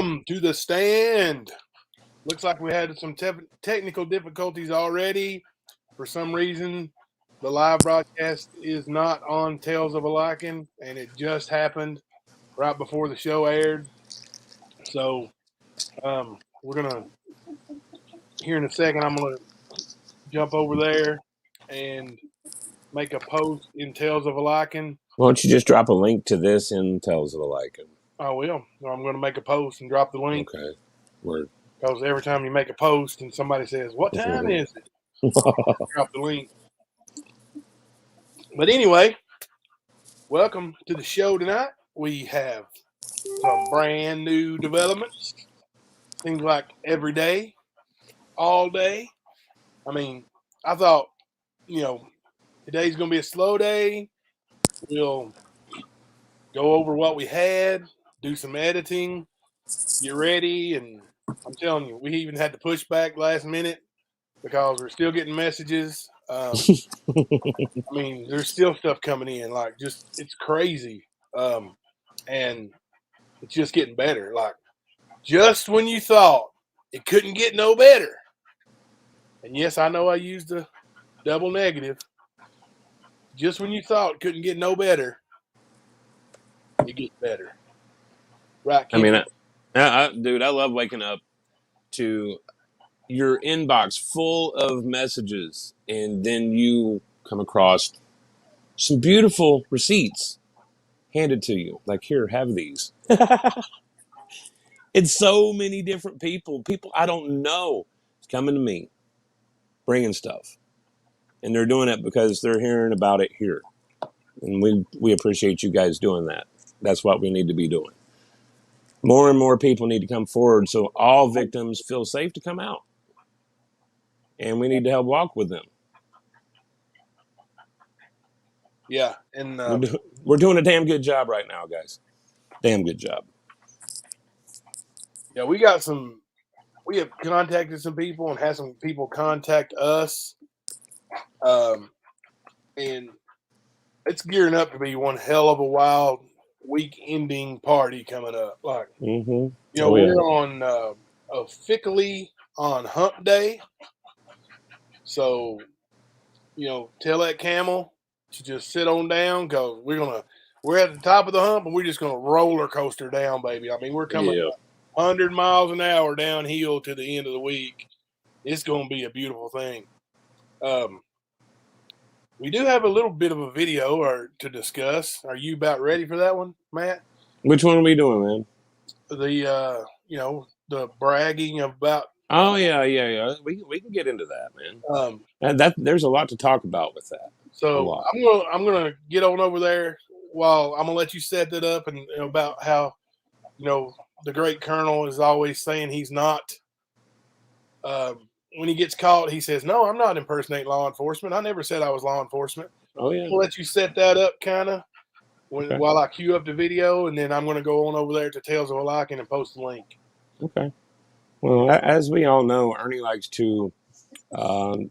Welcome to the stand. Looks like we had some technical difficulties already. For some reason, the live broadcast is not on Tales of a Lycan, and it just happened right before the show aired. So we're going to, here in a second, I'm going to jump over there and make a post in Tales of a Lycan. Why don't you just drop a link to this in Tales of a Lycan? I will. I'm going to make a post and drop the link. Okay. Word. Because every time you make a post and somebody says, "What time is it?" Drop the link. But anyway, welcome to the show tonight. We have some brand new developments. Seems like every day, all day. I mean, I thought, today's going to be a slow day. We'll go over what we had, do some editing, get ready. And I'm telling you, we even had to push back last minute because we're still getting messages. I mean, there's still stuff coming in. Like, it's crazy. And it's just getting better. Like, just when you thought it couldn't get no better. And yes, I know I used the double negative. Just when you thought it couldn't get no better, it gets better. Right, Ken? I mean, dude, I love waking up to your inbox full of messages, and then you come across some beautiful receipts handed to you. Like, here, have these. It's so many different people I don't know coming to me, bringing stuff. And they're doing it because they're hearing about it here. And we appreciate you guys doing that. That's what we need to be doing. More and more people need to come forward so all victims feel safe to come out. And we need to help walk with them. Yeah. And we're doing a damn good job right now, guys. Damn good job. Yeah, we have contacted some people and had some people contact us. And it's gearing up to be one hell of a wild week-ending party coming up. Like, we're on officially on Hump Day. So, tell that camel to just sit on down because we're at the top of the hump and we're just gonna roller coaster down, baby. I mean, we're coming 100 miles an hour downhill to the end of the week. It's gonna be a beautiful thing. We do have a little bit of a video to discuss. Are you about ready for that one, Matt? Which one are we doing, man? The bragging about. Oh yeah. We can get into that, man. There's a lot to talk about with that. So I'm gonna get on over there while I'm gonna let you set that up and about how the great Colonel is always saying he's not. When he gets caught, he says, "No, I'm not impersonating law enforcement. I never said I was law enforcement." Oh yeah. I'll let you set that up, kind of, while I queue up the video, and then I'm going to go on over there to Tales of a Lycan and post the link. Okay. Well, as we all know, Ernie likes to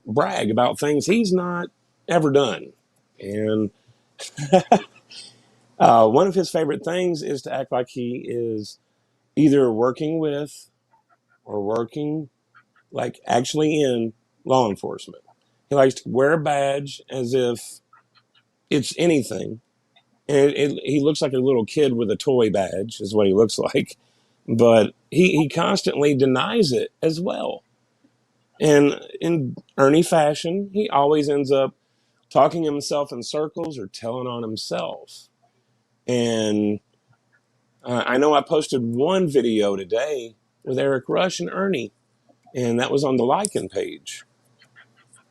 brag about things he's not ever done, and one of his favorite things is to act like he is either working with or working like actually in law enforcement. He likes to wear a badge as if it's anything. And he looks like a little kid with a toy badge is what he looks like. But he constantly denies it as well. And in Ernie fashion, he always ends up talking himself in circles or telling on himself. And I know I posted one video today with Eric Rush and Ernie. And that was on the Lycan page.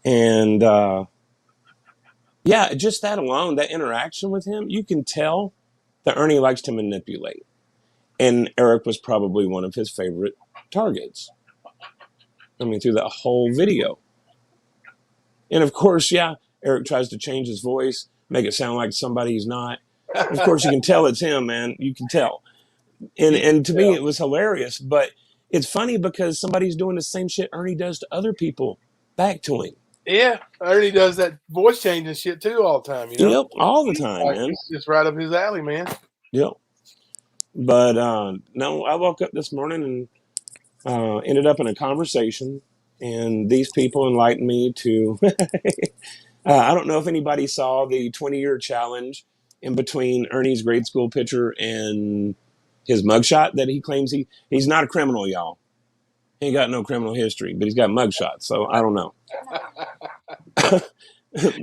And just that alone, that interaction with him, you can tell that Ernie likes to manipulate. And Eric was probably one of his favorite targets. I mean, through that whole video. And of course, Eric tries to change his voice, make it sound like somebody he's not. Of course, you can tell it's him, man. You can tell. And to me, it was hilarious. But it's funny because somebody's doing the same shit Ernie does to other people back to him. Yeah, Ernie does that voice changing shit too all the time, Yep, all the time, man. It's right up his alley, man. Yep. But no, I woke up this morning and ended up in a conversation, and these people enlightened me to. I don't know if anybody saw the 20-year challenge in between Ernie's grade school picture and his mugshot that he claims he's not a criminal, y'all. He ain't got no criminal history, but he's got mugshots, so I don't know.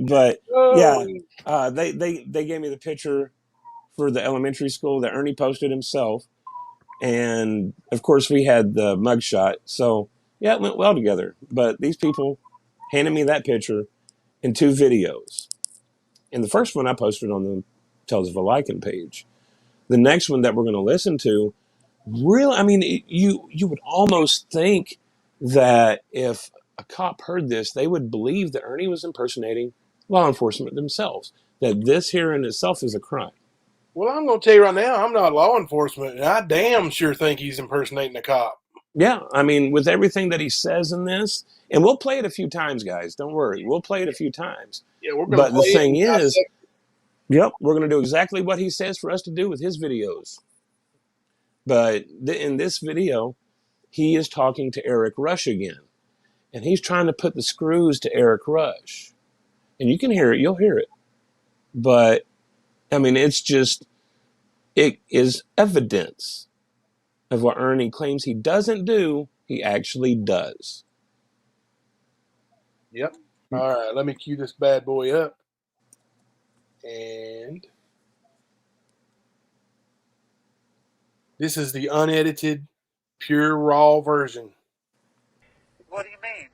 But Oh, yeah, they gave me the picture for the elementary school that Ernie posted himself, and of course we had the mugshot. So yeah, it went well together. But these people handed me that picture and two videos, and the first one I posted on the Tells of a Lycan page. The next one that we're going to listen to, really, I mean, you would almost think that if a cop heard this, they would believe that Ernie was impersonating law enforcement themselves. That this here in itself is a crime. well, I'm going to tell you right now, I'm not law enforcement, and I damn sure think he's impersonating a cop. Yeah, I mean, with everything that he says in this, and we'll play it a few times, guys. Don't worry, we'll play it a few times. Yeah, we're going to But the play it thing and is, dissect. yep, we're going to do exactly what he says for us to do with his videos. But in this video, he is talking to Eric Rush again, and he's trying to put the screws to Eric Rush. And you can hear it, you'll hear it. But I mean, it is evidence of what Ernie claims he doesn't do, he actually does. Yep. All right, let me cue this bad boy up. And this is the unedited, pure, raw version. What do you mean?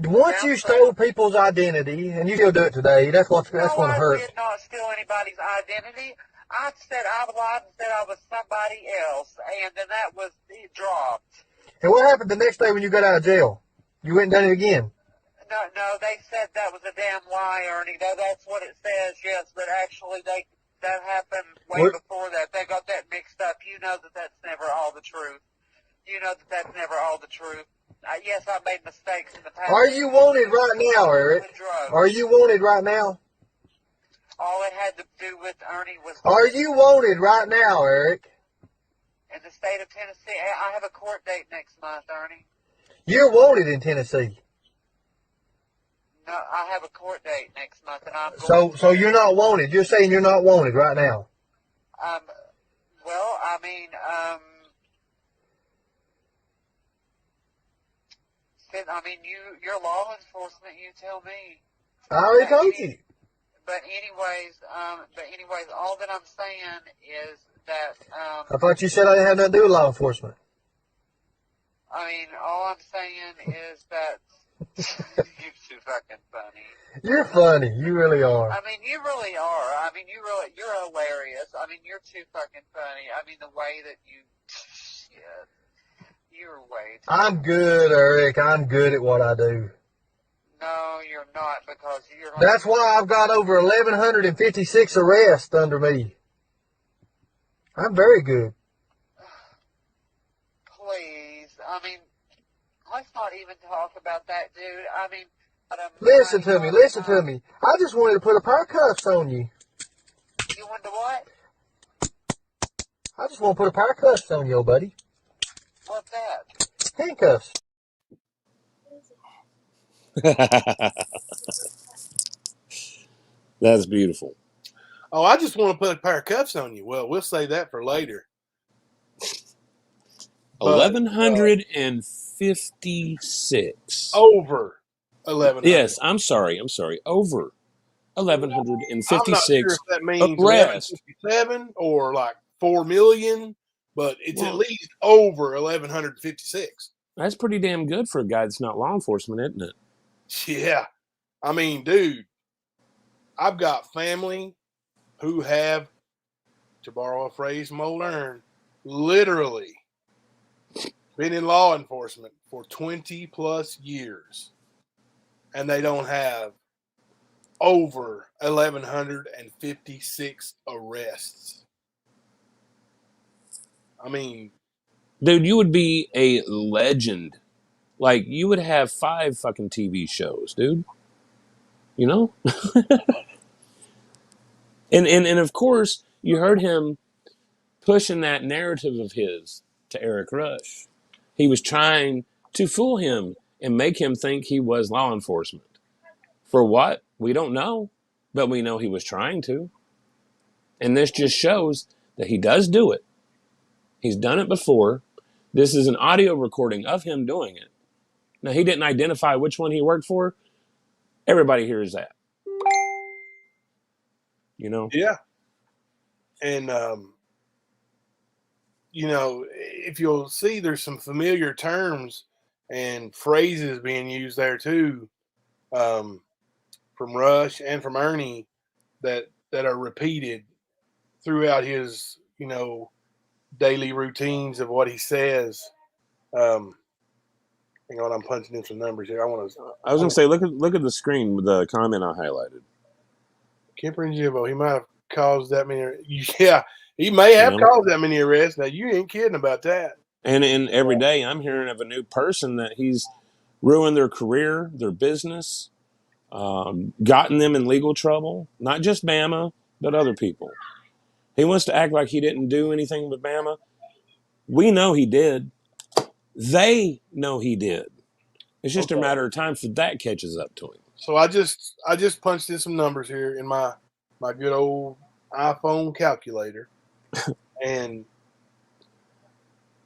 Once you stole people's identity, and you still do it today, that's what No, I hurts. did not steal anybody's identity. I said I lied and said I was somebody else, and then that was dropped. And what happened the next day when you got out of jail? You went and done it again. No, they said that was a damn lie, Ernie. That's what it says, yes, but actually that happened way before that. They got that mixed up. You know that that's never all the truth. You know that that's never all the truth. Yes, I made mistakes in the past. Are you wanted right now, Eric? Are you wanted right now? All it had to do with Ernie was... Are you wanted right now, Eric? In the state of Tennessee, I have a court date next month, Ernie. You're wanted in Tennessee. No, I have a court date next month, and I'm going So you're not wanted. You're saying you're not wanted right now. Well, I mean, you're law enforcement. You tell me. I already told you. But anyways, all that I'm saying is that I thought you said I didn't have nothing to do with law enforcement. I mean, all I'm saying is that you're too fucking funny. You're funny. You really are. I mean, you really are. I mean, you're hilarious. I mean, you're too fucking funny. I mean, the way that you, shit, you're way too. I'm good, Eric. I'm good at what I do. No, you're not, because you're... That's why I've got over 1,156 arrests under me. I'm very good. Please. I mean, let's not even talk about that, dude. I mean... Listen to me. I just wanted to put a pair of cuffs on you. You wanted to what? I just want to put a pair of cuffs on you, old buddy. What's that? Handcuffs. That's beautiful. Oh, I just want to put a pair of cuffs on you. Well, we'll say that for later. 1,156. Over 1,100. Yes, I'm sorry. Over 1,156 I'm not sure if that means arrests. 1,157 or like 4 million, but it's at least over 1,156. That's pretty damn good for a guy that's not law enforcement, isn't it? Yeah. I mean, dude, I've got family who have, to borrow a phrase from old Ern, literally been in law enforcement for 20 plus years, and they don't have over 1,156 arrests. I mean, dude, you would be a legend. Like, you would have 5 fucking TV shows, dude. You know? and of course, you heard him pushing that narrative of his to Eric Rush. He was trying to fool him and make him think he was law enforcement. For what? We don't know, but we know he was trying to. And this just shows that he does do it. He's done it before. This is an audio recording of him doing it. Now, he didn't identify which one he worked for. Everybody hears that. You know? Yeah. And, you know, if you'll see, there's some familiar terms and phrases being used there too, from Rush and from Ernie that are repeated throughout his, you know, daily routines of what he says. Hang on, I'm punching in some numbers here. I was going to say, look at the screen with the comment I highlighted. Kemper and Jimbo, he might have caused that many. Yeah, he may have caused that many arrests. Now, you ain't kidding about that. And every day I'm hearing of a new person that he's ruined their career, their business, gotten them in legal trouble. Not just Bama, but other people. He wants to act like he didn't do anything with Bama. We know he did. They know he did. It's just a matter of time for that catches up to him. So I just punched in some numbers here in my good old iPhone calculator, and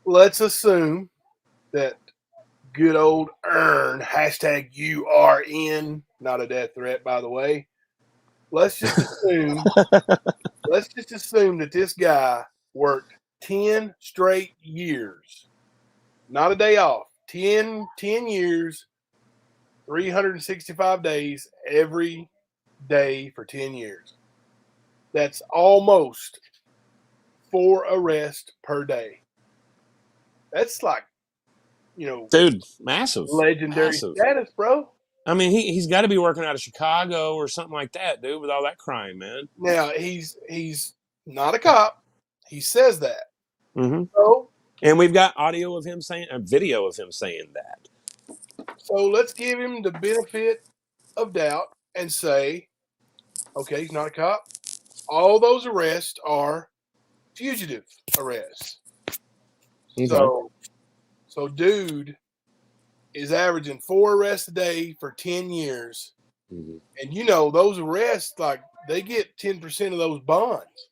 let's assume that good old Earn #URN, not a death threat, by the way. Let's just assume that this guy worked 10 straight years, not a day off. 10 years, 365 days, every day for 10 years. That's almost 4 arrests per day. That's like, you know, dude, massive, legendary status, bro. I mean, he's got to be working out of Chicago or something like that, dude, with all that crime, man. Now, he's not a cop. He says that. Mm-hmm. So, and we've got audio of him saying, a video of him saying that. So let's give him the benefit of doubt and say, okay, he's not a cop. All those arrests are fugitive arrests. Okay. So dude is averaging 4 arrests a day for 10 years. Mm-hmm. And you know, those arrests, like, they get 10% of those bonds.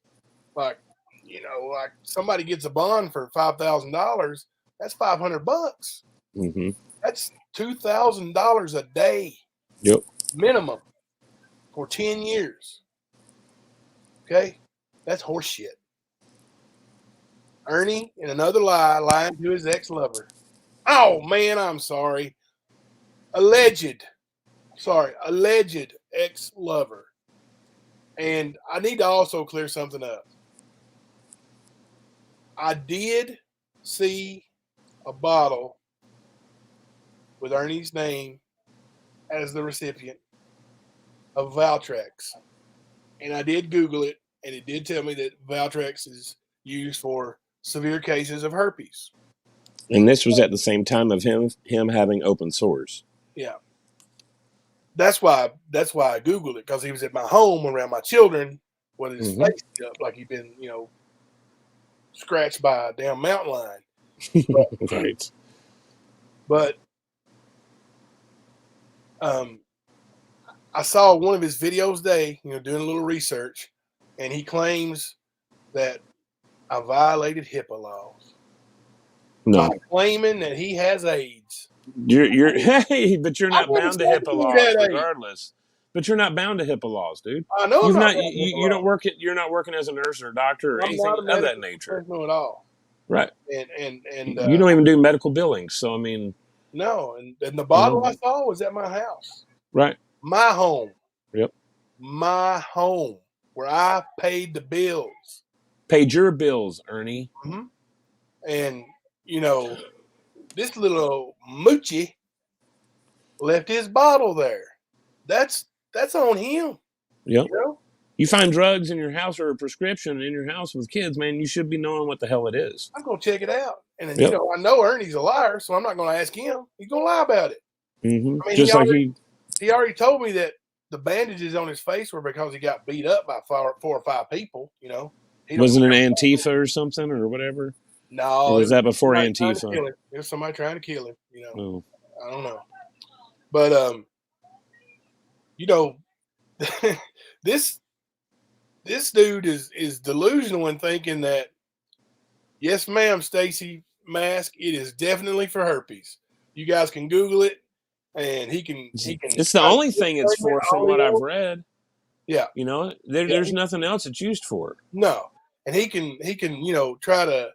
Like, you know, like somebody gets a bond for $5,000, that's $500. Mm-hmm. That's $2,000 a day. Yep. Minimum for 10 years. Okay? That's horseshit. Ernie, in another lie, lying to his ex-lover. Oh, man, I'm sorry. Alleged ex-lover. And I need to also clear something up. I did see a bottle with Ernie's name as the recipient of Valtrex. And I did Google it, and it did tell me that Valtrex is used for severe cases of herpes. And this was at the same time of him having open sores. Yeah. That's why I Googled it, because he was at my home around my children with his face up like he'd been, you know, scratched by a damn mountain lion. But, right. But I saw one of his videos today, you know, doing a little research, and he claims that I violated HIPAA laws. No. By claiming that he has AIDS. You're hey, but you're not bound to HIPAA laws regardless. But you're not bound to HIPAA laws, dude. I know. You don't work it. You're not working as a nurse or a doctor or anything of that nature. No, at all. Right. And you don't even do medical billing. So I mean. No, and the bottle I saw was at my house. Right. My home. Yep. My home, where I paid the bills. Paid your bills, Ernie. Mm-hmm. And you know, this little moochie left his bottle there. That's on him. Yep. You know? You find drugs in your house or a prescription in your house with kids, man, you should be knowing what the hell it is. I'm going to check it out. And then, you know, I know Ernie's a liar, so I'm not going to ask him. He's going to lie about it. Mm-hmm. I mean, he already told me that the bandages on his face were because he got beat up by 4 or 5 people, you know. He don't Was it an care. Antifa or something or whatever? Or No, it was was that before somebody trying to Antifa? kill him. It was somebody trying to kill him. Oh. I don't know. But this this dude is delusional in thinking that, yes, ma'am, Stacy Mask, it is definitely for herpes. You guys can Google it, and he can It's the try to only thing it's disclaim it for, from all he what I've wants. read. Yeah, There's nothing else it's used for. no, and he can try to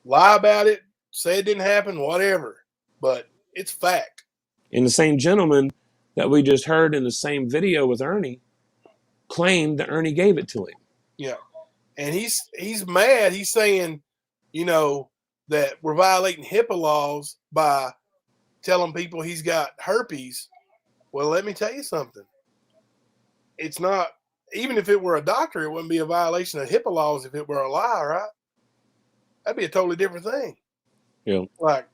lie about it, say it didn't happen, whatever, but it's fact. And the same gentleman that we just heard in the same video with Ernie claimed that Ernie gave it to him. Yeah, and he's mad. He's saying, that we're violating HIPAA laws by telling people he's got herpes. Well, let me tell you something. It's not, even if it were a doctor, it wouldn't be a violation of HIPAA laws if it were a lie, right? That'd be a totally different thing. Yeah. Like,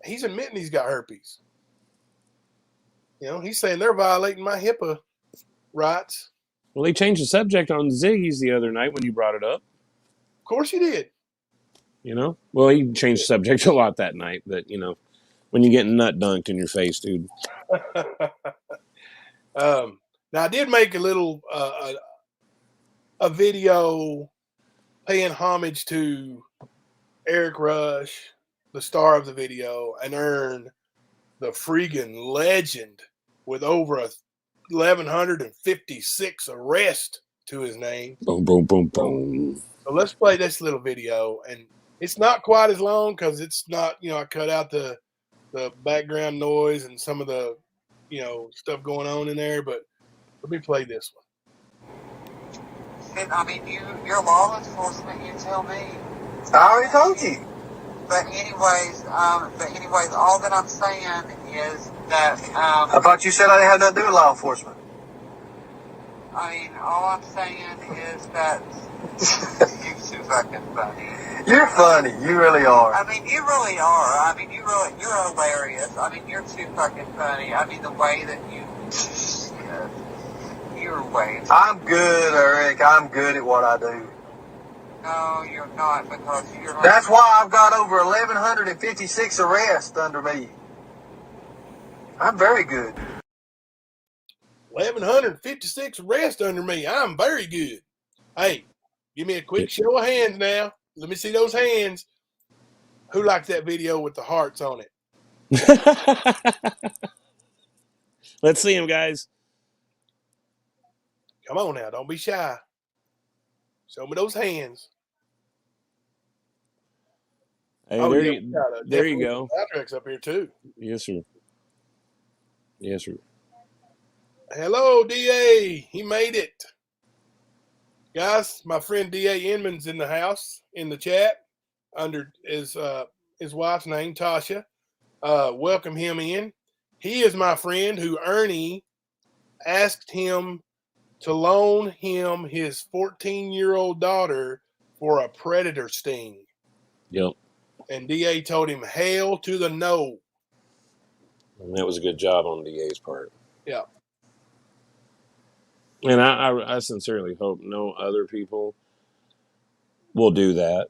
he's admitting he's got herpes. He's saying they're violating my HIPAA rights. Well, he changed the subject on Ziggy's the other night when you brought it up. Of course he did. Well, he changed the subject a lot that night, but when you get nut dunked in your face, dude. Now I did make a little a video paying homage to Eric Rush, the star of the video, and Ern, the freaking legend, with over 1,156 arrests to his name. Boom, boom, boom, boom. So let's play this little video, and it's not quite as long because it's not, I cut out the background noise and some of the, stuff going on in there, but let me play this one. And, I mean, you're law enforcement, you tell me. I already told you. But anyways, all that I'm saying is that, I thought you said I didn't have nothing to do with law enforcement. I mean, all I'm saying is that you're too fucking funny. You're funny. You really are. I mean, you really are. I mean, you're hilarious. I mean, you're too fucking funny. I mean, the way that you're way too I'm good, Eric. I'm good at what I do. No, you're not, because you're like... That's why I've got over 1,156 arrests under me. I'm very good. 1,156 arrests under me. I'm very good. Hey, give me a quick show of hands now. Let me see those hands. Who liked that video with the hearts on it? Let's see him, guys. Come on now. Don't be shy. Show me those hands. Hey, there you go. Patrick's up here too. Yes, sir. Yes, sir. Hello, DA. He made it. Guys, my friend DA Inman's in the house, in the chat, under his wife's name, Tasha. Welcome him in. He is my friend who Ernie asked him to loan him his 14-year-old daughter for a predator sting. Yep. And DA told him, hell to the no. And that was a good job on DA's part. Yeah. And I sincerely hope no other people will do that.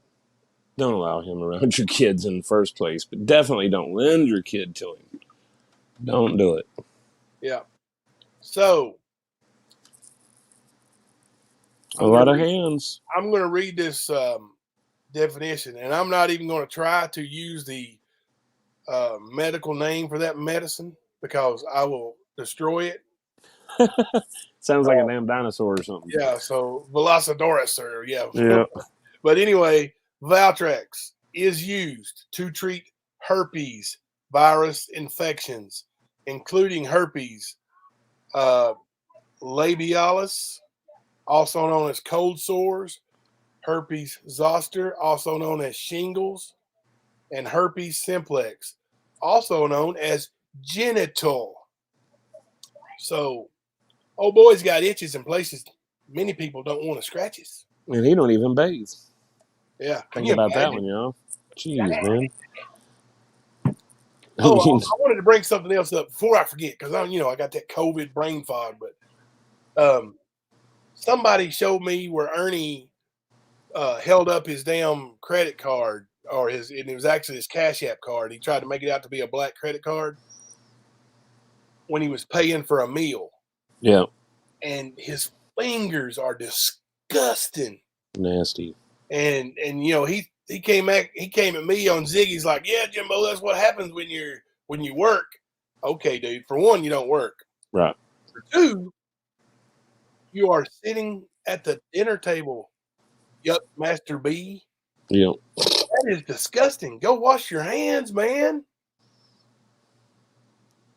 Don't allow him around your kids in the first place, but definitely don't lend your kid to him. Don't do it. Yeah. So, a lot of hands. I'm going to read this definition, and I'm not even going to try to use the medical name for that medicine because I will destroy it. Sounds like a damn dinosaur or something. Yeah, so Velociraptor, or Yeah. But anyway, Valtrex is used to treat herpes virus infections, including herpes labialis, also known as cold sores, herpes zoster, also known as shingles, and herpes simplex, also known as genital. So, old boy's got itches in places many people don't want to scratch his. And he don't even bathe. Yeah. Think about that one, y'all. Jeez, man. Oh, I wanted to bring something else up before I forget, because I got that COVID brain fog. But somebody showed me where Ernie held up his damn credit card, or and it was actually his Cash App card. He tried to make it out to be a black credit card when he was paying for a meal, Yeah. and his fingers are disgusting. Nasty. And he came at me on Ziggy's like, yeah, Jimbo, that's what happens when you work. Okay, dude. For one, you don't work. Right. For two, you are sitting at the dinner table. Yup, Master B. Yeah. That is disgusting. Go wash your hands, man.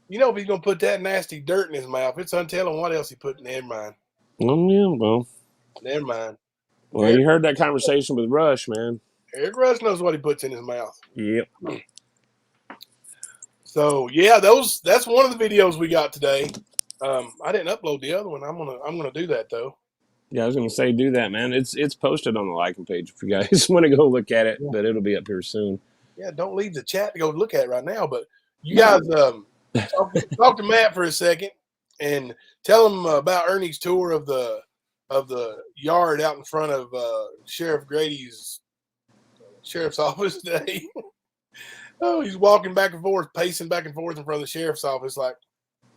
You know, if he's gonna put that nasty dirt in his mouth, it's untelling what else he put in. Never mind. Yeah. Well. Never mind. Well, you heard that conversation with Rush, man. Eric Rush knows what he puts in his mouth. Yep. So yeah, that's one of the videos we got today. I didn't upload the other one. I'm gonna do that though. Yeah, I was gonna say do that, man. It's posted on the liking page if you guys want to go look at it, but it'll be up here soon. Yeah, don't leave the chat to go look at it right now. But you guys talk to Matt for a second and tell him about Ernie's tour of the yard out in front of Sheriff Grady's sheriff's office today. Oh, he's walking back and forth, pacing back and forth in front of the sheriff's office. Like,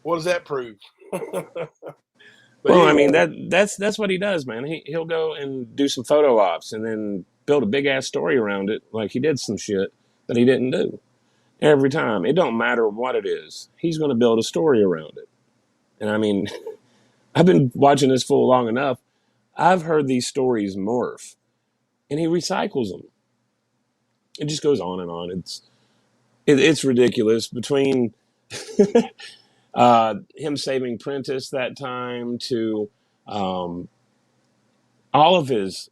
what does that prove? Well, I mean that's what he does, man. He'll go and do some photo ops and then build a big ass story around it, like he did some shit that he didn't do. Every time, it don't matter what it is, he's going to build a story around it. And I mean, I've been watching this fool long enough. I've heard these stories morph, and he recycles them. It just goes on and on. It's ridiculous. Between him saving Prentice that time to all of his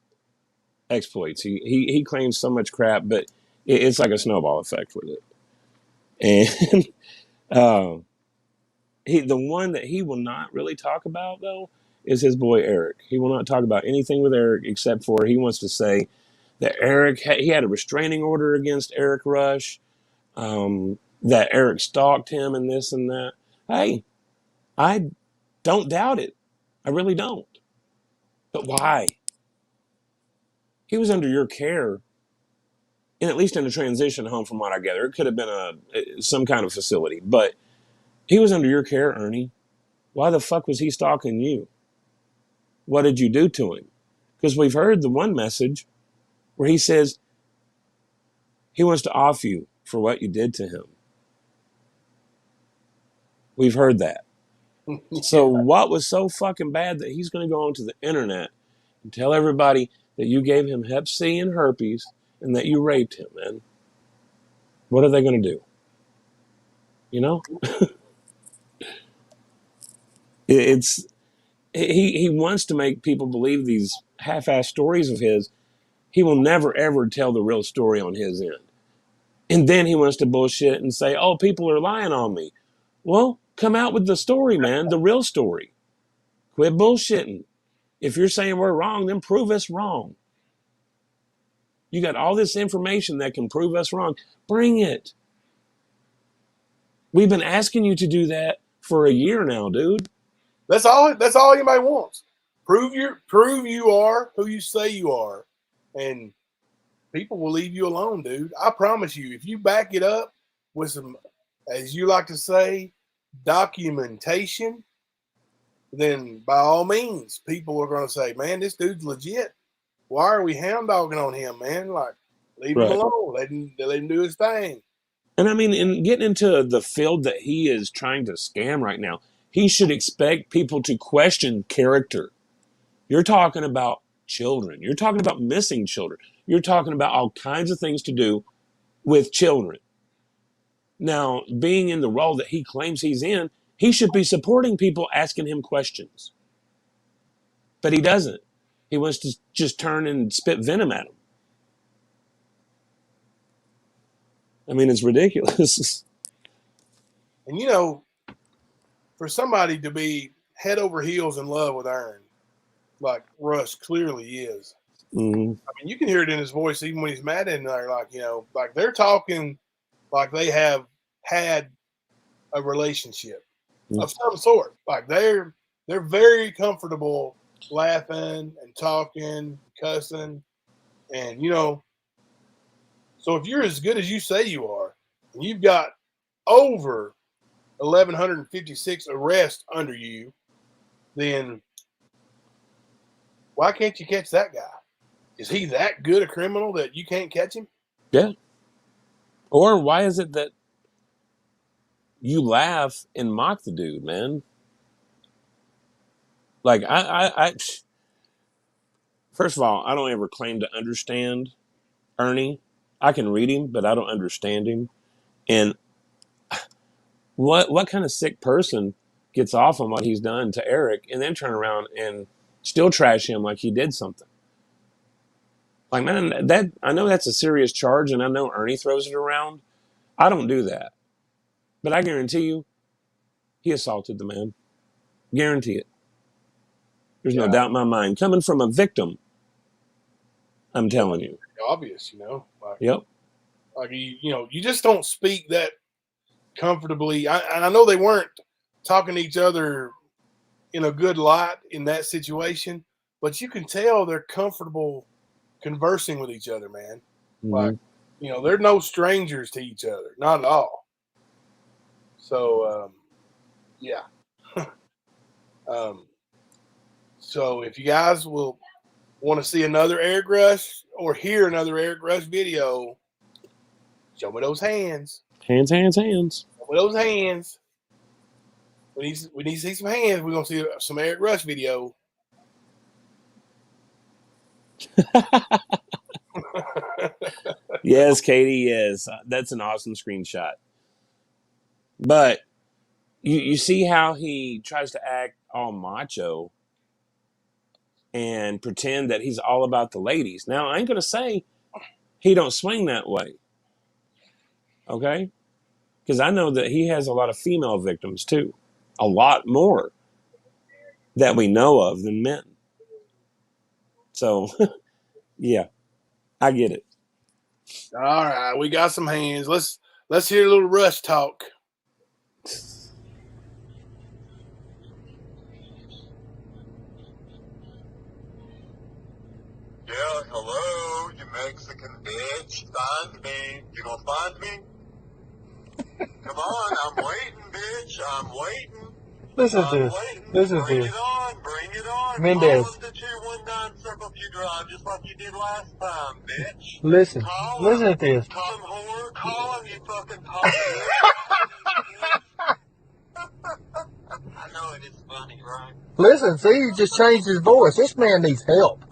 exploits, he claims so much crap, but it's like a snowball effect with it. And the one that he will not really talk about though is his boy Eric. He will not talk about anything with Eric except for he wants to say that he had a restraining order against Eric Rush, that Eric stalked him and this and that. Hey, I don't doubt it. I really don't. But why? He was under your care, and at least in a transition home, from what I gather. It could have been some kind of facility, but he was under your care, Ernie. Why the fuck was he stalking you? What did you do to him? Because we've heard the one message where he says he wants to off you for what you did to him. We've heard that. So what was so fucking bad that he's going to go onto the internet and tell everybody that you gave him Hep C and herpes and that you raped him, man? What are they going to do? You know? He wants to make people believe these half-assed stories of his. He will never, ever tell the real story on his end. And then he wants to bullshit and say, oh, people are lying on me. Well, come out with the story, man, the real story. Quit bullshitting. If you're saying we're wrong, then prove us wrong. You got all this information that can prove us wrong. Bring it. We've been asking you to do that for a year now, dude. That's all anybody wants. Prove you are who you say you are, and people will leave you alone, dude. I promise you. If you back it up with some, as you like to say, documentation, then by all means, people are going to say, "Man, this dude's legit. Why are we hound dogging on him, man? Like, leave him alone. Let him do his thing." And I mean, in getting into the field that he is trying to scam right now, he should expect people to question character. You're talking about children. You're talking about missing children. You're talking about all kinds of things to do with children. Now, being in the role that he claims he's in, he should be supporting people asking him questions. But he doesn't. He wants to just turn and spit venom at them. I mean, it's ridiculous. And for somebody to be head over heels in love with Ern, like Russ clearly is. Mm-hmm. I mean, you can hear it in his voice even when he's mad in there. Like, like they're talking like they have had a relationship of some sort. Like they're very comfortable laughing and talking, cussing. And, so if you're as good as you say you are, and you've got over 1,156 arrests under you, then why can't you catch that guy? Is he that good a criminal that you can't catch him? Yeah. Or why is it that you laugh and mock the dude, man? Like, first of all, I don't ever claim to understand Ernie. I can read him, but I don't understand him. And what kind of sick person gets off on what he's done to Eric and then turn around and still trash him like he did something? Like, man, that I know that's a serious charge, and I know Ernie throws it around. I don't do that. But I guarantee you, he assaulted the man. Guarantee it. There's no doubt in my mind. Coming from a victim, I'm telling you. Obvious, Like, Yep. Like, you just don't speak that comfortably. And I know they weren't talking to each other in a good light in that situation, but you can tell they're comfortable conversing with each other, man. Mm-hmm. Like, they're no strangers to each other. Not at all. So, yeah. So if you guys will want to see another Eric Rush or hear another Eric Rush video, show me those hands. Hands. Show me those hands. We need to see some hands. We're going to see some Eric Rush video. Yes, Katie, yes. That's an awesome screenshot. But you see how he tries to act all macho and pretend that he's all about the ladies. Now, I ain't going to say he don't swing that way. Okay? Because I know that he has a lot of female victims, too. A lot more that we know of than men. So, yeah, I get it. All right, we got some hands. Let's hear a little Rush talk. Yeah, hello, you Mexican bitch. Find me. You gonna find me? Come on, I'm waiting, bitch. I'm waiting. Listen to this. Listen to Bring this. it on. Bring it on. Mendez. Call up the 219 Circle Q Drive just like you did last time, bitch. Listen. Call Listen him. to this. Call him, whore. Call him, you fucking punk. I know it is funny, right? Listen, see, he just changed his voice. This man needs help.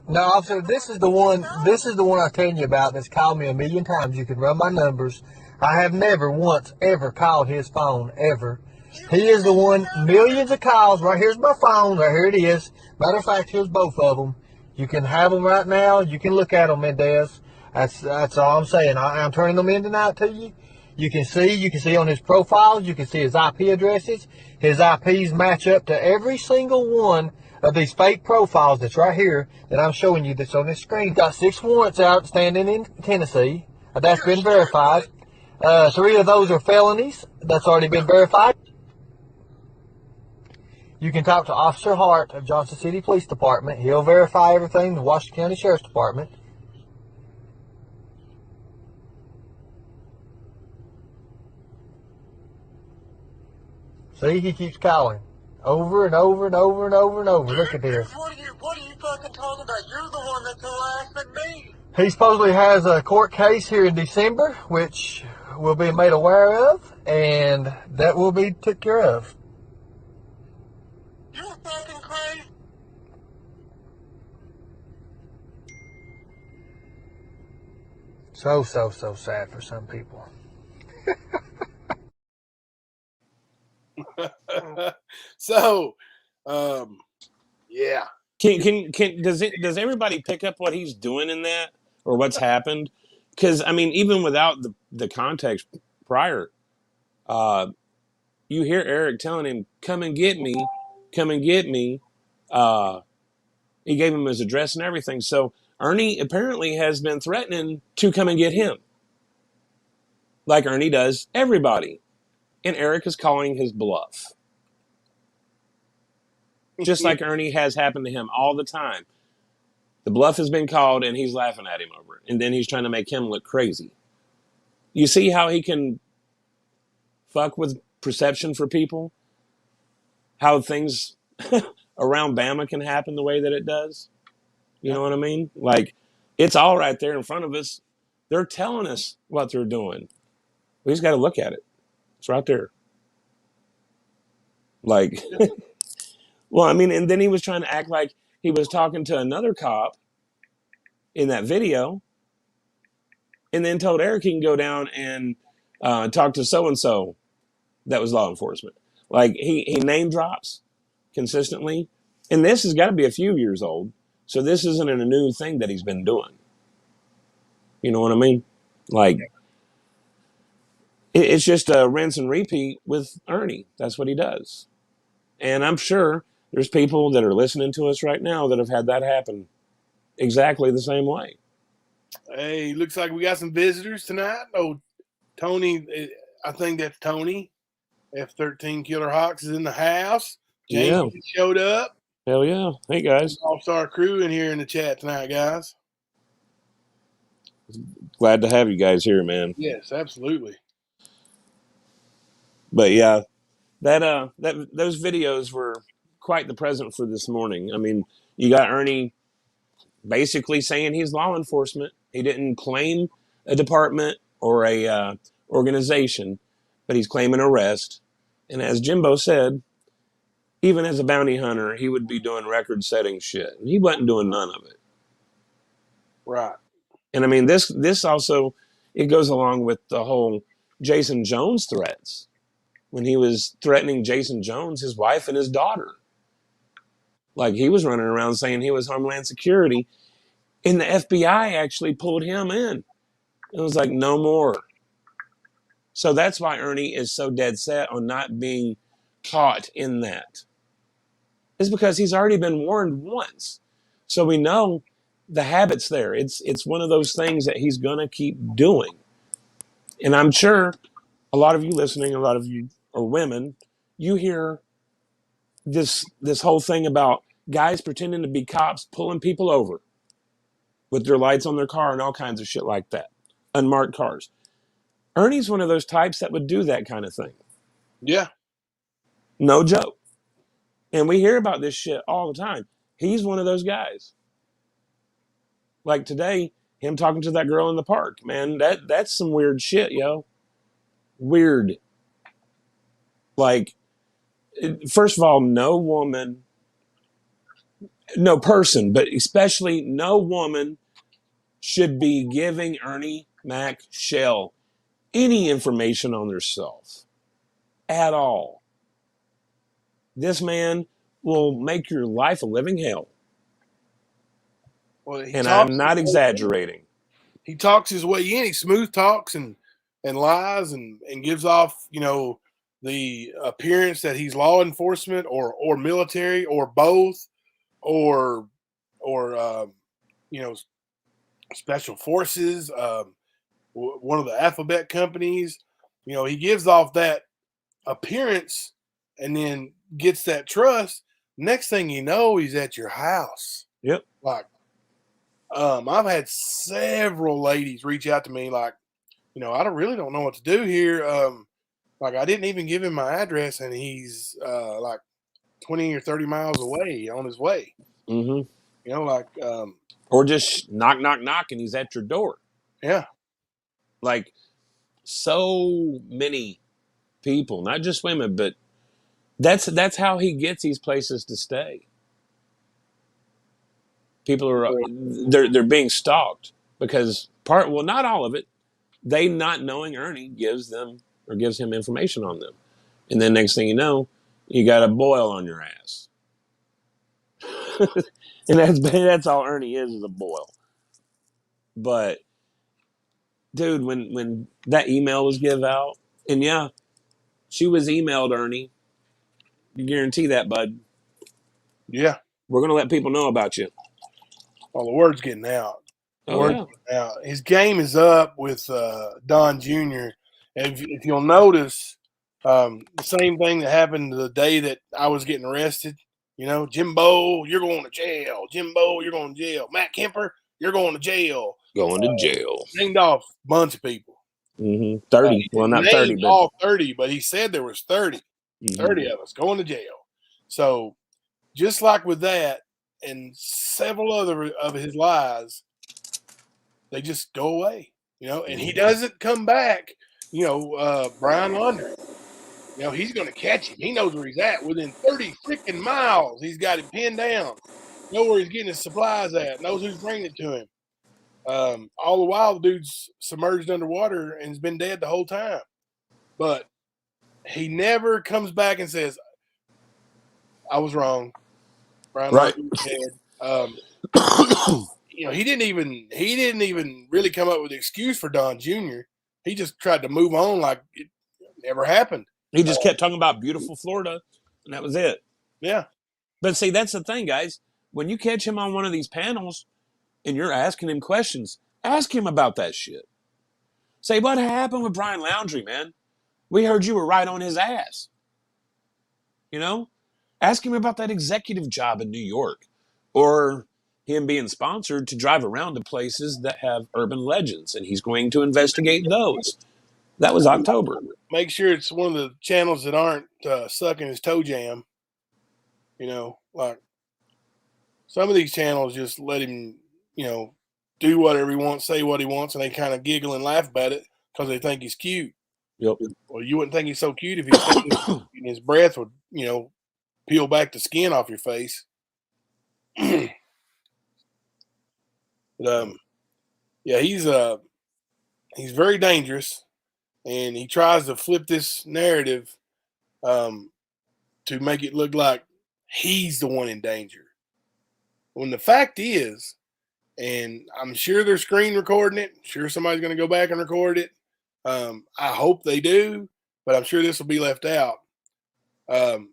No, officer, this is the one I'm telling you about that's called me a million times. You can run my numbers. I have never once ever called his phone, ever. He is the one, millions of calls. Right here's my phone. Right here it is. Matter of fact, here's both of them. You can have them right now. You can look at them, Mendez. That's all I'm saying. I'm turning them in tonight to you. You can see on his profiles, you can see his IP addresses. His IPs match up to every single one of these fake profiles that's right here that I'm showing you that's on this screen. Got 6 warrants outstanding in Tennessee. That's been verified. 3 of those are felonies. That's already been verified. You can talk to Officer Hart of Johnson City Police Department. He'll verify everything, the Washington County Sheriff's Department. See, he keeps calling over and over and over and over and over. Look at this. What are you fucking talking about? You're the one that's harassing me. He supposedly has a court case here in December, which we'll be made aware of, and that will be taken care of. You're fucking crazy. So sad for some people. So, yeah. Does everybody pick up what he's doing in that or what's happened? Because I mean, even without the context prior, you hear Eric telling him, "Come and get me, come and get me." He gave him his address and everything. So Ernie apparently has been threatening to come and get him, like Ernie does everybody, and Eric is calling his bluff. Just like Ernie has happened to him all the time. The bluff has been called, and he's laughing at him over it. And then he's trying to make him look crazy. You see how he can fuck with perception for people? How things around Bama can happen the way that it does? You know what I mean? Like, it's all right there in front of us. They're telling us what they're doing. We just got to look at it. It's right there. Like, well, I mean, and then he was trying to act like he was talking to another cop in that video, and then told Eric he can go down and talk to so-and-so that was law enforcement. Like, he name drops consistently. And this has got to be a few years old. So this isn't a new thing that he's been doing. You know what I mean? Like, it's just a rinse and repeat with Ernie. That's what he does. And I'm sure there's people that are listening to us right now that have had that happen exactly the same way. Hey, looks like we got some visitors tonight. Oh, Tony, I think that's Tony. F-13 Killer Hawks is in the house. James showed up. Hell yeah. Hey, guys. All-star crew in here in the chat tonight, guys. Glad to have you guys here, man. Yes, absolutely. But yeah, those videos were quite the present for this morning. I mean, you got Ernie basically saying he's law enforcement. He didn't claim a department or a organization, but he's claiming arrest. And as Jimbo said, even as a bounty hunter, he would be doing record-setting shit. And he wasn't doing none of it. Right. And I mean, this also, it goes along with the whole Jason Jones threats. When he was threatening Jason Jones, his wife and his daughter. Like, he was running around saying he was Homeland Security. And the FBI actually pulled him in. It was like, no more. So that's why Ernie is so dead set on not being caught in that. It's because he's already been warned once. So we know the habit's there. It's one of those things that he's going to keep doing. And I'm sure a lot of you listening, a lot of you are women, you hear this whole thing about guys pretending to be cops pulling people over with their lights on their car and all kinds of shit like that. Unmarked cars. Ernie's one of those types that would do that kind of thing. Yeah. No joke. And we hear about this shit all the time. He's one of those guys. Like today, him talking to that girl in the park, man, that's some weird shit, yo. Weird. Like, first of all, no woman, no person, but especially no woman should be giving Ernie Mac Shell any information on herself at all. This man will make your life a living hell. Well, and I'm not exaggerating. He talks his way in. He smooth talks and lies and gives off, the appearance that he's law enforcement or military or both or special forces, one of the alphabet companies. He gives off that appearance and then gets that trust. Next thing you know, he's at your house. Yep. Like, I've had several ladies reach out to me like, I really don't know what to do here. Like, I didn't even give him my address, and he's like 20 or 30 miles away on his way. Mm-hmm. Or just knock, knock, knock, and he's at your door. Yeah. Like, so many people, not just women, but that's how he gets these places to stay. People are they're being stalked because not all of it. They not knowing Ernie gives him information on them, and then next thing you know, you got a boil on your ass, and that's all Ernie is a boil. But dude, when that email was given out, and yeah, she was emailed Ernie. You guarantee that, bud? Yeah, we're gonna let people know about you. Well, the word's getting out. Getting out. His game is up with Don Jr. And if you'll notice, the same thing that happened the day that I was getting arrested, You know, Jimbo, you're going to jail. Jimbo, you're going to jail. Matt Kemper, you're going to jail. Going to jail. Named off a bunch of people. 30. Well, not 30, but all 30, but he said there was 30. Mhm. 30 of us going to jail. So just like with that and several other of his lies, they just go away, you know, and he doesn't come back. You know, Brian Laundrie, you know, he's going to catch him. He knows where he's at within 30 freaking miles. He's got him pinned down. Know where he's getting his supplies at. Knows who's bringing it to him. All the while, the dude's submerged underwater and has been dead the whole time. But he never comes back and says, I was wrong. Brian Right. Laundrie was dead. You know, he didn't even really come up with an excuse for Don Jr. He just tried to move on like it never happened. He just kept talking about beautiful Florida, and that was it. Yeah. But see, that's the thing, guys. When you catch him on one of these panels and you're asking him questions, ask him about that shit. Say, what happened with Brian Laundrie, man? We heard you were right on his ass. You know? Ask him about that executive job in New York, or him being sponsored to drive around to places that have urban legends, and he's going to investigate those. That was October. Make sure it's one of the channels that aren't sucking his toe jam. You know, like some of these channels just let him, you know, do whatever he wants, say what he wants, and they kind of giggle and laugh about it because they think he's cute. Yep. Well, you wouldn't think he's so cute if he was and his breath would, you know, peel back the skin off your face. But, yeah, he's very dangerous, and he tries to flip this narrative to make it look like he's the one in danger. When the fact is, and I'm sure they're screen recording it, sure somebody's going to go back and record it. I hope they do, but I'm sure this will be left out. You're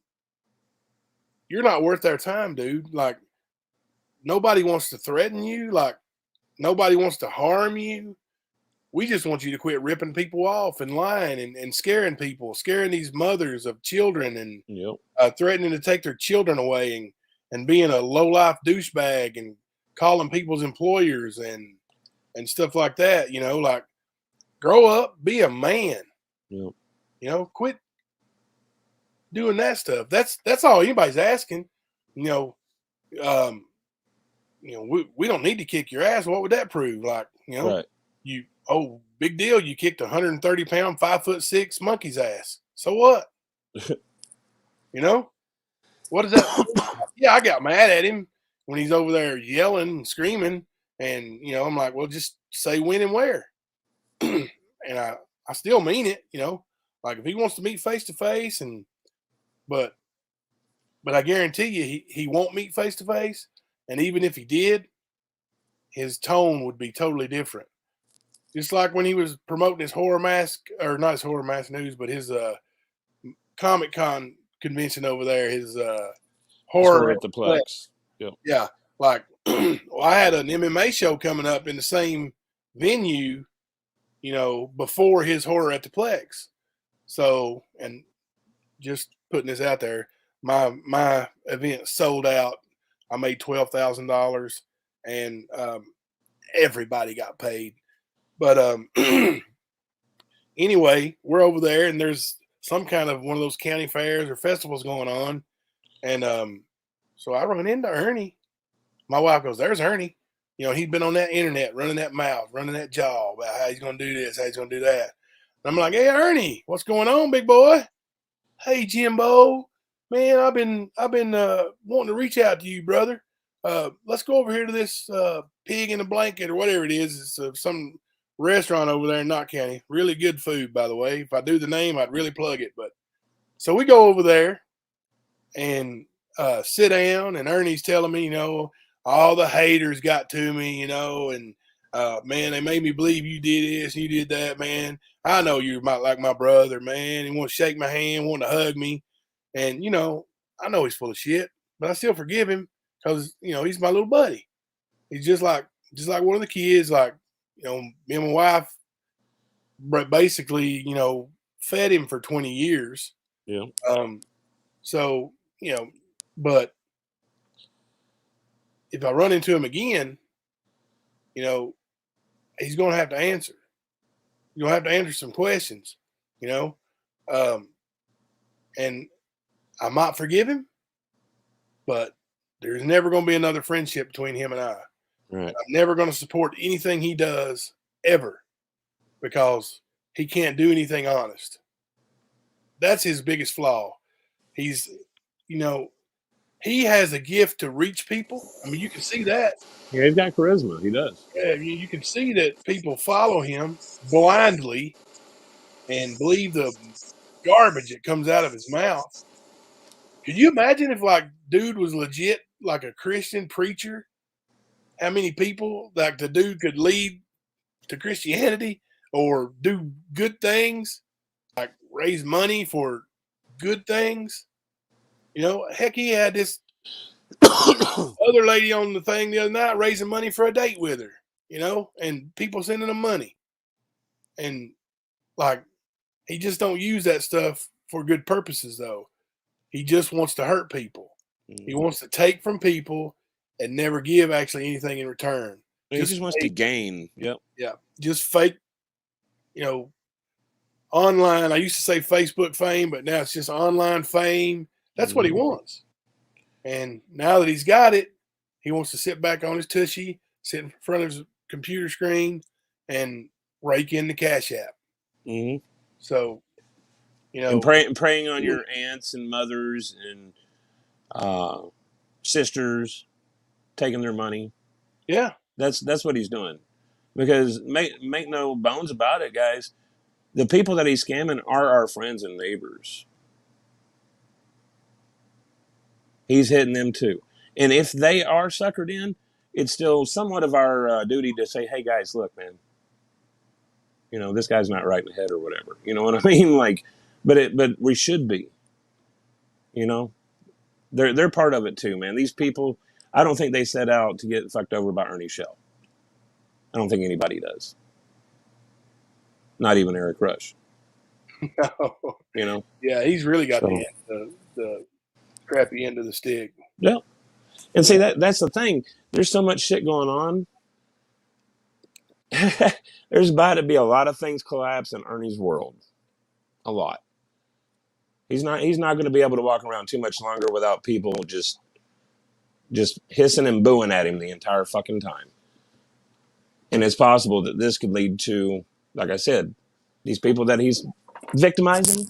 not worth their time, dude. Like, nobody wants to threaten you. Like, nobody wants to harm you. We just want you to quit ripping people off and lying and scaring people, scaring these mothers of children and threatening to take their children away and being a low-life douchebag and calling people's employers and stuff like that. You know, like, grow up, be a man. Yep. You know, quit doing that stuff. That's all anybody's asking. You know, we don't need to kick your ass. What would that prove? Like, you know, right. Big deal. You kicked 130-pound, 5'6" monkey's ass. So what? You know, what is that? Yeah, I got mad at him when he's over there yelling and screaming. And, you know, I'm like, well, just say when and where. And I still mean it, you know, like if he wants to meet face to face but I guarantee you he won't meet face to face. And even if he did, his tone would be totally different. Just like when he was promoting his horror mask, or not his horror mask news, but his Comic Con convention over there, his horror at the Plex. Yep. Yeah. Like, well, I had an MMA show coming up in the same venue, you know, before his horror at the Plex. So, and just putting this out there, my event sold out. I made $12,000 and everybody got paid. But anyway, we're over there and there's some kind of one of those county fairs or festivals going on. And so I run into Ernie. My wife goes, there's Ernie. You know, he'd been on that internet, running that mouth, running that jaw about how he's going to do this, how he's going to do that. And I'm like, hey, Ernie, what's going on, big boy? Hey, Jimbo, man, I've been wanting to reach out to you, brother. Let's go over here to this Pig in a Blanket or whatever it is. It's some restaurant over there in Knott County. Really good food, by the way. If I do the name, I'd really plug it. But so we go over there and sit down, and Ernie's telling me, you know, all the haters got to me, you know, and man, they made me believe you did this, you did that, man. I know you're like my brother, man. He want to shake my hand, want to hug me. And, you know, I know he's full of shit, but I still forgive him because, you know, he's my little buddy. He's just like one of the kids, like, you know, me and my wife basically, you know, fed him for 20 years. Yeah. So, you know, but if I run into him again, you know, he's going to have to answer. You'll have to answer some questions, you know, and I might forgive him, but there's never going to be another friendship between him and I. Right. I'm never going to support anything he does ever because he can't do anything honest. That's his biggest flaw. He's, you know, he has a gift to reach people. I mean, you can see that. Yeah, he's got charisma. He does. Yeah, you can see that people follow him blindly and believe the garbage that comes out of his mouth. Could you imagine if, like, dude was legit, like a Christian preacher? How many people, like, the dude could lead to Christianity or do good things, like raise money for good things? You know, heck, he had this other lady on the thing the other night raising money for a date with her, you know, and people sending him money. And, like, he just don't use that stuff for good purposes, though. He just wants to hurt people. He wants to take from people and never give actually anything in return. He just wants to gain. Yep. Yeah. Just fake, you know, online. I used to say Facebook fame, but now it's just online fame. That's what he wants. And now that he's got it, he wants to sit back on his tushy, sit in front of his computer screen, and rake in the Cash App. Mm-hmm. So, you know, and preying on your aunts and mothers and sisters, taking their money. Yeah, that's what he's doing. Because make no bones about it, guys. The people that he's scamming are our friends and neighbors. He's hitting them too. And if they are suckered in, it's still somewhat of our duty to say, hey, guys, look, man, you know, this guy's not right in the head or whatever. You know what I mean? Like, but we should be. You know, they're part of it too, man. These people, I don't think they set out to get fucked over by Ernie Shell. I don't think anybody does. Not even Eric Rush. no. You know? Yeah, he's really got the crappy end of the stick. Yeah. And see, that's the thing. There's so much shit going on. There's about to be a lot of things collapse in Ernie's world. A lot. He's not going to be able to walk around too much longer without people just hissing and booing at him the entire fucking time. And it's possible that this could lead to, like I said, these people that he's victimizing,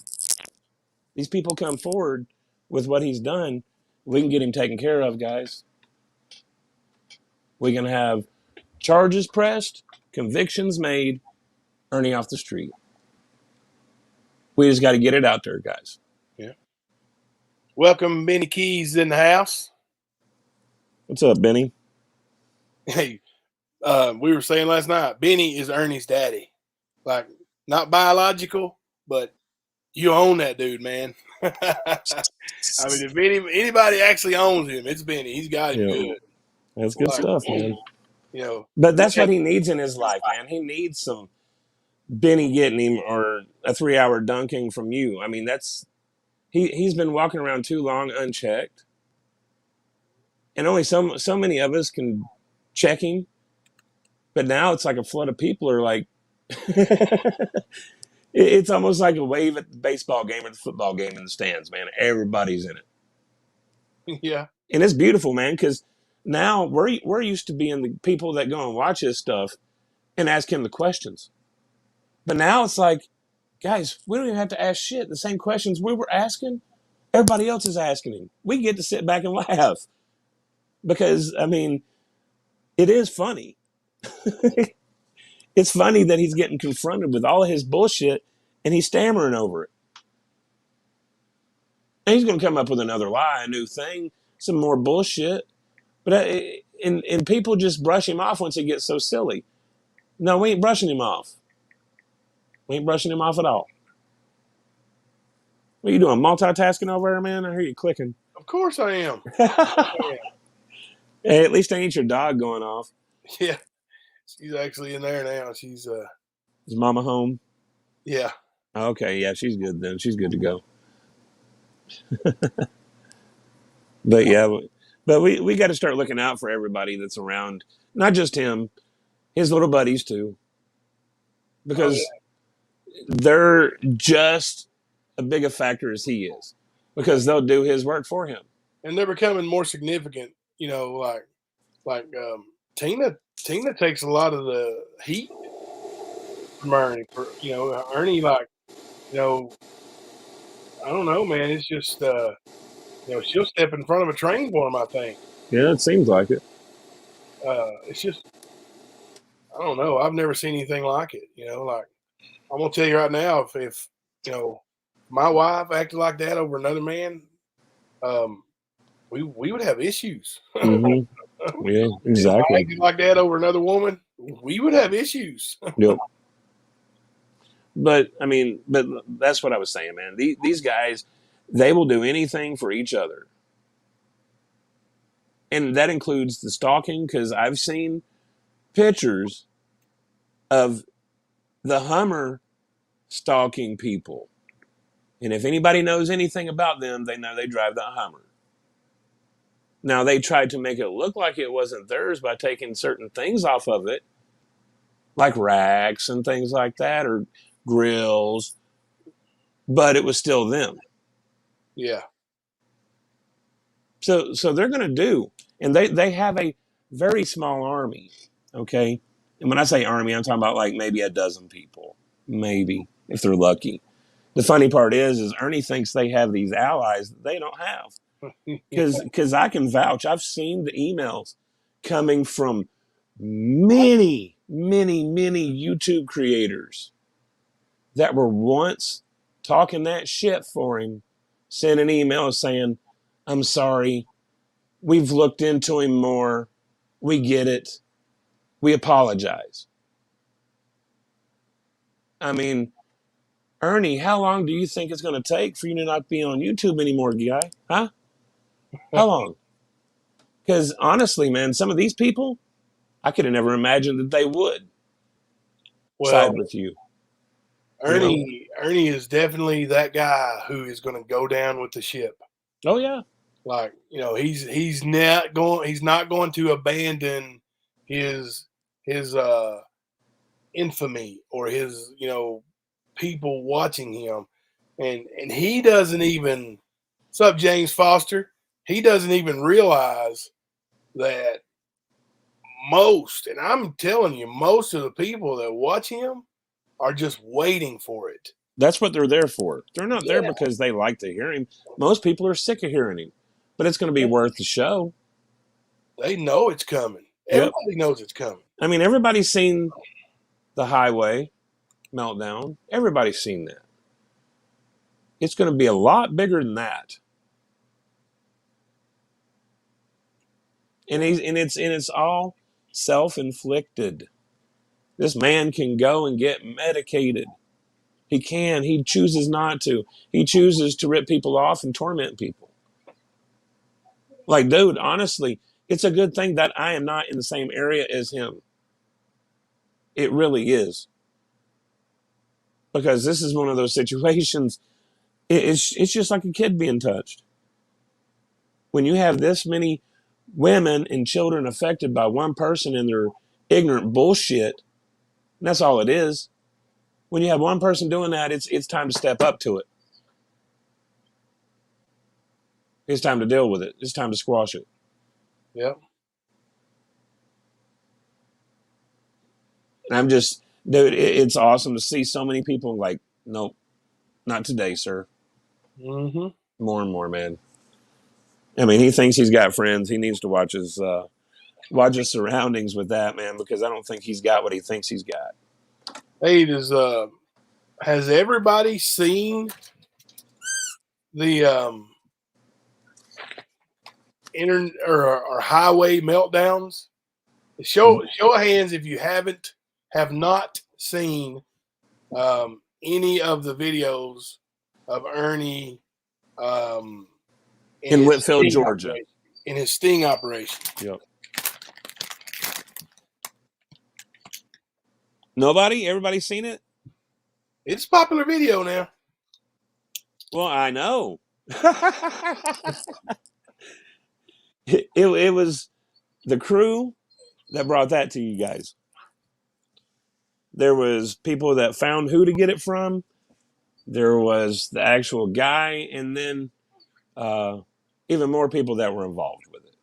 these people come forward with what he's done. We can get him taken care of, guys. We can have charges pressed, convictions made, Ernie off the street. We just got to get it out there, guys. Yeah. Welcome, Benny Keys in the house. What's up, Benny? Hey, we were saying last night, Benny is Ernie's daddy. Like, not biological, but you own that dude, man. I mean, if anybody actually owns him, it's Benny. He's got him good. That's good stuff, man. You know, but that's what he needs in his life, man. He needs some Benny getting him or a 3-hour dunking from you. I mean, he's been walking around too long unchecked, and only so many of us can check him. But now it's like a flood of people are like, it's almost like a wave at the baseball game or the football game in the stands, man. Everybody's in it. Yeah. And it's beautiful, man, because now we're used to being the people that go and watch his stuff and ask him the questions. But now it's like, guys, we don't even have to ask shit. The same questions we were asking, everybody else is asking him. We get to sit back and laugh. Because, I mean, it is funny. It's funny that he's getting confronted with all of his bullshit and he's stammering over it. And he's going to come up with another lie, a new thing, some more bullshit. But and people just brush him off once he gets so silly. No, we ain't brushing him off. We ain't brushing him off at all. What are you doing, multitasking over there, man? I hear you clicking. Of course I am. Hey, at least I ain't your dog going off. Yeah. She's actually in there now. She's Is Mama home? Yeah. Okay, yeah, she's good then. She's good to go. But yeah, But we got to start looking out for everybody that's around, not just him, his little buddies too, Oh because they're just as big a factor as he is, yeah. because they'll do his work for him. And they're becoming more significant. You know, like Tina. Tina takes a lot of the heat from Ernie. Ernie, like, you know, I don't know, man. It's just, she'll step in front of a train for him. I think. Yeah, it seems like it. It's just, I don't know. I've never seen anything like it. Like, I'm gonna tell you right now, if my wife acted like that over another man, we would have issues. Mm-hmm. Yeah, If I exactly. acted like that over another woman, we would have issues. Yep. But I mean, but that's what I was saying, man. These guys, they will do anything for each other, and that includes the stalking. Because I've seen pictures of the Hummer stalking people, and if anybody knows anything about them, they know they drive that Hummer. Now they tried to make it look like it wasn't theirs by taking certain things off of it, like racks and things like that, or grills, but it was still them. Yeah. So they're going to do, and they have a very small army, okay? And when I say army, I'm talking about like maybe a dozen people, maybe if they're lucky. The funny part is Ernie thinks they have these allies that they don't have, because I can vouch. I've seen the emails coming from many, many, many YouTube creators that were once talking that shit for him, sent an email saying, "I'm sorry. We've looked into him more. We get it. We apologize." I mean, Ernie, how long do you think it's going to take for you to not be on YouTube anymore, guy? Huh? How long? Because honestly, man, some of these people, I could have never imagined that they would Well, side with you. You know? Ernie is definitely that guy who is going to go down with the ship. Oh yeah. Like, he's not going to abandon his infamy or his people watching him, and he doesn't even. What's up, James Foster? He doesn't even realize that and I'm telling you, most of the people that watch him are just waiting for it. That's what they're there for. They're not there Yeah, because they like to hear him. Most people are sick of hearing him, but it's going to be worth the show. they know it's coming. Yep. Everybody knows it's coming. I mean, everybody's seen the highway meltdown. Everybody's seen that. It's going to be a lot bigger than that. And it's all self-inflicted. This man can go and get medicated. He can. He chooses not to. He chooses to rip people off and torment people. Like, dude, honestly, it's a good thing that I am not in the same area as him. It really is. Because this is one of those situations, it's just like a kid being touched. When you have this many women and children affected by one person and their ignorant bullshit, and that's all it is. When you have one person doing that, it's time to step up to it. It's time to deal with it. It's time to squash it. Yep. And I'm just, dude, it's awesome to see so many people like, nope, not today, sir. Mm-hmm. More and more, man. I mean, he thinks he's got friends. He needs to watch his surroundings with that, man, because I don't think he's got what he thinks he's got. Hey, has everybody seen the or highway meltdowns? Show of hands if you have not seen any of the videos of Ernie In Whitfield, Georgia. In his sting operation. Yep. Nobody? Everybody's seen it? It's a popular video now. Well, I know. it was the crew that brought that to you guys. There was people that found who to get it from. There was the actual guy, and then even more people that were involved with it.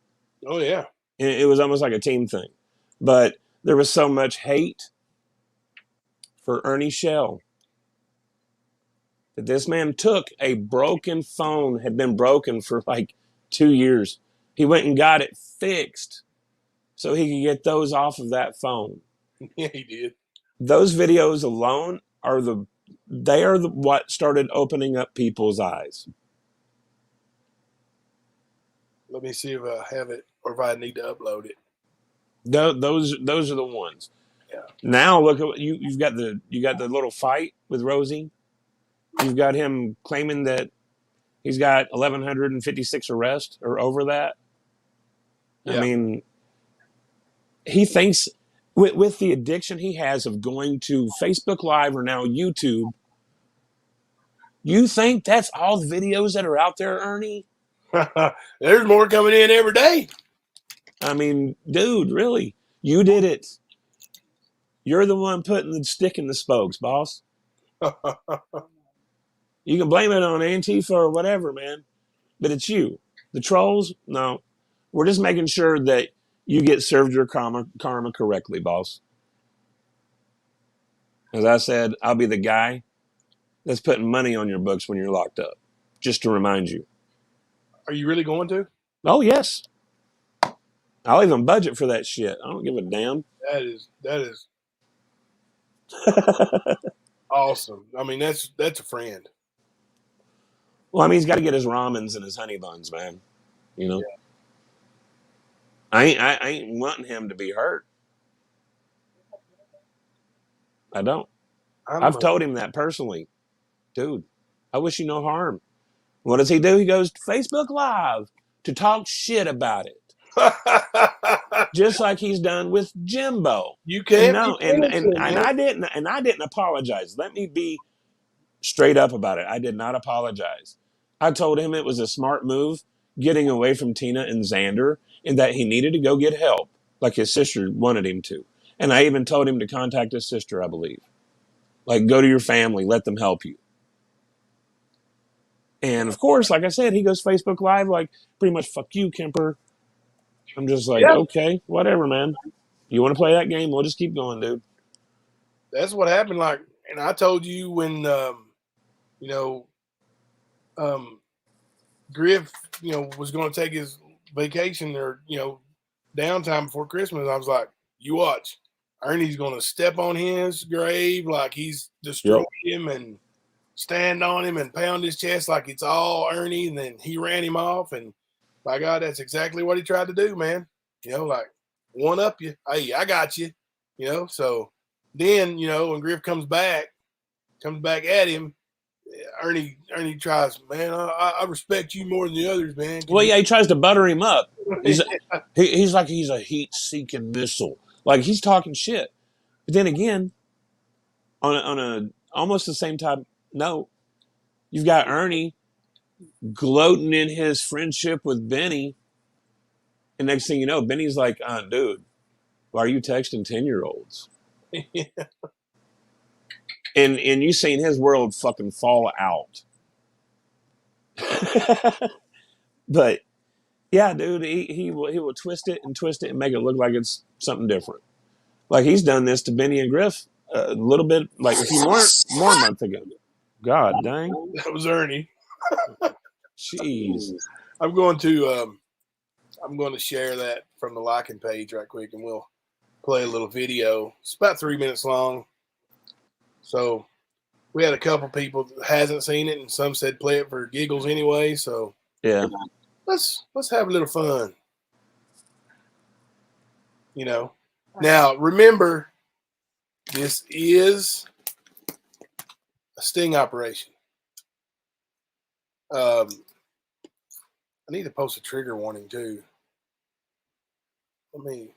Oh yeah. It was almost like a team thing. But there was so much hate for Ernie Shell that this man took a broken phone, had been broken for like 2 years. He went and got it fixed so he could get those off of that phone. Yeah, he did. Those videos alone are what started opening up people's eyes. Let me see if I have it or if I need to upload it. Those are the ones. Yeah. Now look at you've got the little fight with Rosie. You've got him claiming that he's got 1,156 arrests or over that. Yeah. I mean, he thinks with the addiction he has of going to Facebook Live or now YouTube, you think that's all the videos that are out there, Ernie? There's more coming in every day. I mean, dude, really? You did it. You're the one putting the stick in the spokes, boss. You can blame it on Antifa or whatever, man. But it's you. The trolls, no. We're just making sure that you get served your karma correctly, boss. As I said, I'll be the guy that's putting money on your books when you're locked up. Just to remind you. Are you really going to? Oh, yes. I'll even budget for that shit. I don't give a damn. That is awesome. I mean, that's a friend. Well, I mean, he's got to get his ramens and his honey buns, man. You know? Yeah. I ain't wanting him to be hurt. I don't. I've told him that personally. Dude, I wish you no harm. What does he do? He goes to Facebook Live to talk shit about it. Just like he's done with Jimbo. You can't. And I didn't apologize. Let me be straight up about it. I did not apologize. I told him it was a smart move getting away from Tina and Xander and that he needed to go get help like his sister wanted him to. And I even told him to contact his sister, I believe. Like, go to your family, let them help you. And of course, like I said, he goes Facebook Live, like, pretty much, fuck you, Kemper. I'm just like, okay, whatever, man. You want to play that game? We'll just keep going, dude. That's what happened. Like, and I told you when, Griff, was going to take his vacation or, downtime before Christmas. I was like, you watch. Ernie's going to step on his grave like he's destroyed him and stand on him and pound his chest like it's all Ernie. And then he ran him off. And by God, that's exactly what he tried to do, man. Like, one up you. Hey, I got you. So then, when Griff comes back at him, Ernie tries, man, I respect you more than the others, man. Well, yeah, he tries to butter him up. He's like he's a heat-seeking missile. Like, he's talking shit. But then again, on a almost the same time note, you've got Ernie gloating in his friendship with Benny. And next thing you know, Benny's like, dude, why are you texting 10-year-olds? Yeah. And you seen his world fucking fall out. But yeah, dude, he will twist it and make it look like it's something different. Like, he's done this to Benny and Griff a little bit, like a few more months ago. God dang. That was Ernie. Jeez. I'm going to share that from the liking page right quick, and we'll play a little video. It's about 3 minutes long. So we had a couple people that hasn't seen it, and some said play it for giggles anyway. So yeah, let's have a little fun. Now remember, this is a sting operation. I need to post a trigger warning too. Let me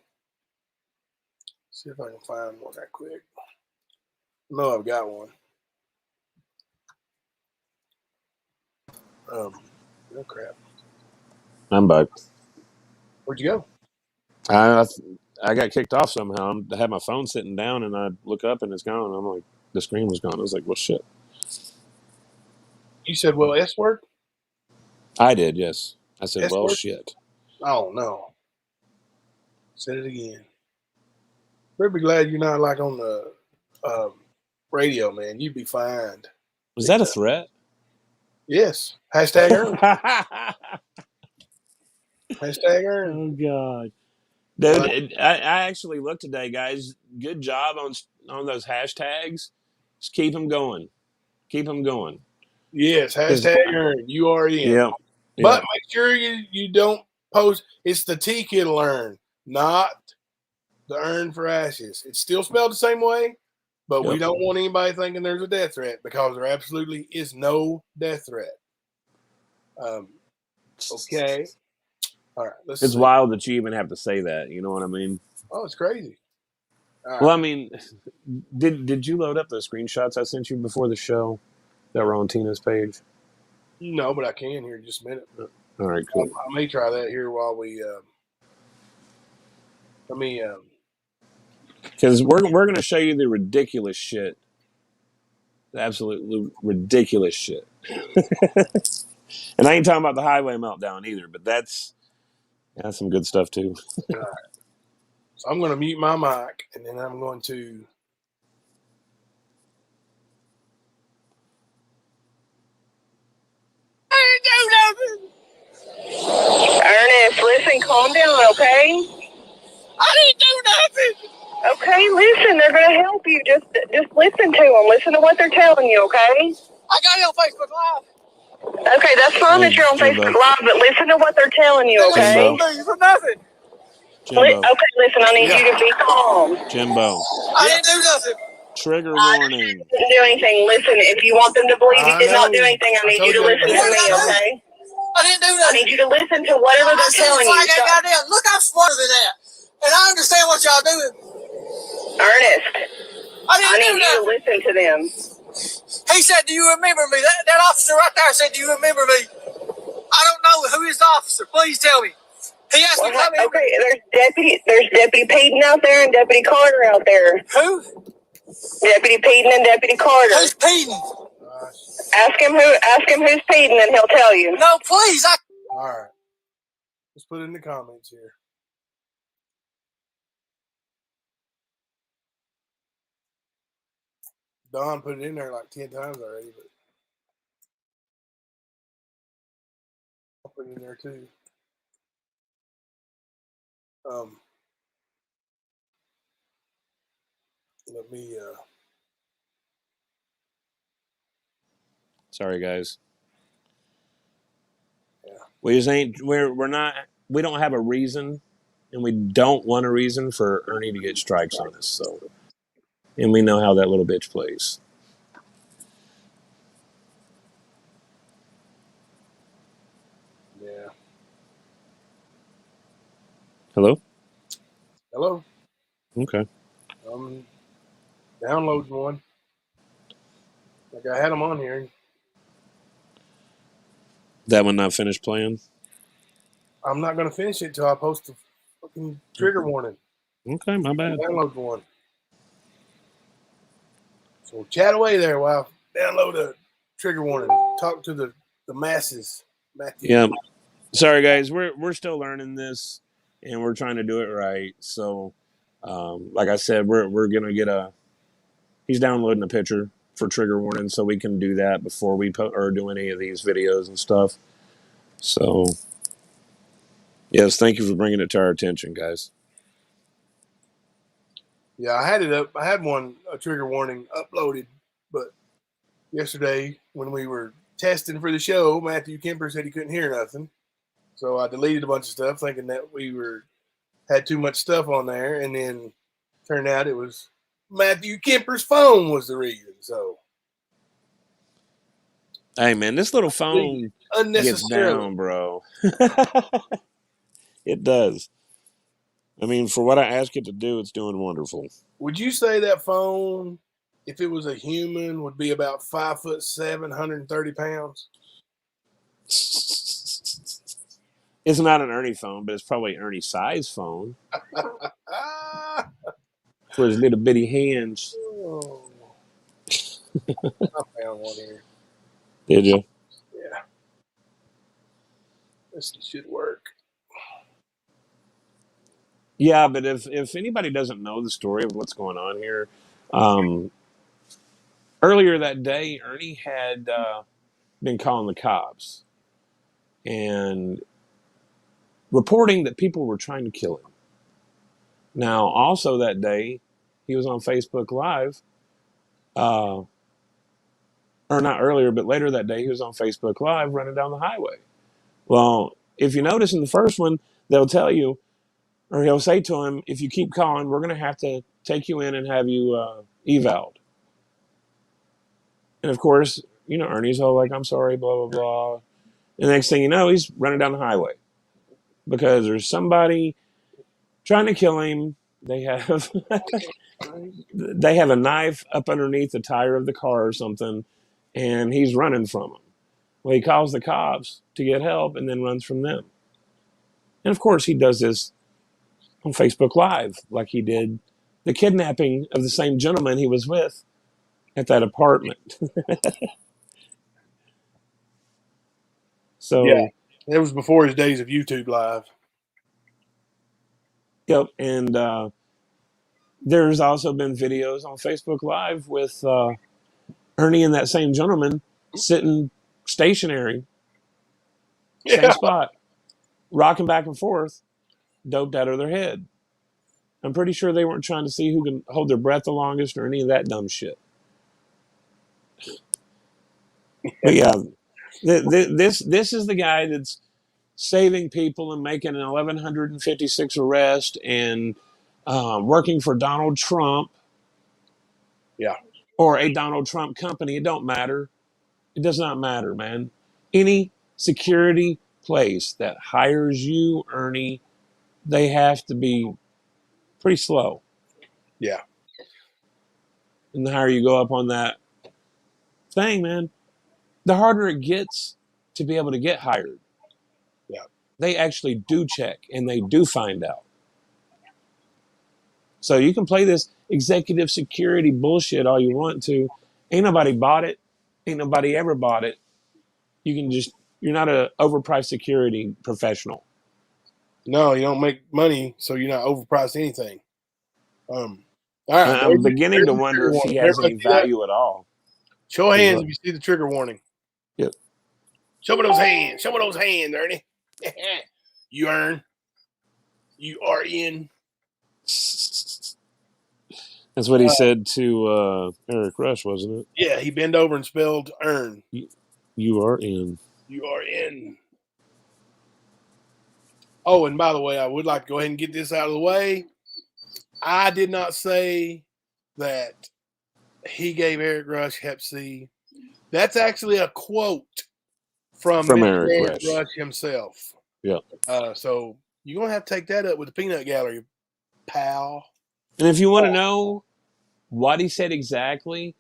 see if I can find one that quick. No, I've got one. No crap. I'm back. Where'd you go? I got kicked off somehow. I had my phone sitting down, and I look up, and it's gone. I'm like, the screen was gone. I was like, well, shit. You said, well, S word? I did, yes. I said, S well, word? shit. Oh, no. Said it again. We'll be glad you're not like on the radio, man. You'd be fined. Was that a threat? Yes. Hashtag Ernie. Hashtag Ernie. Oh, God. Well, Dude, I actually looked today, guys. Good job on those hashtags. Just keep them going. Keep them going. yes, 'Cause- hashtag Ernie. You are in. yeah, yeah. But make sure you don't post. It's the T Kittle Earn, not the Earn for Ashes. It's still spelled the same way, but we Yep. don't want anybody thinking there's a death threat because there absolutely is no death threat. Okay. All right. Let's It's see. wild that you even have to say that. You know what I mean? Oh, it's crazy. All Well, right. I mean, did you load up the screenshots I sent you before the show that were on Tina's page? No, but I can here in just a minute. All right, cool. I may try that here while we. Let me. Because we're going to show you the ridiculous shit, the absolutely ridiculous shit. And I ain't talking about the highway meltdown either, but that's some good stuff too. All right. So I'm going to mute my mic, and then I'm going to. Ernest, listen, calm down, okay? I didn't do nothing. Okay, listen, they're gonna help you. Just listen to them. Listen to what they're telling you, okay? I got it on Facebook Live. Okay, that's fine that you're on Jimbo. Facebook Live, but listen to what they're telling you, okay? Jimbo. For nothing. Jimbo. Okay, listen, I need you to be calm. Jimbo. I didn't do nothing. Trigger warning. Didn't do anything. Listen, if you want them to believe you did not do anything, I need you to listen to me, okay? I didn't do nothing. I need you to listen to whatever they're telling you. Look, I'm smarter than that. And I understand what y'all doing. Ernest, I need you to listen to them. He said, do you remember me? That officer right there said, do you remember me? I don't know who is the officer. Please tell me. He asked me to come in. Okay, there's Deputy Peyton out there and Deputy Carter out there. Who? Deputy Peyton and Deputy Carter. Who's Peyton? Ask him who's Peyton and he'll tell you. No, please. All right. Let's put it in the comments here. Don put it in there like 10 times already, but I'll put it in there too. Let me. Sorry, guys. Yeah. We just ain't. We're not. We don't have a reason, and we don't want a reason for Ernie to get strikes on us. So, and we know how that little bitch plays. Yeah. Hello. Hello. Okay. Downloading one. Like I had them on here. That one not finished playing. I'm not going to finish it till I post the fucking trigger warning. Okay, my bad. Download one. So chat away there while I download a trigger warning. Talk to the masses. Matthew. Yeah. Sorry, guys. We're still learning this, and we're trying to do it right. So, like I said, we're gonna get He's downloading a picture for trigger warning, so we can do that before we do any of these videos and stuff. So, yes, thank you for bringing it to our attention, guys. Yeah, I had it up. I had a trigger warning uploaded, but yesterday when we were testing for the show, Matthew Kemper said he couldn't hear nothing. So I deleted a bunch of stuff thinking that we had too much stuff on there, and then turned out it was Matthew Kemper's phone was the reason. So hey man, this little phone gets down, bro. It does. I mean, for what I ask it to do, it's doing wonderful. Would you say that phone, if it was a human, would be about 5'7", 130 pounds? It's not an Ernie phone, but it's probably Ernie's size phone Ah, for his little bitty hands. oh, I found one here. Did you? Yeah, this should work. Yeah, but if anybody doesn't know the story of what's going on here, um, earlier that day, Ernie had been calling the cops and reporting that people were trying to kill him. Now, also that day, he was on Facebook Live, or not earlier, but later that day, he was on Facebook Live running down the highway. Well, if you notice in the first one, they'll tell you, or he'll say to him, if you keep calling, we're going to have to take you in and have you evaled. And of course, Ernie's all like, I'm sorry, blah, blah, blah. And the next thing you know, he's running down the highway because there's somebody trying to kill him. They have they have a knife up underneath the tire of the car or something, and he's running from them. Well, he calls the cops to get help and then runs from them. And of course, he does this on Facebook Live, like he did the kidnapping of the same gentleman he was with at that apartment. Yeah, So, it was before his days of YouTube Live. yep. And there's also been videos on Facebook Live with Ernie and that same gentleman sitting stationary, same Yeah, spot, rocking back and forth, doped out of their head. I'm pretty sure they weren't trying to see who can hold their breath the longest or any of that dumb shit. But yeah, this is the guy that's saving people and making an 1,156 arrest and working for Donald Trump. yeah, Or a Donald Trump company. It don't matter. It does not matter, man. Any security place that hires you, Ernie, they have to be pretty slow. yeah. And the higher you go up on that thing, man, the harder it gets to be able to get hired. Yeah. They actually do check and they do find out. So you can play this executive security bullshit all you want to. Ain't nobody bought it. Ain't nobody ever bought it. You're not an overpriced security professional. No, you don't make money, so you're not overpriced anything. All right, I'm beginning there's to the wonder trigger if he warning. has Everybody any see that? value at all. Show of Is hands what? if you see the trigger warning. Yep. Show me those hands. Show me those hands, Ernie. You earn. You are in. That's what he said to Eric Rush, wasn't it? Yeah, he bent over and spelled earn. You are in. You are in. Oh, and by the way, I would like to go ahead and get this out of the way. I did not say that he gave Eric Rush Hep C. That's actually a quote from From Mr. Eric Eric Rush. Rush himself. Yeah. So you're going to have to take that up with the peanut gallery, pal. And if you want to know what he said exactly,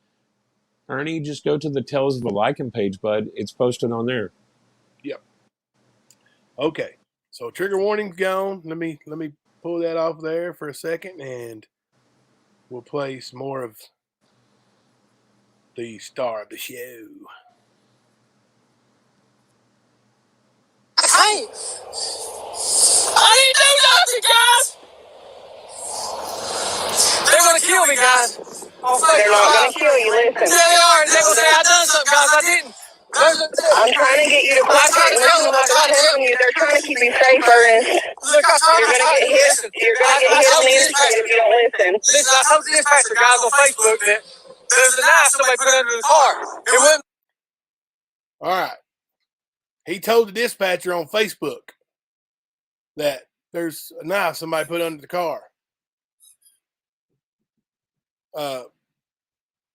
Ernie, just go to the Tales of a Lichen page, bud. It's posted on there. Yep. Okay. So trigger warning's gone. Let me pull that off there for a second, and we'll play some more of the star of the show. Hey! I didn't do nothing, guys! They're gonna kill me, guys. They're not going to kill you, listen. Yeah, they are. They're gonna say I done something, guys. I didn't. I'm trying to get you to quit it. Listen to what I'm telling you. They're trying to keep you safer, and Look, I told you're going to get hit. You're going to get hit on the inside if you don't listen. Listen, I told the dispatcher guys on Facebook that there's a knife somebody put under the car. It wouldn't. All right. He told the dispatcher on Facebook that there's a knife somebody put under the car.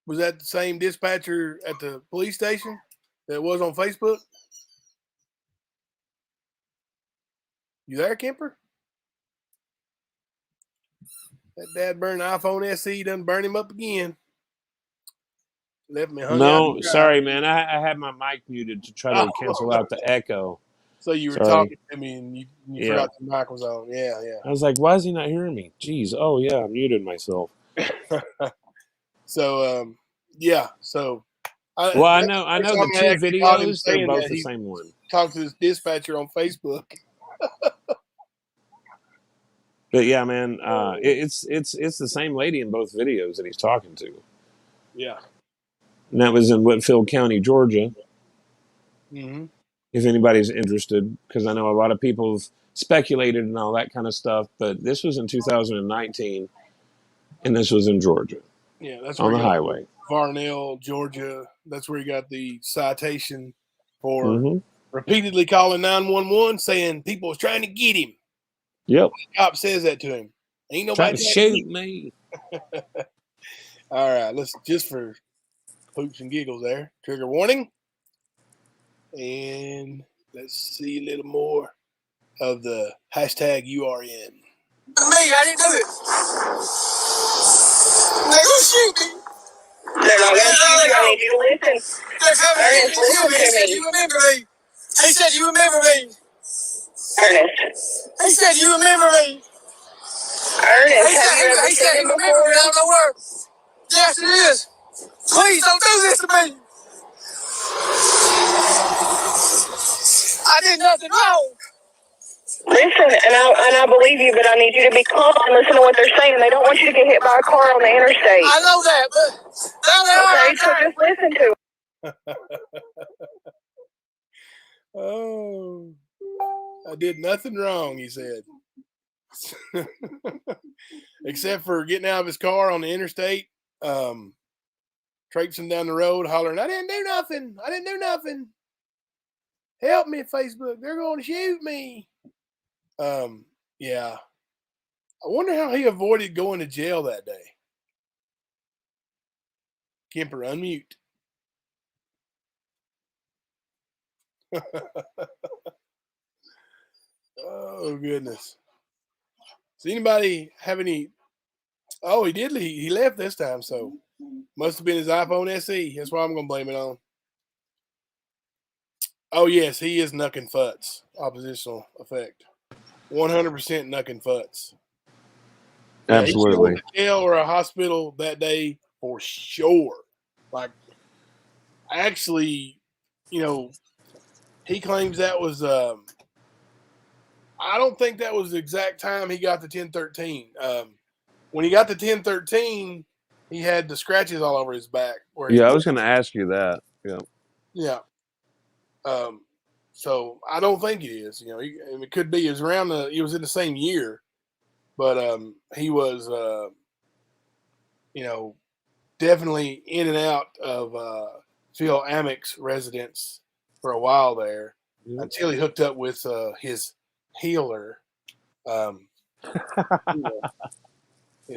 Was that the same dispatcher at the police station that was on Facebook? You there, Kemper? That dad burned iPhone SE done burn him up again. Left me hung out. No, sorry, man. I had my mic muted to try to cancel out the echo. So you were Sorry. talking to me and you Yeah. forgot the mic was on. Yeah, I was like, why is he not hearing me? Jeez. Oh, yeah, I muted myself. yeah. So, yeah. So, Well, I that's know the first the time I two actually caught him videos, they're saying both that. the He same one. talked to this dispatcher on Facebook. But yeah, man, it's the same lady in both videos that he's talking to. Yeah. And that was in Whitfield County, Georgia. Mm-hmm. If anybody's interested, because I know a lot of people have speculated and all that kind of stuff, but this was in 2019, and this was in Georgia. Yeah, that's on where the highway. Varnell, Georgia. That's where he got the citation for Mm-hmm. repeatedly calling 911 saying people was trying to get him. Yep. The cop says that to him. Ain't Try nobody to trying to shoot me. All right, let's just for poops and giggles there. Trigger warning. And let's see a little more of the hashtag URN. Me, I didn't do it. They gonna shoot me. They're not gonna shoot you. I need you to listen. They're coming to Ernest, listen He to said me. you remember me. He said you remember me. Ernest. He said you remember me. Ernest, He have said you ever he said seen he him remember me. I before? don't know where. Yes, it is. Please don't do this to me. I did nothing wrong. Listen, and I believe you, but I need you to be calm and listen to what they're saying. They don't want you to get hit by a car on the interstate. I know that, but now they are. Okay, so just listen to Oh, I did nothing wrong, he said. Except for getting out of his car on the interstate, traipsing down the road, hollering, I didn't do nothing. I didn't do nothing. Help me, Facebook. They're going to shoot me. Yeah. I wonder how he avoided going to jail that day. Kemper, unmute. Oh, goodness. Does anybody have any? Oh, he did. He left this time, so must have been his iPhone SE. That's why I'm going to blame it on. Oh, yes, he is knucking futs. Oppositional effect. 100% knucking futs. Yeah, he should have went to jail or a hospital that day for sure. Like, actually, he claims that was I don't think that was the exact time he got the 1013. When he got the 1013, he had the scratches all over his back. I was going to ask you that. Yeah. Yeah. So I don't think it is. It could be. It was around it was in the same year, but he was, definitely in and out of Phil Amick's residence for a while there until he hooked up with his healer. Yeah,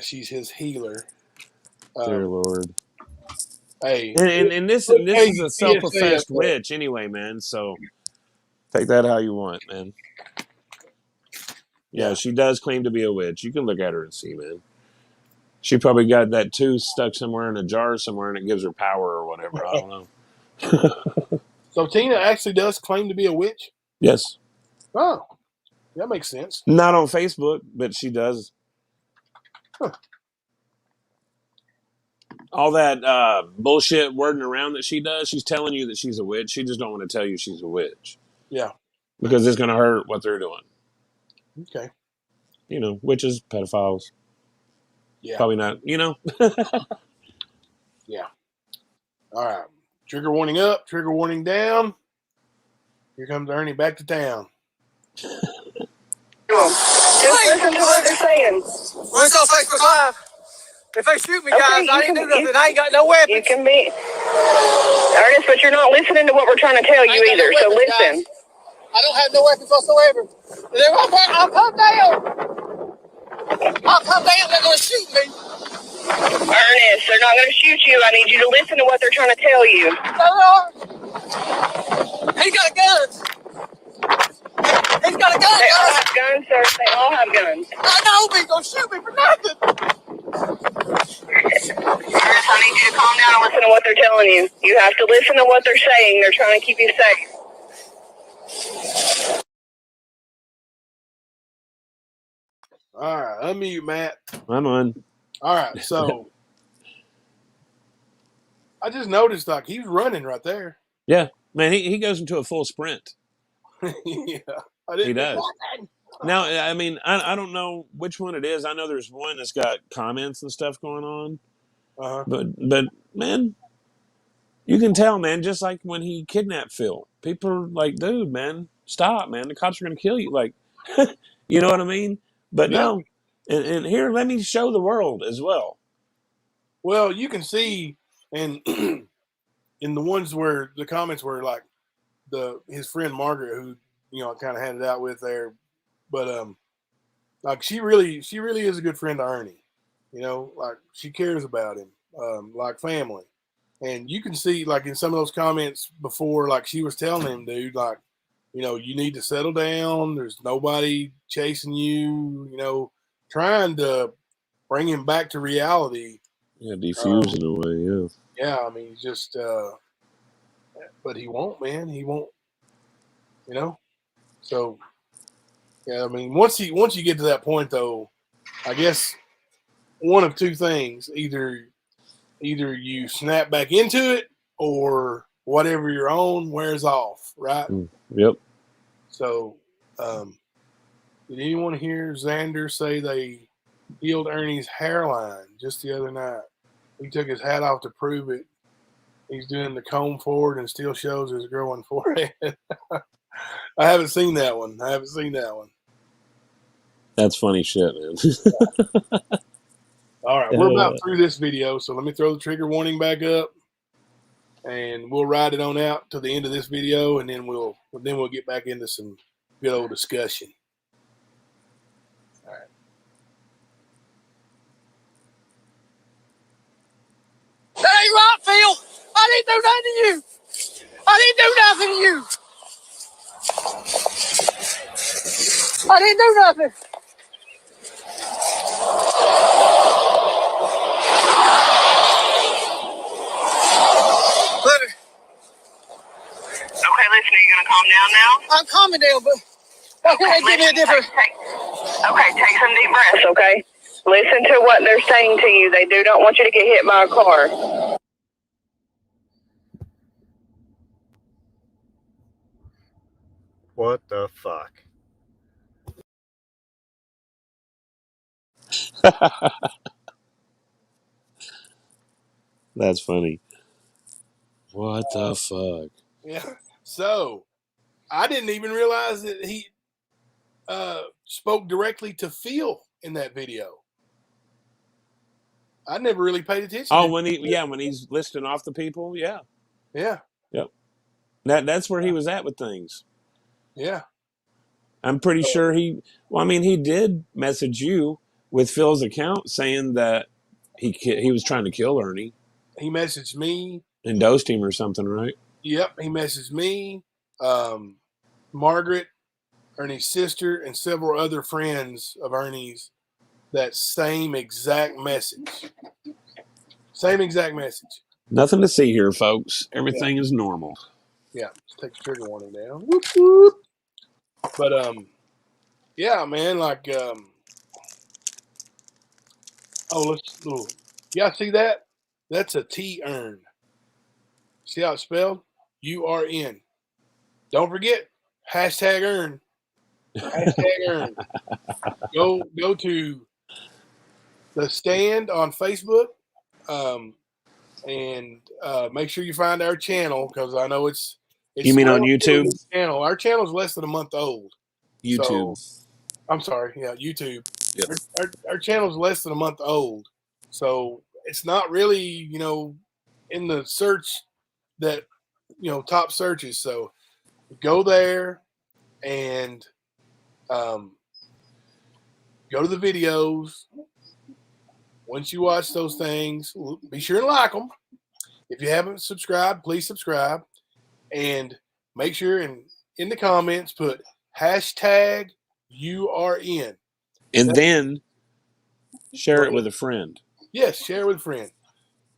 she's his healer. Dear Lord. Hey, and this is a self-professed witch anyway, man. So take that how you want, man. Yeah, she does claim to be a witch. You can look at her and see, man. She probably got that tooth stuck somewhere in a jar somewhere, and it gives her power or whatever. I don't know. So Tina actually does claim to be a witch? Yes. Oh, that makes sense. Not on Facebook, but she does. Huh. All that bullshit wording around that she does, she's telling you that she's a witch. She just don't want to tell you she's a witch. Yeah. Because it's going to hurt what they're doing. Okay. Witches, pedophiles. Yeah. Probably not, Yeah. All right. Trigger warning up, trigger warning down. Here comes Ernie back to town. Just listen to what they're saying. Well, it's on Facebook Live. If they shoot me, guys, I didn't do nothing. I ain't got no weapons. You can be Ernest, but you're not listening to what we're trying to tell you either. So listen. I don't have no weapons whatsoever. I'll come down. They're going to shoot me. Ernest, they're not going to shoot you. I need you to listen to what they're trying to tell you. No, they are. He's got guns. He's got a gun. They all have guns, sir. They all have guns. I know, but he's going to shoot me for nothing. Ernest, I need you to calm down and listen to what they're telling you. You have to listen to what they're saying. They're trying to keep you safe. All right, unmute, Matt. I'm on. All right, so I just noticed like he was running right there. Yeah, man, he goes into a full sprint. Yeah, I He didn't do does. nothing. Now, I mean, I don't know which one it is. I know there's one that's got comments and stuff going on, Uh-huh. but man, you can tell, man. Just like when he kidnapped Phil, people are like, "Dude, man, stop, man. The cops are going to kill you." Like, you know what I mean? But Yeah. no, and here, let me show the world as well. Well, you can see, and in the ones where the comments were like his friend Margaret, who kind of had it out with there, but like she really is a good friend to Ernie. Like she cares about him, like family. And you can see, like in some of those comments before, like she was telling him, dude, like, you need to settle down. There's nobody chasing you. Trying to bring him back to reality. Yeah, defuse in a way. Yeah. Yeah, I mean, he's just, but he won't, man. He won't. So yeah, I mean, once you get to that point, though, I guess one of two things: either you snap back into it, or whatever you're on wears off, right? Yep. So, did anyone hear Xander say they healed Ernie's hairline just the other night? He took his hat off to prove it. He's doing the comb forward and still shows his growing forehead. I haven't seen that one. That's funny shit, man. All right, we're about through this video, so let me throw the trigger warning back up, and we'll ride it on out to the end of this video, and then we'll get back into some good old discussion. All right. That ain't right, Phil. I didn't do nothing to you. I didn't do nothing to you. I didn't do nothing. But, Okay, listen, are you going to calm down now? I'm calming down, but why can't they give me a different... Okay, take some deep breaths, okay? Listen to what they're saying to you. They do not want you to get hit by a car. What the fuck? That's funny. What the fuck? Yeah. So I didn't even realize that he spoke directly to Phil in that video. I never really paid attention. Oh, when he's listing off the people, yeah. Yeah. Yep. That's where he was at with things. Yeah. I'm pretty sure he did message you with Phil's account saying that he was trying to kill Ernie. He messaged me. And dosed him or something, right? Yep, he messaged me, Margaret, Ernie's sister, and several other friends of Ernie's. That same exact message. Nothing to see here, folks. Everything is normal. Yeah, let's take the trigger warning down. Whoop, whoop. But yeah, man, like y'all see that? That's a T-urn. See how it's spelled? URN. Don't forget, #earn. #earn. Go to the Stand on Facebook, and make sure you find our channel, because I know it's You mean on YouTube? Channel. Our channel is less than a month old. YouTube. So, I'm sorry. Yeah, YouTube. Yep. Our channel is less than a month old, so it's not really in the search that top searches. So go there and go to the videos. Once you watch those things, be sure to like them. If you haven't subscribed, please subscribe, and make sure in the comments put #URN. And then share it with a friend. Yes, share it with a friend.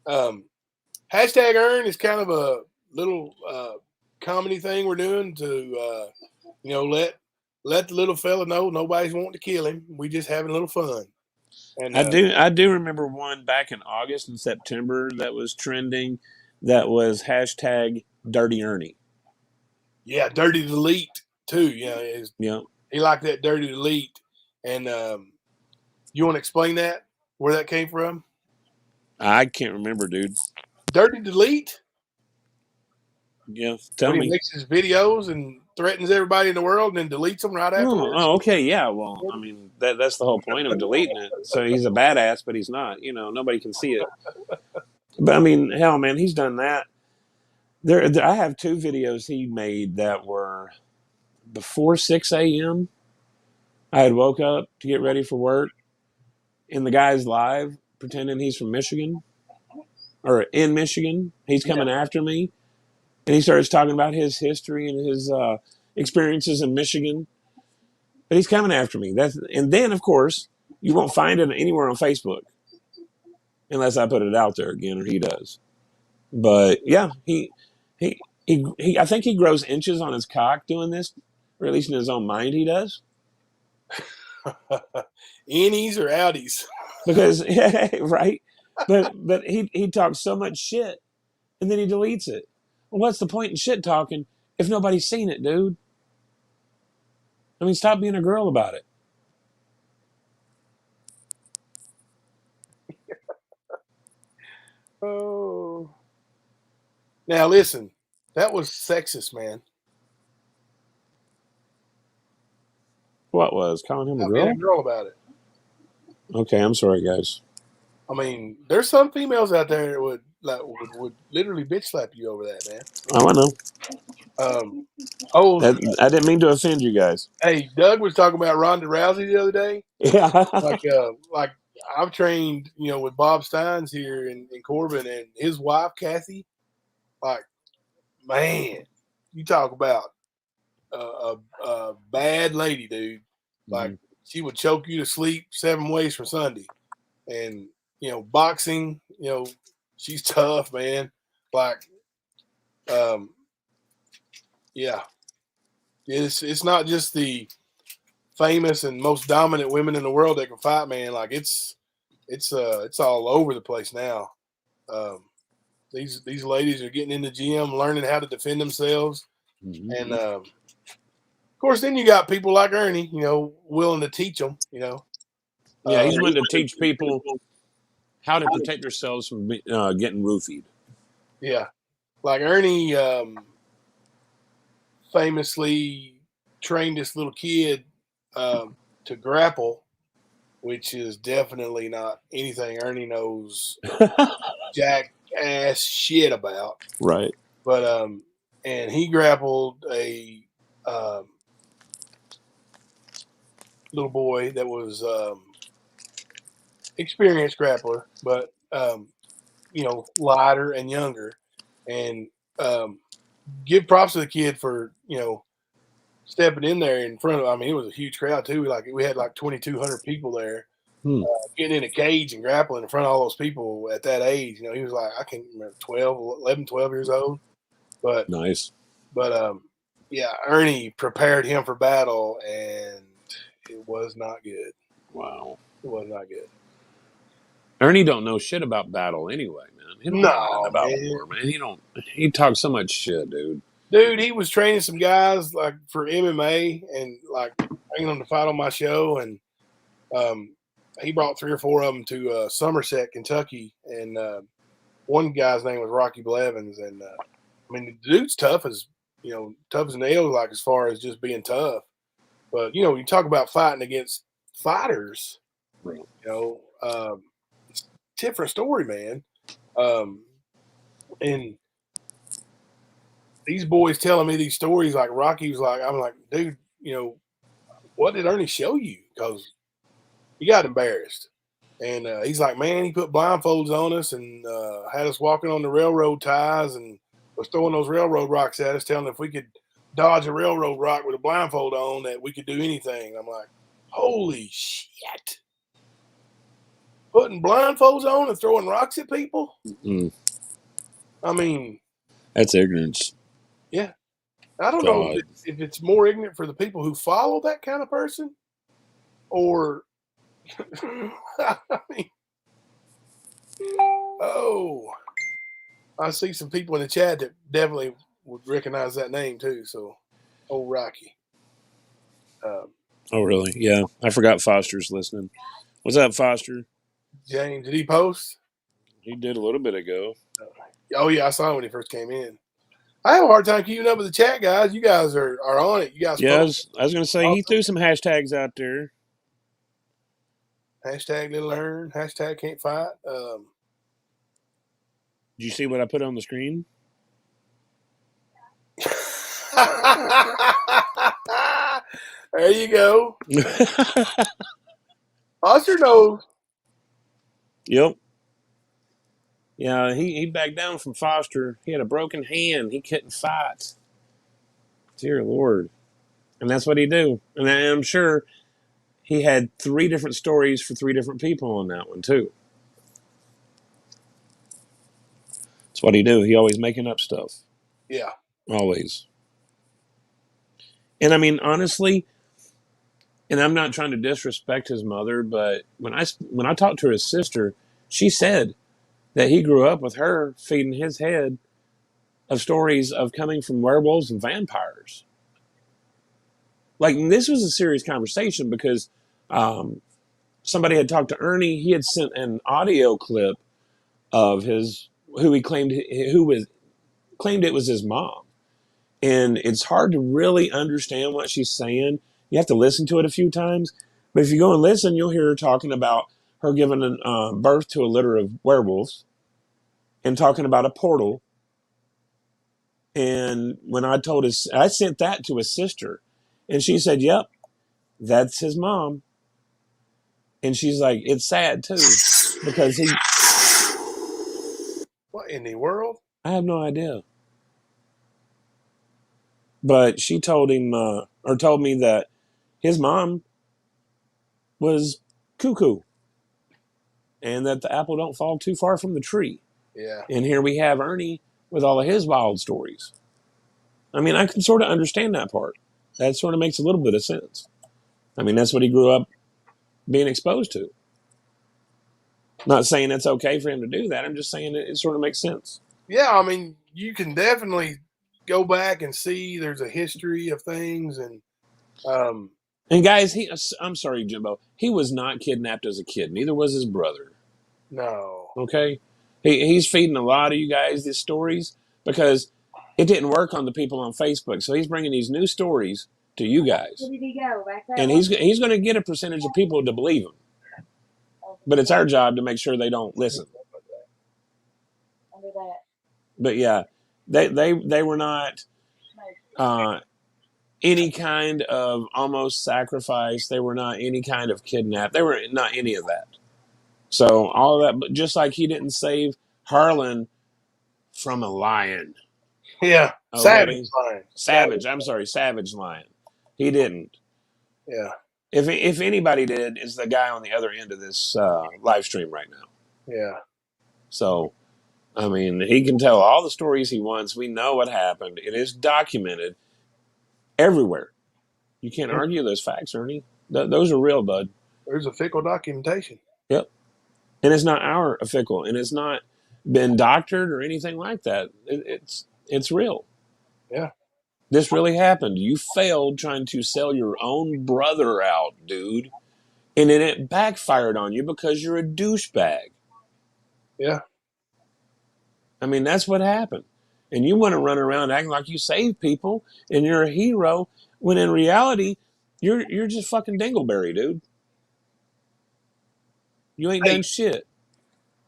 #earn is kind of a little comedy thing we're doing to let let the little fella know nobody's wanting to kill him. We just having a little fun. And I do remember one back in August and September that was trending. That was hashtag Dirty Ernie. yeah, Dirty Delete too. Yeah, he liked that Dirty Delete. And you want to explain that where that came from? I can't remember, dude. Dirty Delete. Yeah, tell When he me. makes his videos and threatens everybody in the world and then deletes them right afterwards. Okay, yeah. Well, I mean that's the whole point of deleting it. So he's a badass, but he's not. Nobody can see it. But I mean, hell, man, he's done that. I have 2 videos he made that were before 6 a.m. I had woke up to get ready for work, and the guy's live pretending he's from Michigan or in Michigan. He's coming after me, and he starts talking about his history and his experiences in Michigan. But he's coming after me. And then, of course, you won't find it anywhere on Facebook unless I put it out there again, or he does. But yeah, he I think he grows inches on his cock doing this, or at least in his own mind he does. Innies or outies? Because right, but he talks so much shit, and then he deletes it. Well, what's the point in shit talking if nobody's seen it, dude? I mean, stop being a girl about it. Oh. Now listen, that was sexist, man. What was calling him a Not being girl? a girl about it. Okay, I'm sorry, guys. I mean, there's some females out there that would literally bitch slap you over that, man. Oh, I know. I didn't mean to offend you guys. Hey, Doug was talking about Ronda Rousey the other day. Yeah. Like I've trained, with Bob Steins here in Corbin, and his wife Kathy. Like, man, you talk about a bad lady, dude. Like, she would choke you to sleep 7 ways from Sunday, and boxing. She's tough, man. Like, yeah, it's not just the famous and most dominant women in the world that can fight, man. Like, it's all over the place now. These ladies are getting in the gym, learning how to defend themselves, and of course, then you got people like Ernie, willing to teach them. Yeah, he's willing to teach people how to protect themselves from getting roofied. Yeah, like Ernie famously trained this little kid to grapple, which is definitely not anything Ernie knows jackass shit about. Right. But and he grappled a little boy that was experienced grappler, but lighter and younger, and give props to the kid for stepping in there in front of. I mean, it was a huge crowd too. We had like 2,200 people there, getting in a cage and grappling in front of all those people at that age. He was like, I can't remember, 12 years old. But nice. But yeah, Ernie prepared him for battle, and it was not good. Wow, it was not good. Ernie don't know shit about battle anyway, man. He don't know nothing about war, man. He talks so much shit, dude. Dude, he was training some guys like for MMA and like bringing them to fight on my show, and he brought 3 or 4 of them to Somerset, Kentucky, and one guy's name was Rocky Blevins, and I mean, the dude's tough as nails, like as far as just being tough. But you talk about fighting against fighters, it's a different story, man. And these boys telling me these stories, like Rocky was like, I'm like, dude, what did Ernie show you? Because he got embarrassed. And he's like, man, he put blindfolds on us and had us walking on the railroad ties and was throwing those railroad rocks at us, telling if we could dodge a railroad rock with a blindfold on that we could do anything. I'm like, holy shit. Putting blindfolds on and throwing rocks at people? I mean, that's ignorance. Yeah. I don't know if it's more ignorant for the people who follow that kind of person, or I mean, I see some people in the chat that definitely would recognize that name too. So, old Rocky. Oh, really? Yeah, I forgot Foster's listening. What's up, Foster? James, did he post? He did a little bit ago. Oh yeah, I saw him when he first came in. I have a hard time keeping up with the chat, guys. You guys are on it. You guys Yeah, I post. was going to say he threw some hashtags out there. Hashtag Little Ern. Hashtag Can't Fight. Did you see what I put on the screen? There you go. Foster knows. Yep. Yeah, he backed down from Foster. He had a broken hand. He couldn't fight. Dear Lord. And that's what he do. And I'm sure he had 3 different stories for 3 different people on that one, too. That's what he do. He always making up stuff. Yeah. Always. And I mean, honestly, and I'm not trying to disrespect his mother, but when I talked to his sister, she said that he grew up with her feeding his head of stories of coming from werewolves and vampires. Like, this was a serious conversation because somebody had talked to Ernie. He had sent an audio clip of who claimed it was his mom. And it's hard to really understand what she's saying. You have to listen to it a few times. But if you go and listen, you'll hear her talking about her giving birth to a litter of werewolves and talking about a portal. And when I sent that to his sister, and she said, "Yep, that's his mom." And she's like, "It's sad too, because What in the world?" I have no idea." But she told him, or told me that his mom was cuckoo, and that the apple don't fall too far from the tree. Yeah. And here we have Ernie with all of his wild stories. I mean, I can sort of understand that part. That sort of makes a little bit of sense. I mean, that's what he grew up being exposed to. Not saying it's okay for him to do that. I'm just saying it sort of makes sense. Yeah, I mean, you can definitely go back and see there's a history of things, and guys, I'm sorry, Jimbo. He was not kidnapped as a kid. Neither was his brother. no. Okay? He's feeding a lot of you guys these stories because it didn't work on the people on Facebook. So he's bringing these new stories to you guys. Where did he go? Back there? And he's going to get a percentage of people to believe him. But it's our job to make sure they don't listen. Under that. But yeah, they were not any kind of almost sacrifice. They were not any kind of kidnap. They were not any of that. So all of that, but just like he didn't save Harlan from a lion. Yeah, okay? Savage lion. Savage lion. He didn't. Yeah. If anybody did, is the guy on the other end of this live stream right now. Yeah. So, I mean, he can tell all the stories he wants. We know what happened. It is documented everywhere. You can't argue those facts, Ernie. Those are real, bud. There's a fickle documentation. Yep. And it's not our fickle, and it's not been doctored or anything like that. It's real. Yeah. This really happened. You failed trying to sell your own brother out, dude. And then it backfired on you because you're a douchebag. Yeah. I mean, that's what happened. And you want to run around acting like you saved people and you're a hero, when in reality, you're just fucking dingleberry, dude. You ain't done shit.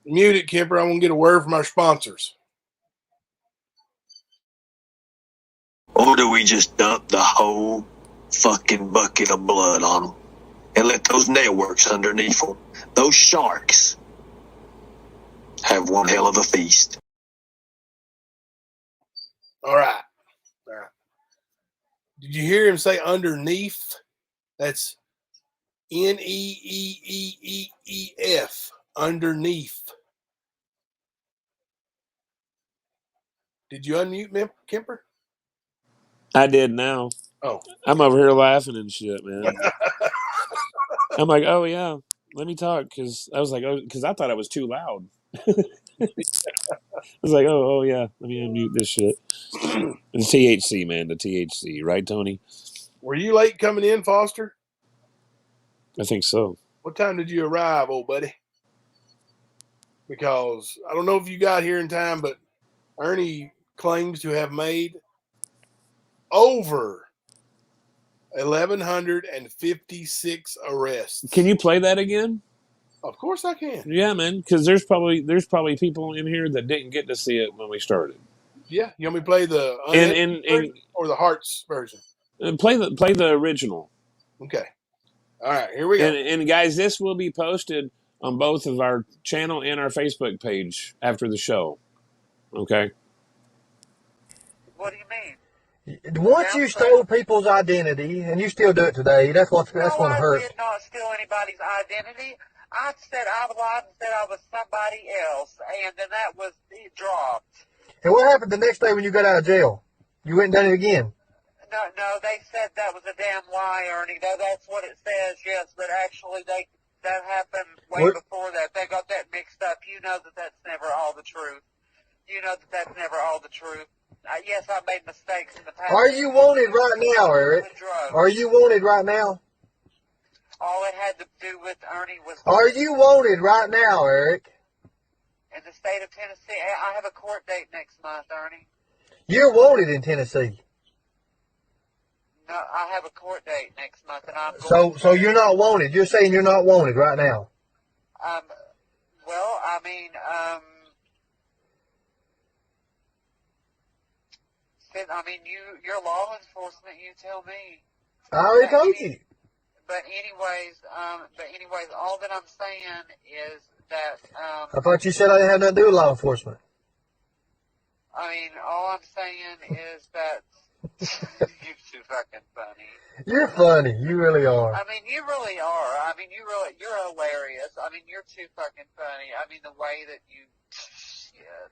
Mute it, Kipper. I want to get a word from our sponsors. Or do we just dump the whole fucking bucket of blood on them and let those networks underneath them, those sharks, have one hell of a feast? All right. Did you hear him say underneath? That's Neeeef. Underneath. Did you unmute me, Kemper? I did now. Oh. I'm over here laughing and shit, man. I'm like, oh yeah, let me talk because I was like, oh, because I thought I was too loud. I was like, oh yeah, let me unmute this shit. The THC, man, the THC, right, Tony? Were you late coming in, Foster? I think so. What time did you arrive, old buddy? Because I don't know if you got here in time, but Ernie claims to have made over 1,156 arrests. Can you play that again? Of course I can. Yeah, man, because there's probably people in here that didn't get to see it when we started. Yeah, you want me to play the and or the Hearts version? Play the original. Okay. All right, here we go. And guys, this will be posted on both of our channel and our Facebook page after the show. Okay. What do you mean? Once you stole people's identity, and you still do it today, that's what hurts. I did not steal anybody's identity. I said I lied and said I was somebody else, and then that was dropped. And what happened the next day when you got out of jail? You went and done it again? No, they said that was a damn lie, Ernie. That's what it says, yes, but actually that happened way before that. They got that mixed up. You know that that's never all the truth. You know that that's never all the truth. Yes, I made mistakes in the past. Are you wanted right now, Eric? Are you wanted right now? All it had to do with Ernie was... Are you wanted right now, Eric? In the state of Tennessee, I have a court date next month, Ernie. You're wanted in Tennessee. No, I have a court date next month, and I'm going... So you're not wanted. You're saying you're not wanted right now. Well, I mean, you're law enforcement. You tell me. I already told you. But anyways, all that I'm saying is that. I thought you said I didn't have nothing to do with law enforcement. I mean, all I'm saying is that you're too fucking funny. You're funny. You really are. I mean, you really are. I mean, you're hilarious. I mean, you're too fucking funny. I mean, the way that you, shit,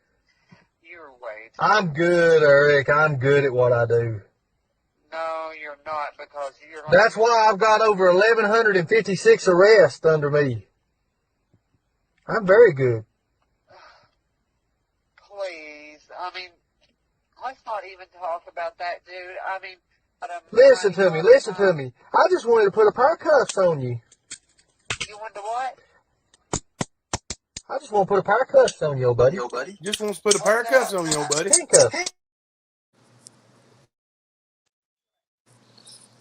you're way too. I'm good, Eric. I'm good at what I do. No, you're not, because you're... That's why I've got over 1,156 arrests under me. I'm very good. Please. I mean, let's not even talk about that, dude. I mean... Listen to me. I just wanted to put a pair of cuffs on you. You wanted to what? I just want to put a pair of cuffs on you, buddy. Just wants to put a pair of cuffs on you, buddy. Handcuffs.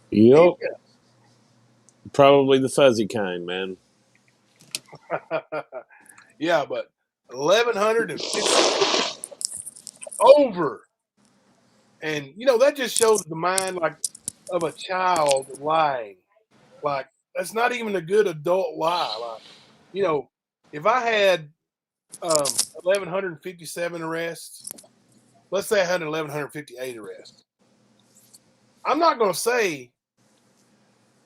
Yep. Probably the fuzzy kind, man. Yeah, but 1,150 over. And, that just shows the mind, of a child lying. That's not even a good adult lie. If I had 1,157 arrests, let's say I had 1,158 arrests, I'm not going to say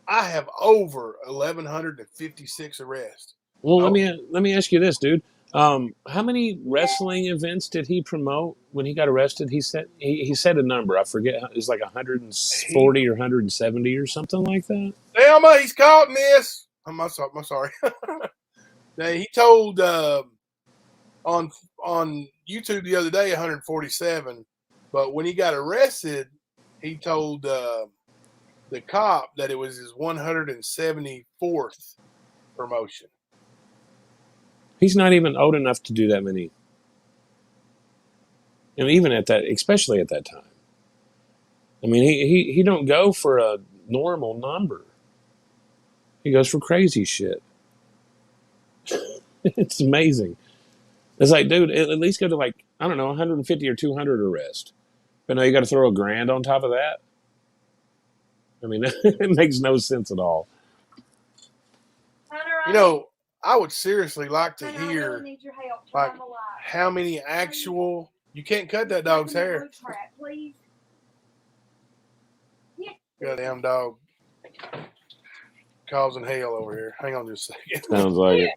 I have over 1,156 arrests. Well, let me ask you this, dude. How many wrestling events did he promote when he got arrested? He said a number. I forget. It was like 140 or 170 or something like that. Thelma, he's caught in this. I'm sorry. He told on YouTube the other day 147, but when he got arrested, he told the cop that it was his 174th promotion. He's not even old enough to do that many. And even especially at that time. I mean, he don't go for a normal number. He goes for crazy shit. It's amazing. It's like, dude, at least go to 150 or 200 arrest. But now you got to throw $1,000 on top of that. I mean, it makes no sense at all. I would seriously like to hear how many actual. You can't cut that dog's hair. Goddamn dog causing hell over here. Hang on just a second. Sounds like it.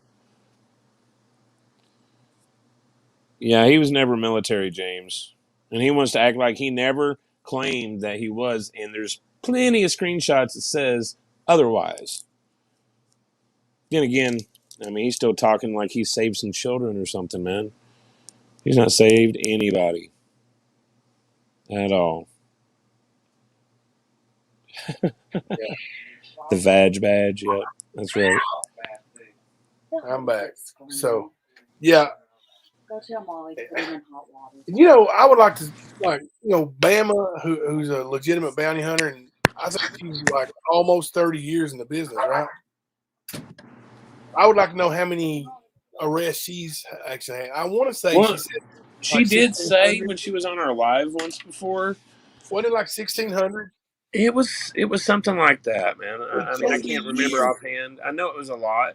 Yeah, he was never military, James, and he wants to act like he never claimed that he was, and there's plenty of screenshots that says otherwise. Then again, I mean, he's still talking like he saved some children or something, man. He's not saved anybody at all. Yeah. The Vag badge, yep, that's right. I'm back. So, yeah, Go tell Molly to put him in hot water. you know, I would like to, like, you know, Bama, who's a legitimate bounty hunter, and I think she's like almost 30 years in the business, right? I would like to know how many arrests she's actually had. I want to say Well, she said she like did say 1,600. when she was on our live once before, Wasn't it like 1,600? it was something like that, man. In I mean, I 30 can't remember years. offhand. I know it was a lot,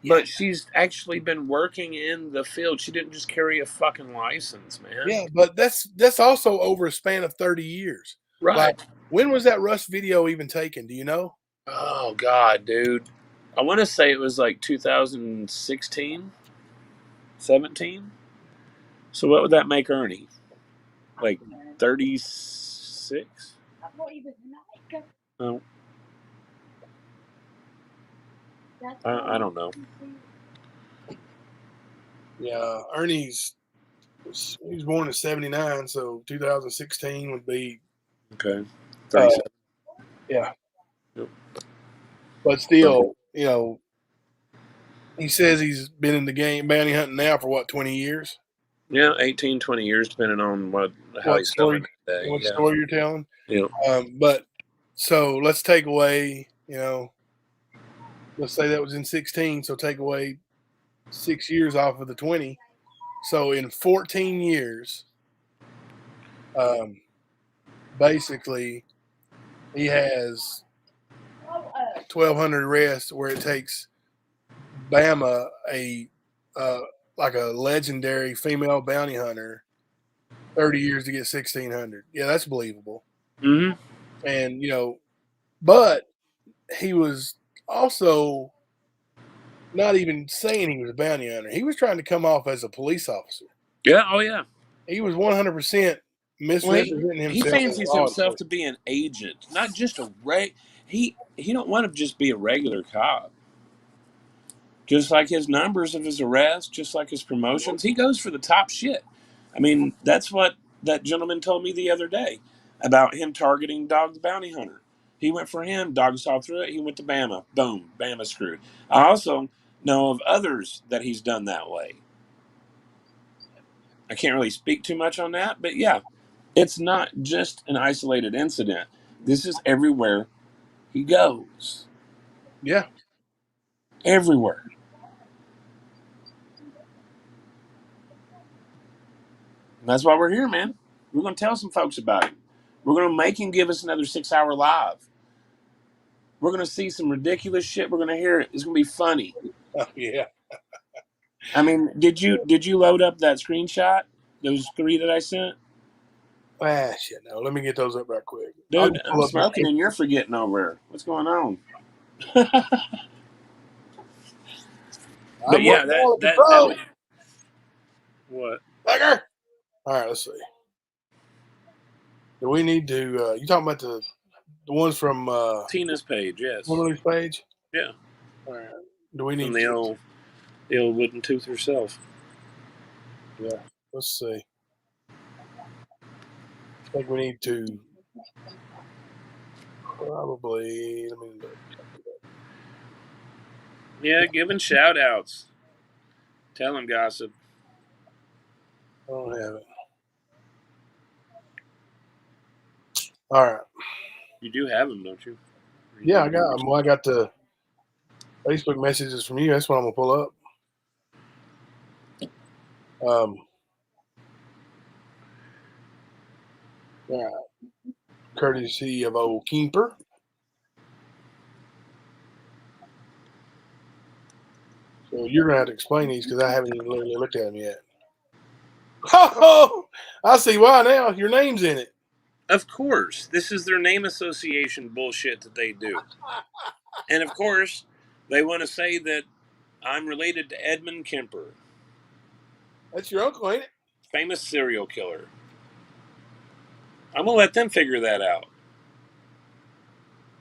Yeah. but she's actually been working in the field. She didn't just carry a fucking license, man. Yeah, but that's also over a span of 30 years. Like, Right. when was that Russ video even taken? Do you know? Oh God, dude. I want to say it was like 2016, 17. So what would that make Ernie? Like 36? Oh, I don't know. Yeah, Ernie's he was born in '79, so 2016 would be Okay. 37. yeah. Yep. But still, you know, he says he's been in the game bounty hunting now for what 20 years. Yeah, 18, 20 years, depending on how What he's feeling story? that day. What Yeah. story you're telling? Yep. But so let's take away, you know, let's say that was in 16, so take away 6 years off of the 20. So in 14 years, basically, he has 1,200 arrests where it takes Bama uh, like a legendary female bounty hunter 30 years to get 1,600. Yeah, that's believable. Mm-hmm. And you know, but he was also not even saying he was a bounty hunter. He was trying to come off as a police officer. Yeah. Oh yeah. He was 100% Well, misrepresenting he himself as fancies law himself to enforcement. be an agent, not just a He don't want to just be a regular cop. Just like his numbers of his arrests, just like his promotions, he goes for the top shit. I mean, that's what that gentleman told me the other day about him targeting Dog the Bounty Hunter. He went for him. Dog saw through it. He went to Bama. Boom. Bama screwed. I also know of others that he's done that way. I can't really speak too much on that, but yeah, it's not just an isolated incident. This is everywhere he goes. Yeah. Everywhere. And that's why we're here, man. We're going to tell some folks about it. We're going to make him give us another 6-hour live. We're going to see some ridiculous shit. We're going to hear it. It's going to be funny. Oh, yeah. I mean, did you load up that screenshot? Those 3 that I sent? Ah, shit, no. Let me get those up right quick. Dude, I'm smoking and you're forgetting over. What's going on? But yeah, that would... What? Tiger! All right, let's see. Do we need to, you talking about the ones from Tina's page, yes. Emily's page? Yeah. All right. Do we need From the old wooden tooth herself. Yeah, let's see. I think we need to probably, let me look. Yeah, giving shout outs. Tell him, gossip. I don't have it. All right. You do have them, don't you? Yeah, I got them. Well, I got the Facebook messages from you. That's what I'm going to pull up. Yeah. Courtesy of old Keeper. So you're going to have to explain these because I haven't even literally looked at them yet. Oh, I see why now. Your name's in it. Of course. This is their name association bullshit that they do. And of course, they want to say that I'm related to Edmund Kemper. That's your uncle, ain't it? Famous serial killer. I'm gonna let them figure that out.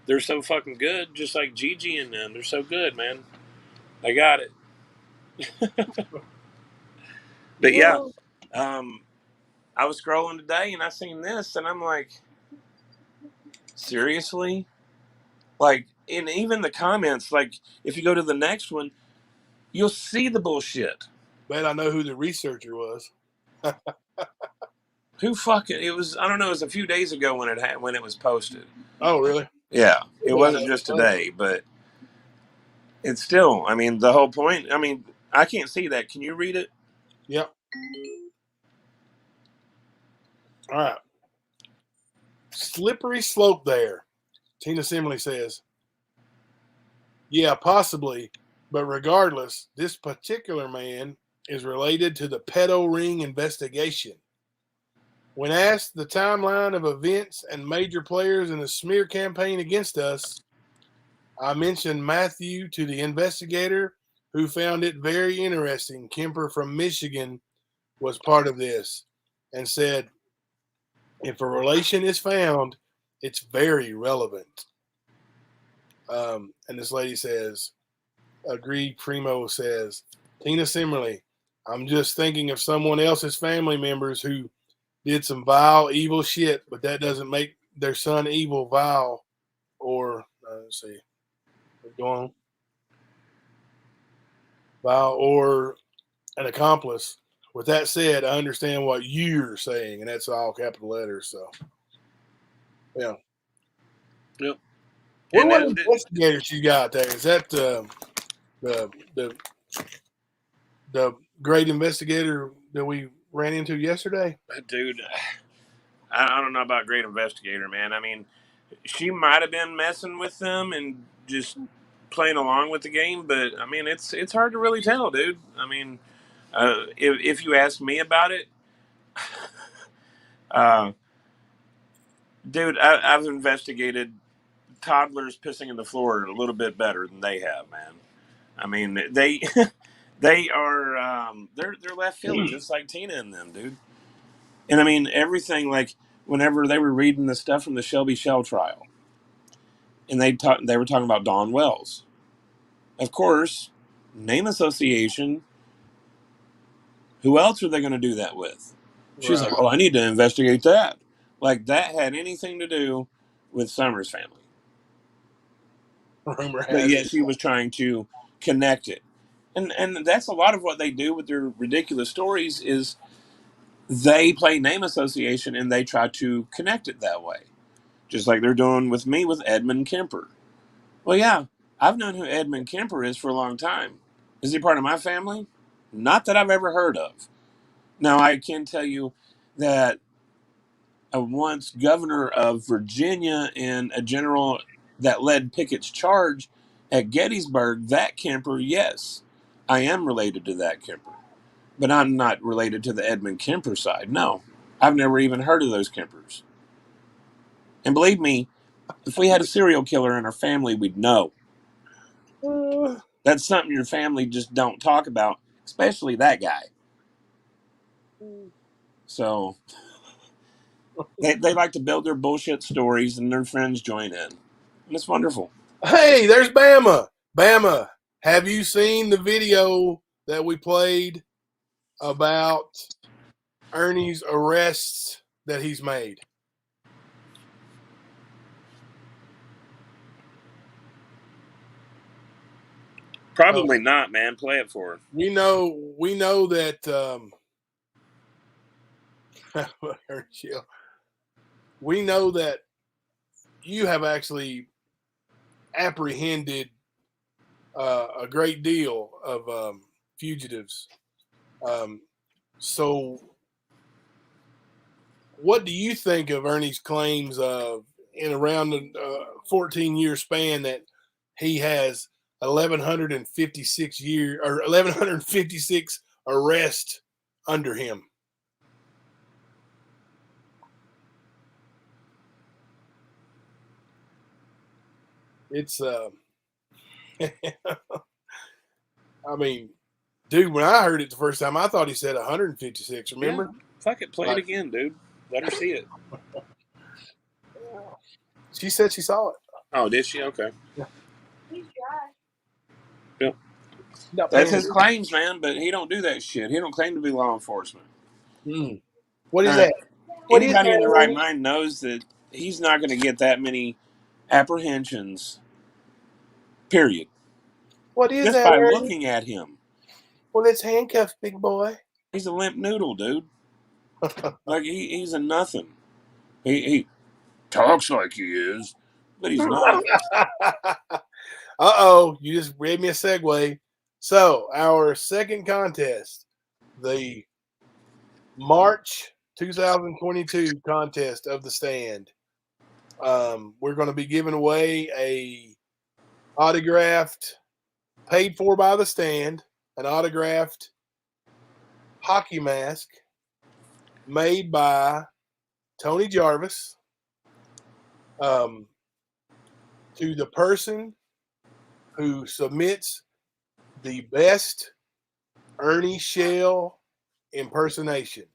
They're so fucking good, just like Gigi and them. They're so good, man. They got it. But yeah, um, I was scrolling today and I seen this, and I'm like, seriously? Like, in even the comments, like, if you go to the next one, you'll see the bullshit. Bet I know who the researcher was. Who fucking? It was, I don't know. It was a few days ago when it was posted. Oh, really? Yeah, it Bet I wasn't know just who it was. today, but it's still. I mean, the whole point. I mean, I can't see that. Can you read it? Yep. All right. Slippery slope there. Tina Simley says, yeah, possibly, but regardless, this particular man is related to the pedo ring investigation. When asked the timeline of events and major players in the smear campaign against us, I mentioned Matthew to the investigator, who found it very interesting Kemper from Michigan was part of this, and said, if a relation is found, it's very relevant. And this lady says, agreed. Primo says, Tina Simmerly, I'm just thinking of someone else's family members who did some vile, evil shit, but that doesn't make their son evil, vile, or, let's see, go on, vile, or an accomplice. With that said, I understand what you're saying, and that's all capital letters. So, yeah. Yep. What And investigators you got there? Is that the the great investigator that we ran into yesterday? dude, I don't know about great investigator, man. I mean, she might have been messing with them and just playing along with the game, but I mean, it's hard to really tell, dude. I mean, if you ask me about it, uh, dude, I've investigated toddlers pissing in the floor a little bit better than they have, man. I mean, they they are they're left field just like Tina and them, dude. And I mean, everything like whenever they were reading the stuff from the Shelby Shell trial, and they were talking about Dawn Wells. Of course, name association. Who else are they going to do that with? She's Right. like, well, I need to investigate that. Like that had anything to do with Summers' family. Rumor But has yet it. she was trying to connect it. And that's a lot of what they do with their ridiculous stories is they play name association and they try to connect it that way. Just like they're doing with me with Edmund Kemper. Well, yeah, I've known who Edmund Kemper is for a long time. Is he part of my family? Not that I've ever heard of. Now, I can tell you that a once governor of Virginia and a general that led Pickett's charge at Gettysburg, that Kemper, yes, I am related to that Kemper. But I'm not related to the Edmund Kemper side. No, I've never even heard of those Kempers. And believe me, if we had a serial killer in our family, we'd know. That's something your family just don't talk about, especially that guy. So they like to build their bullshit stories and their friends join in. And it's wonderful. Hey, there's Bama. Bama, have you seen the video that we played about Ernie's arrests that he's made? Probably not, man. Play it for her. We know that we know that you have actually apprehended a great deal of fugitives. So, what do you think of Ernie's claims of in around a 14-year span that he has 1,156 arrests under him? It's I mean, dude, when I heard it the first time, I thought he said 156. Remember? Yeah. Fuck it. Play it Like, again, dude. Let her see it. She said she saw it. Oh, did she? Okay. He's dry. Yep. Not That's paying his attention. claims, man. But he don't do that shit. He don't claim to be law enforcement. What is Now, that? What is anybody in their right that? mind knows that he's not going to get that many apprehensions. Period. What is Just that, by Ernie? looking at him, Well, it's handcuffed, big boy. he's a limp noodle, dude. Like he's a nothing. He talks like he is, but he's not. Uh-oh, you just read me a segue. So, our second contest, the March 2022 contest of the stand. We're going to be giving away a autographed, paid for by the stand, an autographed hockey mask made by Tony Jarvis to the person who submits the best Ernie Shell impersonation.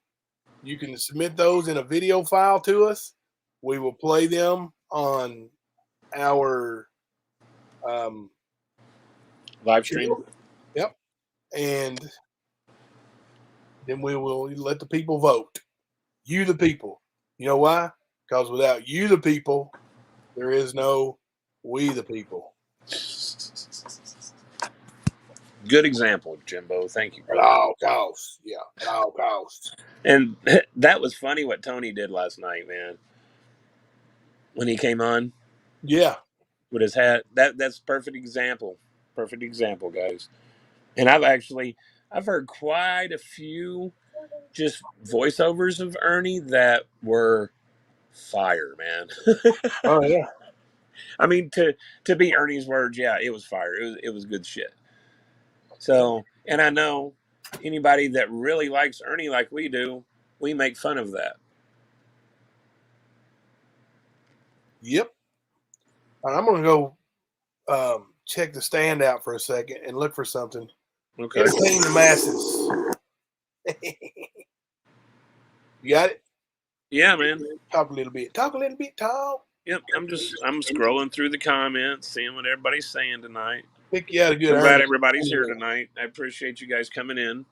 You can submit those in a video file to us. We will play them on our Live stream. show. Yep. And then we will let the people vote. You, the people. You know why? Because without you, the people, there is no we, the people. Good example, Jimbo. Thank you, At brother. all costs. Yeah, at all costs. And that was funny what Tony did last night, man. When he came on Yeah. with his hat, that's perfect example. Perfect example, guys. And I've heard quite a few just voiceovers of Ernie that were fire, man. Oh, yeah. I mean, to be Ernie's words, yeah, it was fire. It was good shit. So, and I know anybody that really likes Ernie like we do, we make fun of that. Yep. All right, I'm going to go check the stand out for a second and look for something. Okay. Entertain the masses. You got it? Yeah, man. Talk a little bit. Talk a little bit. Talk. Yep. I'm scrolling through the comments, seeing what everybody's saying tonight. Pick you out a good I'm glad Ernie. everybody's here tonight. I appreciate you guys coming in.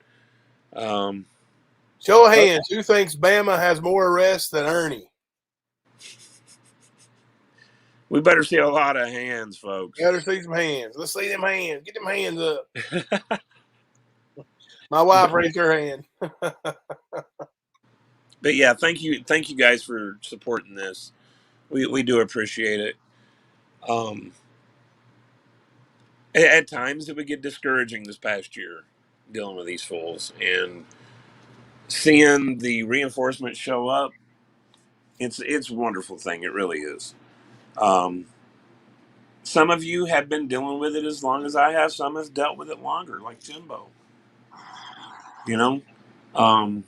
Show of hands. Who thinks Bama has more arrests than Ernie? We better see a lot of hands, folks. Better see some hands. Let's see them hands. Get them hands up. My wife raised her hand. But yeah, thank you guys for supporting this. We do appreciate it. At times it would get discouraging this past year dealing with these fools and seeing the reinforcement show up. It's a wonderful thing. It really is. Some of you have been dealing with it as long as I have. Some have dealt with it longer, like Jimbo. You know, um,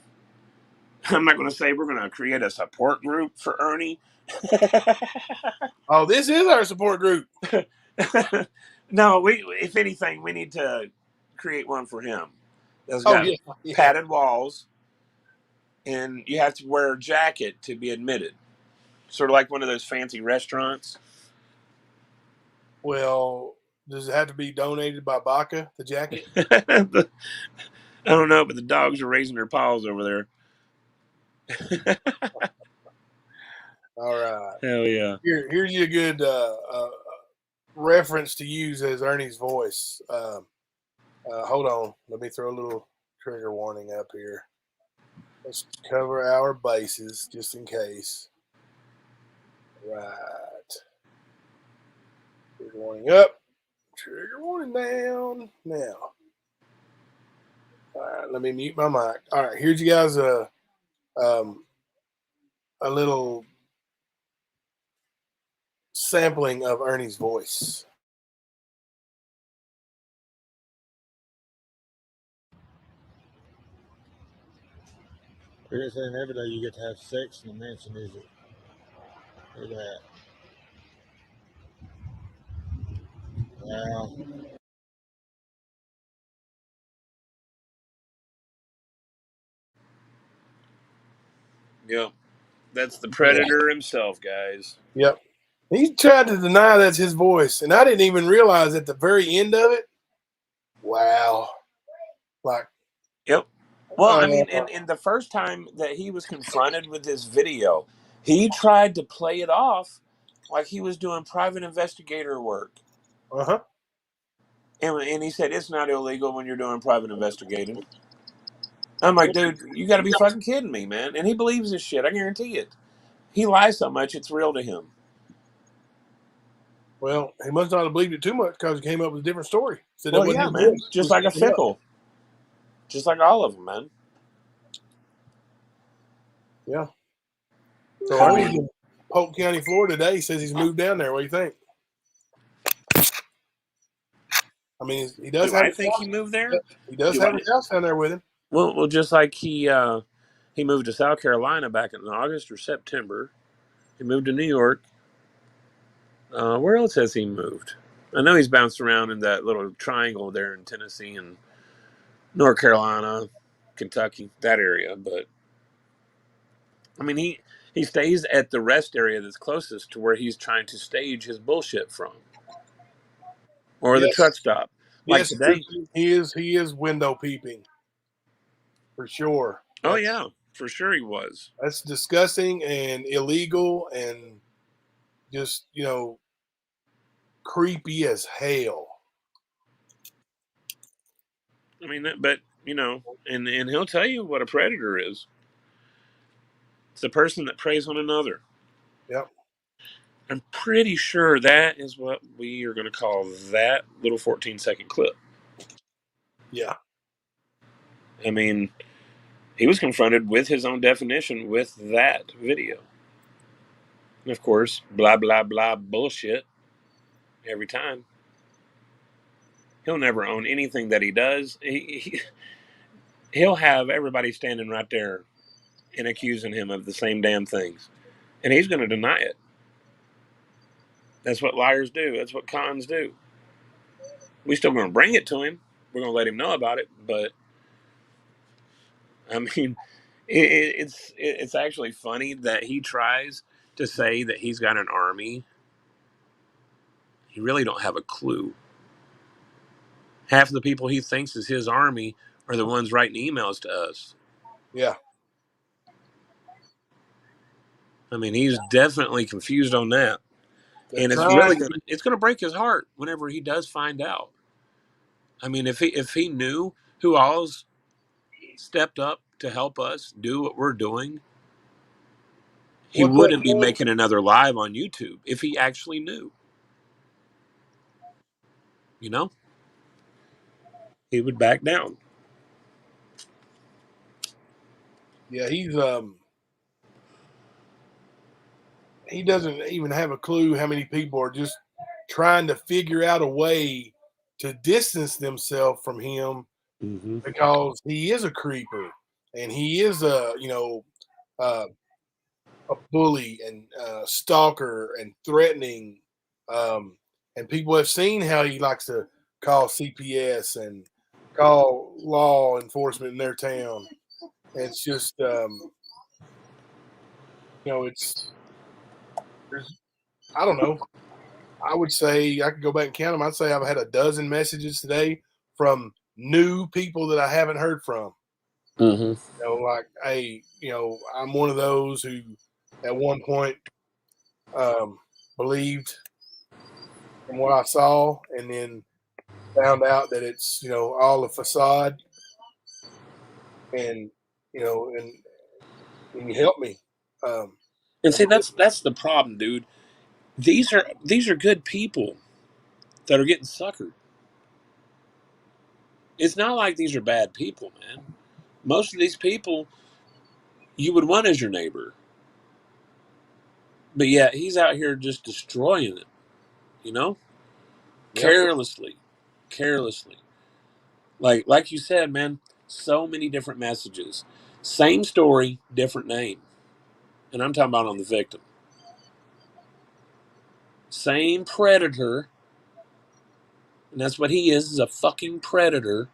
I'm not going to say we're going to create a support group for Ernie. Oh, this is our support group. No, if anything, we need to create one for him. That's Oh, got yeah. padded walls, and you have to wear a jacket to be admitted. Sort of like one of those fancy restaurants. Well, does it have to be donated by Baca, the jacket? I don't know, but the dogs are raising their paws over there. All right. Hell yeah. Here's you a good reference to use as Ernie's voice. Hold on. Let me throw a little trigger warning up here. Let's cover our bases just in case. Right. Trigger warning up. Trigger warning down. Now. All right. Let me mute my mic. All right. Here's you guys a little sampling of Ernie's voice. They're saying every day you get to have sex in the mansion, is it? Look at that. Wow. Yep. That's the predator himself, guys. Yep. He tried to deny that's his voice, and I didn't even realize at the very end of it. Wow, like Yep. Well, I mean, uh in the first time that he was confronted with this video, he tried to play it off like he was doing private investigator work. huh. And he said, it's not illegal when you're doing private investigating. I'm like, dude, you got to be fucking kidding me, man. And he believes this shit. I guarantee it. He lies so much, it's real to him. Well, he must not have believed it too much because he came up with a different story. Said that Well, wasn't yeah, his man. voice. It Just was like a something else. fickle. Just like all of them, man. Yeah. So I Ernie's mean, in Polk County, Florida today. He says he's moved down there. What do you think? I mean, he does do have I his think he house. moved there? He does have his house down there with him. Well, just like he moved to South Carolina back in August or September. He moved to New York. Where else has he moved? I know he's bounced around in that little triangle there in Tennessee and North Carolina, Kentucky, that area. But I mean, he stays at the rest area that's closest to where he's trying to stage his bullshit from, or the Yes, truck stop. Like yes, today. he is. He is window peeping for sure. Oh yeah, for sure he was. That's disgusting and illegal and just creepy as hell. I mean, but and he'll tell you what a predator is. It's a person that preys on another. Yep. I'm pretty sure that is what we are going to call that little 14-second clip. Yeah. I mean, he was confronted with his own definition with that video. And of course, blah, blah, blah bullshit every time. He'll never own anything that he does. He'll have everybody standing right there and accusing him of the same damn things. And he's going to deny it. That's what liars do. That's what cons do. We're still going to bring it to him. We're going to let him know about it. But, I mean, it's actually funny that he tries to say that he's got an army. He really don't have a clue. Half of the people he thinks is his army are the ones writing emails to us. Yeah. I mean, he's definitely confused on that. They're And trying. it's gonna break his heart whenever he does find out. I mean, if he knew who all's stepped up to help us do what we're doing, he What's that wouldn't be saying? making another live on YouTube if he actually knew. You know? He would back down. Yeah, he doesn't even have a clue how many people are just trying to figure out a way to distance themselves from him Mm-hmm. because he is a creeper and he is uh, a bully and stalker and threatening. And people have seen how he likes to call CPS and call law enforcement in their town. It's just, it's, I don't know. I would say I could go back and count them. I'd say I've had a dozen messages today from new people that I haven't heard from. Mm-hmm. Like, hey, I'm one of those who at one point believed from what I saw and then found out that it's, all a facade and, and you help me. Um, And see, that's the problem, dude. These are good people that are getting suckered. It's not like these are bad people, man. Most of these people you would want as your neighbor. But yeah, he's out here just destroying it, you know? yeah, Carelessly. Carelessly. Like you said, man, so many different messages. Same story, different name. And I'm talking about on the victim. Same predator, and that's what he is a fucking predator.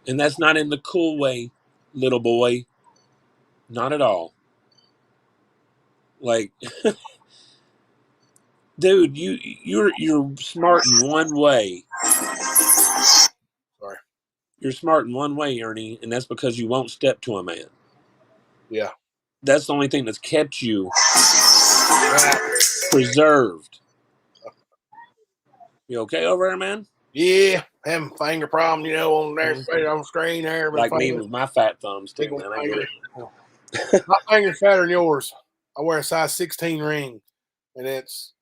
And that's not in the cool way, little boy. Not at all. Like Dude, you're smart in one way. Sorry. You're smart in one way, Ernie, and that's because you won't step to a man. Yeah. That's the only thing that's kept you Right. preserved. You okay over there, man? Yeah. Having finger problem, on there, Mhm. right on the screen there. But Like me with my fat thumbs big too, old man. I get finger. it. My finger's fatter than yours. I wear a size 16 ring, and it's,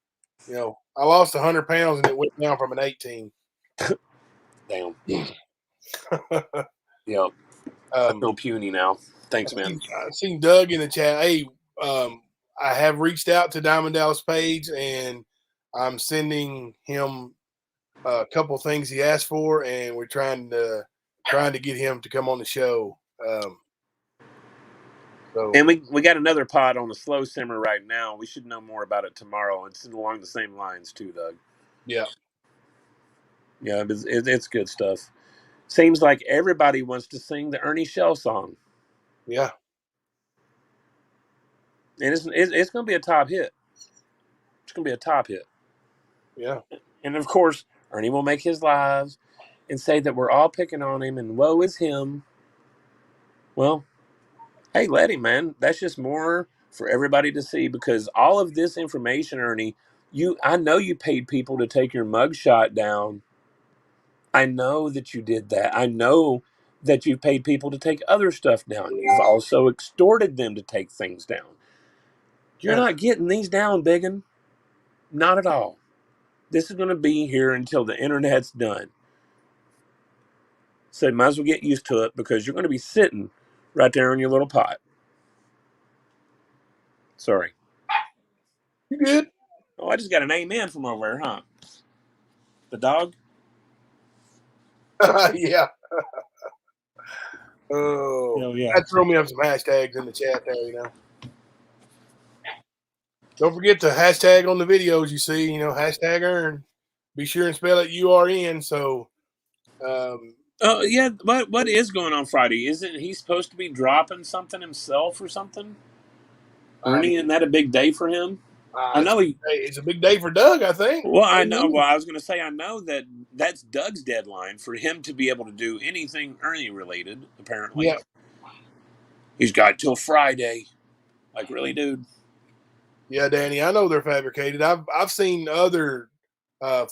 I lost 100 pounds and it went down from an 18. Damn. Yep. I um, feel puny now. Thanks, man. I seen Doug in the chat. Hey, I have reached out to Diamond Dallas Page, and I'm sending him a couple things he asked for, and we're trying to get him to come on the show. So And we got another pod on the slow simmer right now. We should know more about it tomorrow. It's along the same lines too, Doug. yeah, Yeah, it's good stuff. Seems like everybody wants to sing the Ernie Shell song, yeah, and it's going to be a top hit. It's going to be a top hit. yeah. And of course, Ernie will make his lives and say that we're all picking on him and woe is him. Well, hey, let him, man. That's just more for everybody to see because all of this information, Ernie, I know you paid people to take your mugshot down. I know that you did that. I know that you've paid people to take other stuff down. You've also extorted them to take things down. You're Yeah. not getting these down, biggin. Not at all. This is going to be here until the internet's done. So you might as well get used to it because you're going to be sitting right there on your little pot. Sorry. You good? Oh, I just got an amen from over there, huh? The dog? Yeah. Oh, Oh, yeah. that throw me up some hashtags in the chat there. Don't forget to hashtag on the videos you see. Hashtag Earn. Be sure and spell it URN. So, Oh, yeah. What is going on Friday? Isn't he supposed to be dropping something himself or something? Ernie, isn't that a big day for him? I know he. it's a big day for Doug, I think. Well, I know. Well, I was going to say I know that that's Doug's deadline for him to be able to do anything Ernie related. Apparently, Yeah, he's got till Friday. Like, really, dude? yeah, Danny. I know they're fabricated. I've seen other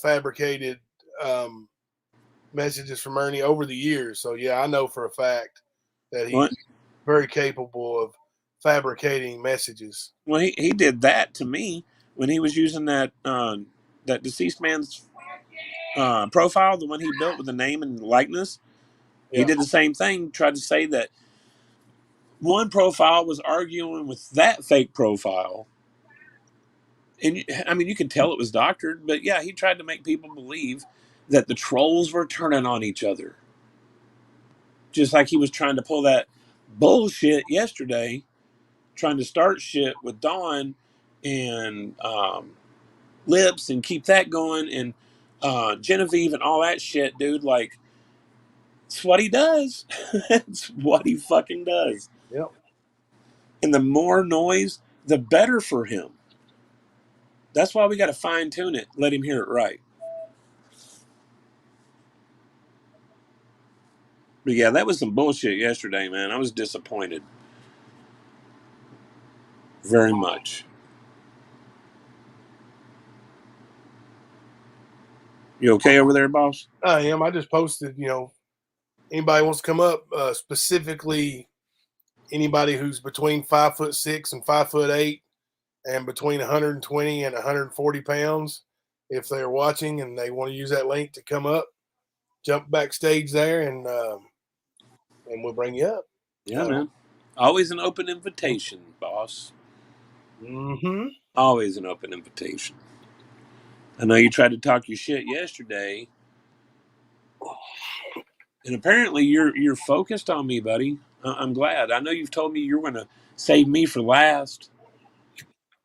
fabricated messages from Ernie over the years. So yeah, I know for a fact that What? he's very capable of fabricating messages. Well, he did that to me when he was using that deceased man's profile, the one he built with the name and likeness. He Yeah, did the same thing. Tried to say that one profile was arguing with that fake profile, and I mean, you can tell it was doctored. But yeah, he tried to make people believe that the trolls were turning on each other, just like he was trying to pull that bullshit yesterday, trying to start shit with Dawn and Lips and keep that going and Genevieve and all that shit, dude. Like, it's what he does. It's what he fucking does. yeah. And the more noise, the better for him. That's why we got to fine tune it, let him hear it right. But yeah, that was some bullshit yesterday, man. I was disappointed. Very much. You okay over there, boss? I am. I just posted. Anybody wants to come up, specifically anybody who's between 5'6" and 5'8", and between 120 and 140 pounds. If they're watching and they want to use that link to come up, jump backstage there, and we'll bring you up. Yeah, man. Always an open invitation, boss. Mm-hmm. Always an open invitation. I know you tried to talk your shit yesterday, and apparently you're focused on me, buddy. I'm glad. I know you've told me you're going to save me for last,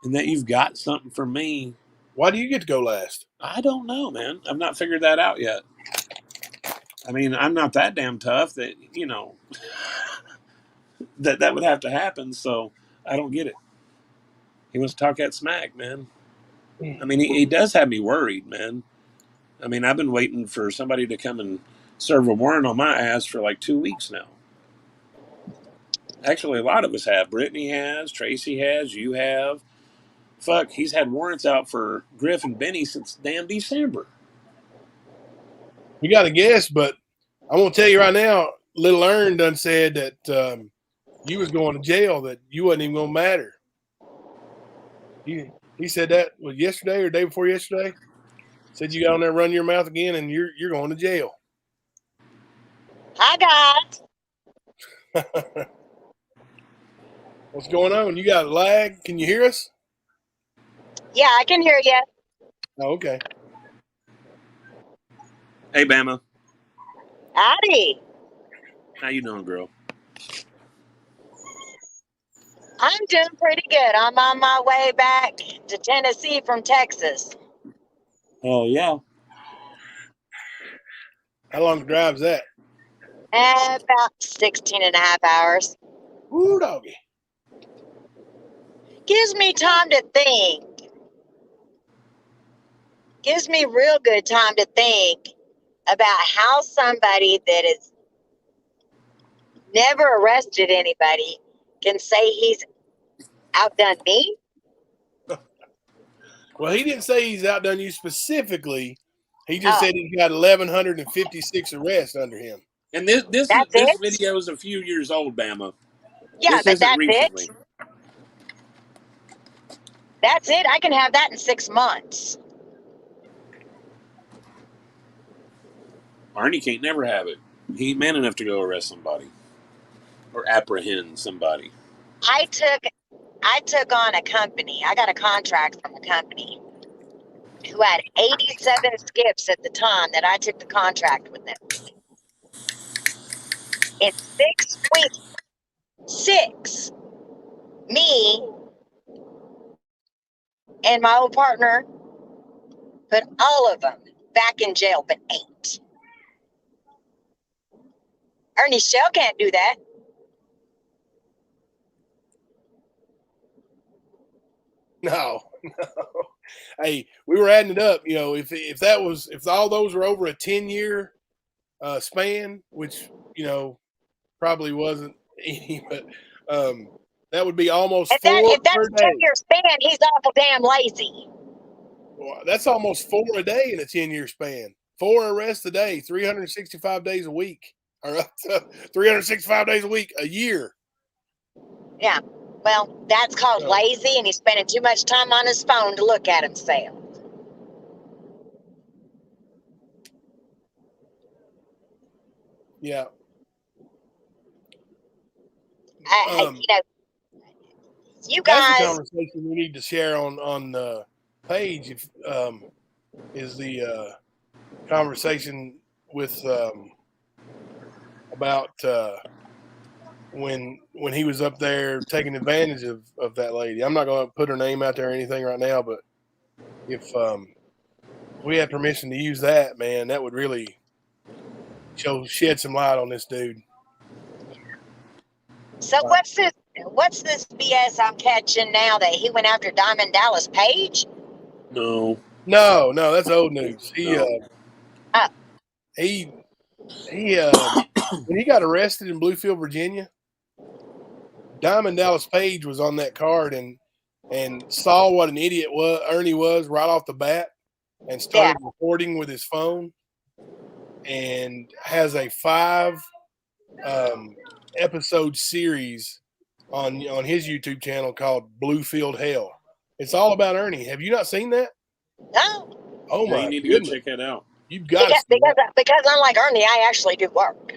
and that you've got something for me. Why do you get to go last? I don't know, man. I've not figured that out yet. I mean, I'm not that damn tough that that would have to happen. So I don't get it. He wants to talk that smack, man. I mean, he does have me worried, man. I mean, I've been waiting for somebody to come and serve a warrant on my ass for like 2 weeks now. Actually, a lot of us have. Brittany has, Tracy has, you have. Fuck, he's had warrants out for Griff and Benny since damn December. You got to guess, but I'm gonna tell you right now. Little Ern done said that you was going to jail. That you wasn't even gonna matter. He said that was yesterday or day before yesterday. Said you got on there, run your mouth again, and you're going to jail. Hi, guys. What's going on? You got lag? Can you hear us? Yeah, I can hear you. Oh, okay. Hey, Bama. Howdy. How you doing, girl? I'm doing pretty good. I'm on my way back to Tennessee from Texas. Oh, yeah. How long the drive's that? About 16 and a half hours. Ooh, doggy. Gives me time to think. Gives me real good time to think about how somebody that has never arrested anybody can say he's outdone me. Well, he didn't say he's outdone you specifically. He just said he's got 1,156 arrests under him. And this it? video is a few years old, Bama. Yeah, this but isn't that's recently. it. That's it. I can have that in 6 months. Ernie can't never have it. He ain't man enough to go arrest somebody or apprehend somebody. I took on a company. I got a contract from a company who had 87 skips at the time that I took the contract with them. In 6 weeks, me and my old partner put all of them back in jail, but 8. Ernie Shell can't do that. No. Hey, we were adding it up. You know, if all those were over a 10-year span, which probably wasn't any, but that would be almost If 4 that's per a day. 10-year span, he's awful damn lazy. Well, that's almost 4 a day in a 10-year span. 4 arrests a day, 365 days a week, or 365 days a week, a year. Yeah. Well, that's called lazy, and he's spending too much time on his phone to look at himself. Yeah. You that's guys. The conversation we need to share on the page. Is the conversation with about when he was up there taking advantage of that lady. I'm not going to put her name out there or anything right now, but if we had permission to use that, man, that would really shed some light on this dude. So what's this BS I'm catching now that he went after Diamond Dallas Page? No, that's old news. When he got arrested in Bluefield, Virginia, Diamond Dallas Page was on that card and saw what an idiot Ernie was right off the bat, and started recording with his phone, and has a 5 episode series on his YouTube channel called Bluefield Hell. It's all about Ernie. Have you not seen that? No. Oh my! You need to goodness. go check that out. You've got to because unlike Ernie, I actually do work.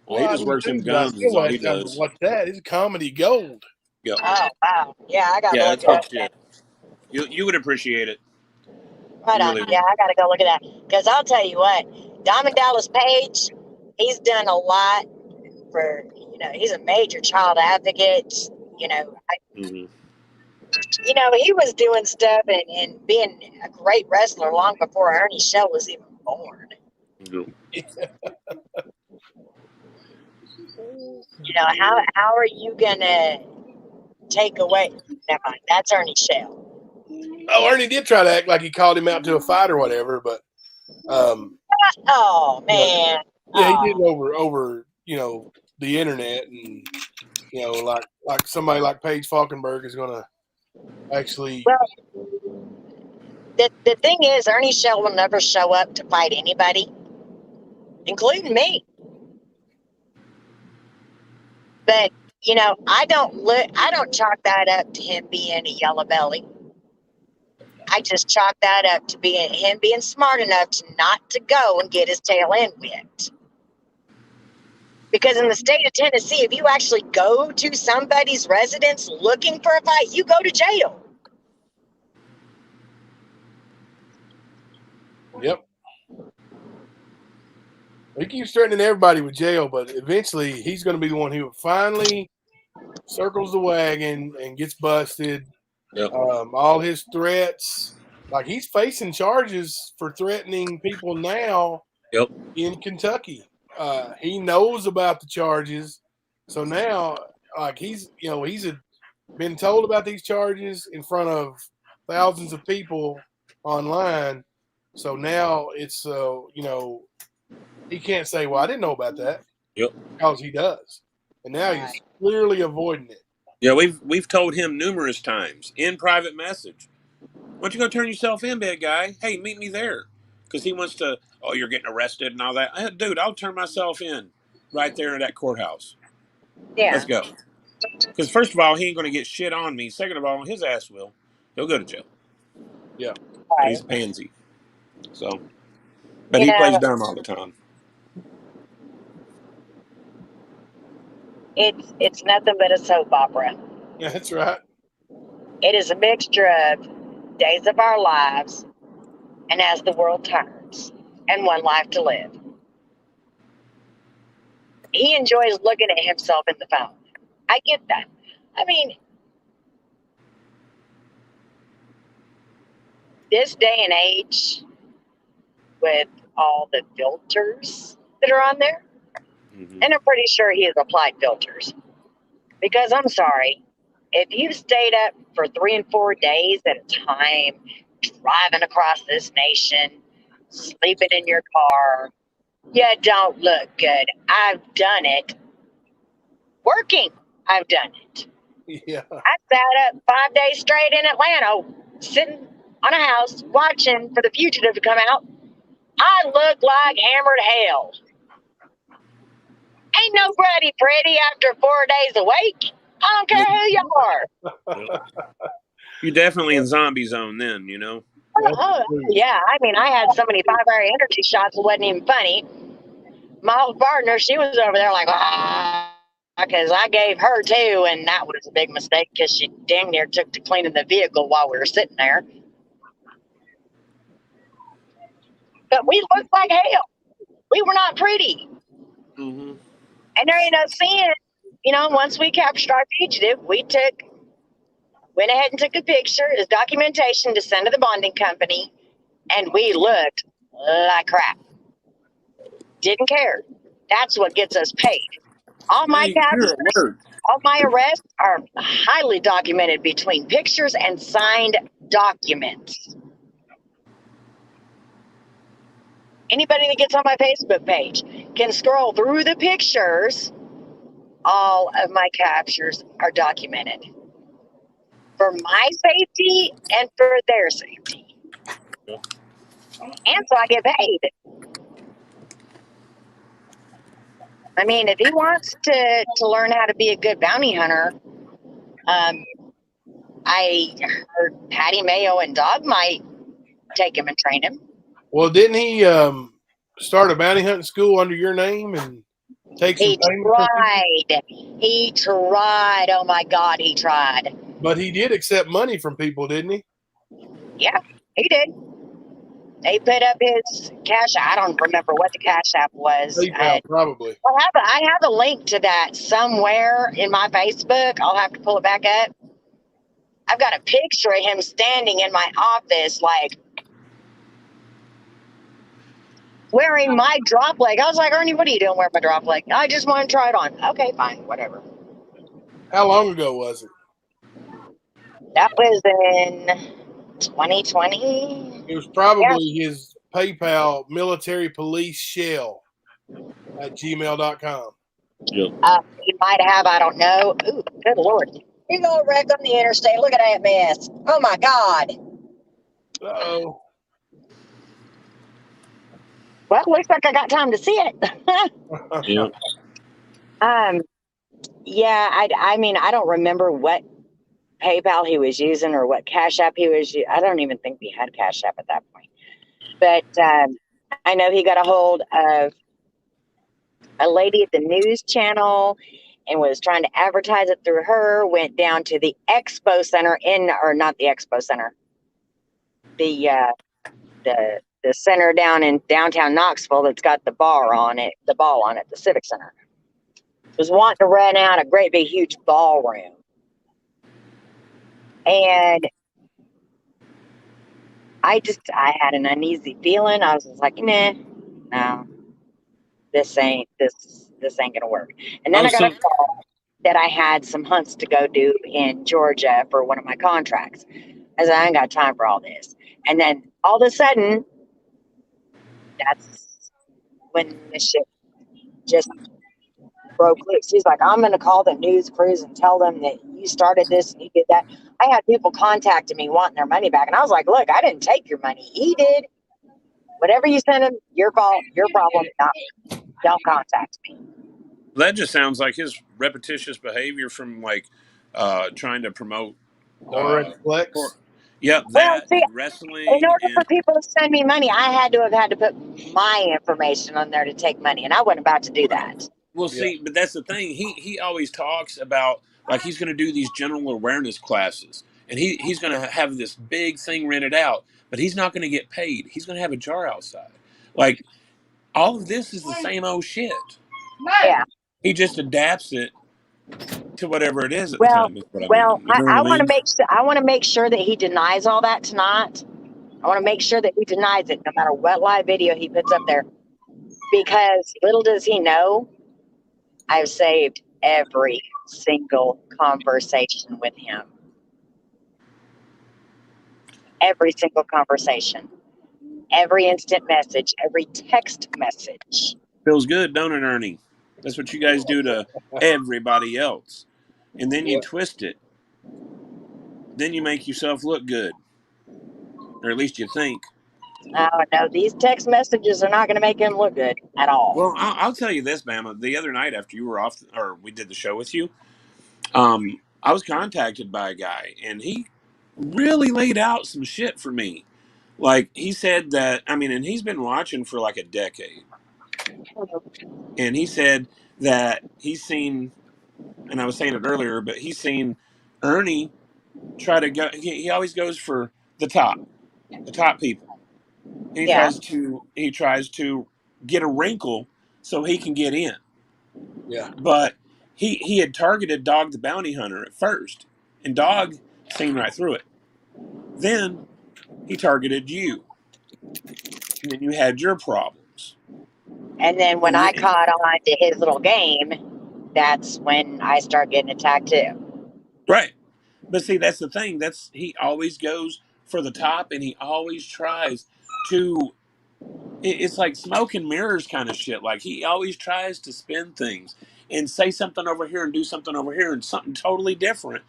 Well, he just works in guns. Is all he does. What's that? It's comedy gold. Yep. Oh wow! Yeah, I got to look that's at good shit. You would appreciate it. Right on. Yeah, I got to go look at that, because I'll tell you what, Diamond Dallas Page, he's done a lot for, he's a major child advocate. He was doing stuff and being a great wrestler long before Ernie Shell was even born. How are you gonna take away? Never mind. That's Ernie Shell. Oh, Ernie did try to act like he called him out to a fight or whatever, but Oh man. yeah, he did Oh. over the internet, and like somebody like Paige Falkenberg is going to actually. Well, the thing is, Ernie Shell will never show up to fight anybody, including me. But I don't chalk that up to him being a yellow belly. I just chalk that up to him being smart enough to not to go and get his tail end whipped. Because in the state of Tennessee, if you actually go to somebody's residence looking for a fight, you go to jail. Yep. He keeps threatening everybody with jail, but eventually he's going to be the one who finally circles the wagon and gets busted. Yep. All his threats, like he's facing charges for threatening people now. Yep. In Kentucky. He knows about the charges, so now like he's been told about these charges in front of thousands of people online. So now it's he can't say, well, I didn't know about that. Yep. Because he does. And now he's clearly avoiding it. Yeah, we've told him numerous times in private message. Why don't you go turn yourself in, bad guy? Hey, meet me there. Because he wants to, oh, you're getting arrested and all that. Dude, I'll turn myself in right there in that courthouse. Yeah. Let's go. Because first of all, he ain't going to get shit on me. Second of all, his ass will. He'll go to jail. Yeah. Right. He's a pansy. So, but he plays dumb all the time. It's nothing but a soap opera. Yeah, that's right. It is a mixture of Days of Our Lives and As the World Turns and One Life to Live. He enjoys looking at himself in the phone. I get that. I mean, this day and age, with all the filters that are on there, and I'm pretty sure he has applied filters. Because I'm sorry, if you stayed up for 3 and 4 days at a time, driving across this nation, sleeping in your car, you don't look good. I've done it. Working, I've done it. Yeah. I sat up 5 days straight in Atlanta, sitting on a house, watching for The Fugitive to come out. I look like hammered hell. Ain't nobody pretty after 4 days awake. I don't care who you are. You're definitely in zombie zone then, you know? Oh, yeah. I mean, I had so many 5-hour energy shots, it wasn't even funny. My old partner, she was over there like, because I gave her too, and that was a big mistake because she dang near took to cleaning the vehicle while we were sitting there. But we looked like hell. We were not pretty. Mm-hmm. And there ain't no sin. Once we captured our fugitive, went ahead and took a picture as documentation to send to the bonding company, and we looked like crap. Didn't care. That's what gets us paid. All my captures, all my arrests are highly documented between pictures and signed documents. Anybody that gets on my Facebook page can scroll through the pictures. All of my captures are documented for my safety and for their safety. And so I get paid. I mean, if he wants to learn how to be a good bounty hunter, I heard Patty Mayo and Dog might take him and train him. Well, didn't he start a bounty hunting school under your name and take some payment? He tried. Oh my God, he tried. But he did accept money from people, didn't he? Yeah, he did. He put up his cash. I don't remember what the cash app was. PayPal, probably. I have a link to that somewhere in my Facebook. I'll have to pull it back up. I've got a picture of him standing in my office, like wearing my drop leg. I was like, Ernie, what are you doing wearing my drop leg? I just want to try it on. Okay, fine, whatever. How long ago was it? That was in 2020. It was probably his PayPal military police shell at gmail.com. Yep. He might have, I don't know. Ooh, good Lord. You go wreck on the interstate. Look at that mess. Oh my God. Uh-oh. Well, looks like I got time to see it. Yep. Yeah, I mean, I don't remember what PayPal he was using or what Cash App he was using. I don't even think he had Cash App at that point. But I know he got a hold of a lady at the news channel and was trying to advertise it through her, went down to the Expo Center or not the Expo Center, the center down in downtown Knoxville that's got the ball on it, the Civic Center. Was wanting to rent out a great big huge ballroom. And I had an uneasy feeling. I was just like, nah, no, this ain't gonna work. And then I got a call that I had some hunts to go do in Georgia for one of my contracts. I said, I ain't got time for all this. And then all of a sudden, that's when the shit just broke loose. He's like, I'm gonna call the news crews and tell them that you started this and you did that. I had people contacting me wanting their money back, and I was like, look, I didn't take your money. He did. Whatever you sent him, your fault, your problem. Don't contact me. That just sounds like his repetitious behavior from trying to promote Order Flex. Yep, Well, that see, and in wrestling order for and people to send me money, I had to put my information on there to take money, and I wasn't about to do that. well, see, but that's the thing. He always talks about he's going to do these general awareness classes, and he's going to have this big thing rented out, but he's not going to get paid. He's going to have a jar outside. Like all of this is the same old shit. Yeah. He just adapts it to whatever it is at the Well, time. Is what I mean. You know what I I want to mean? I want to make sure that he denies all that tonight. I want to make sure that he denies it, no matter what live video he puts up there, because little does he know, I've saved every single conversation with him. Every single conversation, every instant message, every text message. Feels good, don't it, Ernie? That's what you guys do to everybody else, and then you twist it. Then you make yourself look good, or at least you think. Oh no, these text messages are not going to make him look good at all. Well, I'll tell you this, Bama. The other night after you were off, or we did the show with you, I was contacted by a guy, and he really laid out some shit for me. Like he said that, and he's been watching for like a decade, and he said that he's seen, and I was saying it earlier, but he's seen Ernie try to go. He always goes for the top people. And he tries to get a wrinkle so he can get in. Yeah. But he had targeted Dog the Bounty Hunter at first, and Dog seen right through it. Then he targeted you, and then you had your problems. And then when I caught on to his little game, that's when I start getting attacked too. Right. But see, that's the thing. He always goes for the top, and he always tries to. It's like smoke and mirrors kind of shit. Like he always tries to spin things and say something over here and do something over here and something totally different.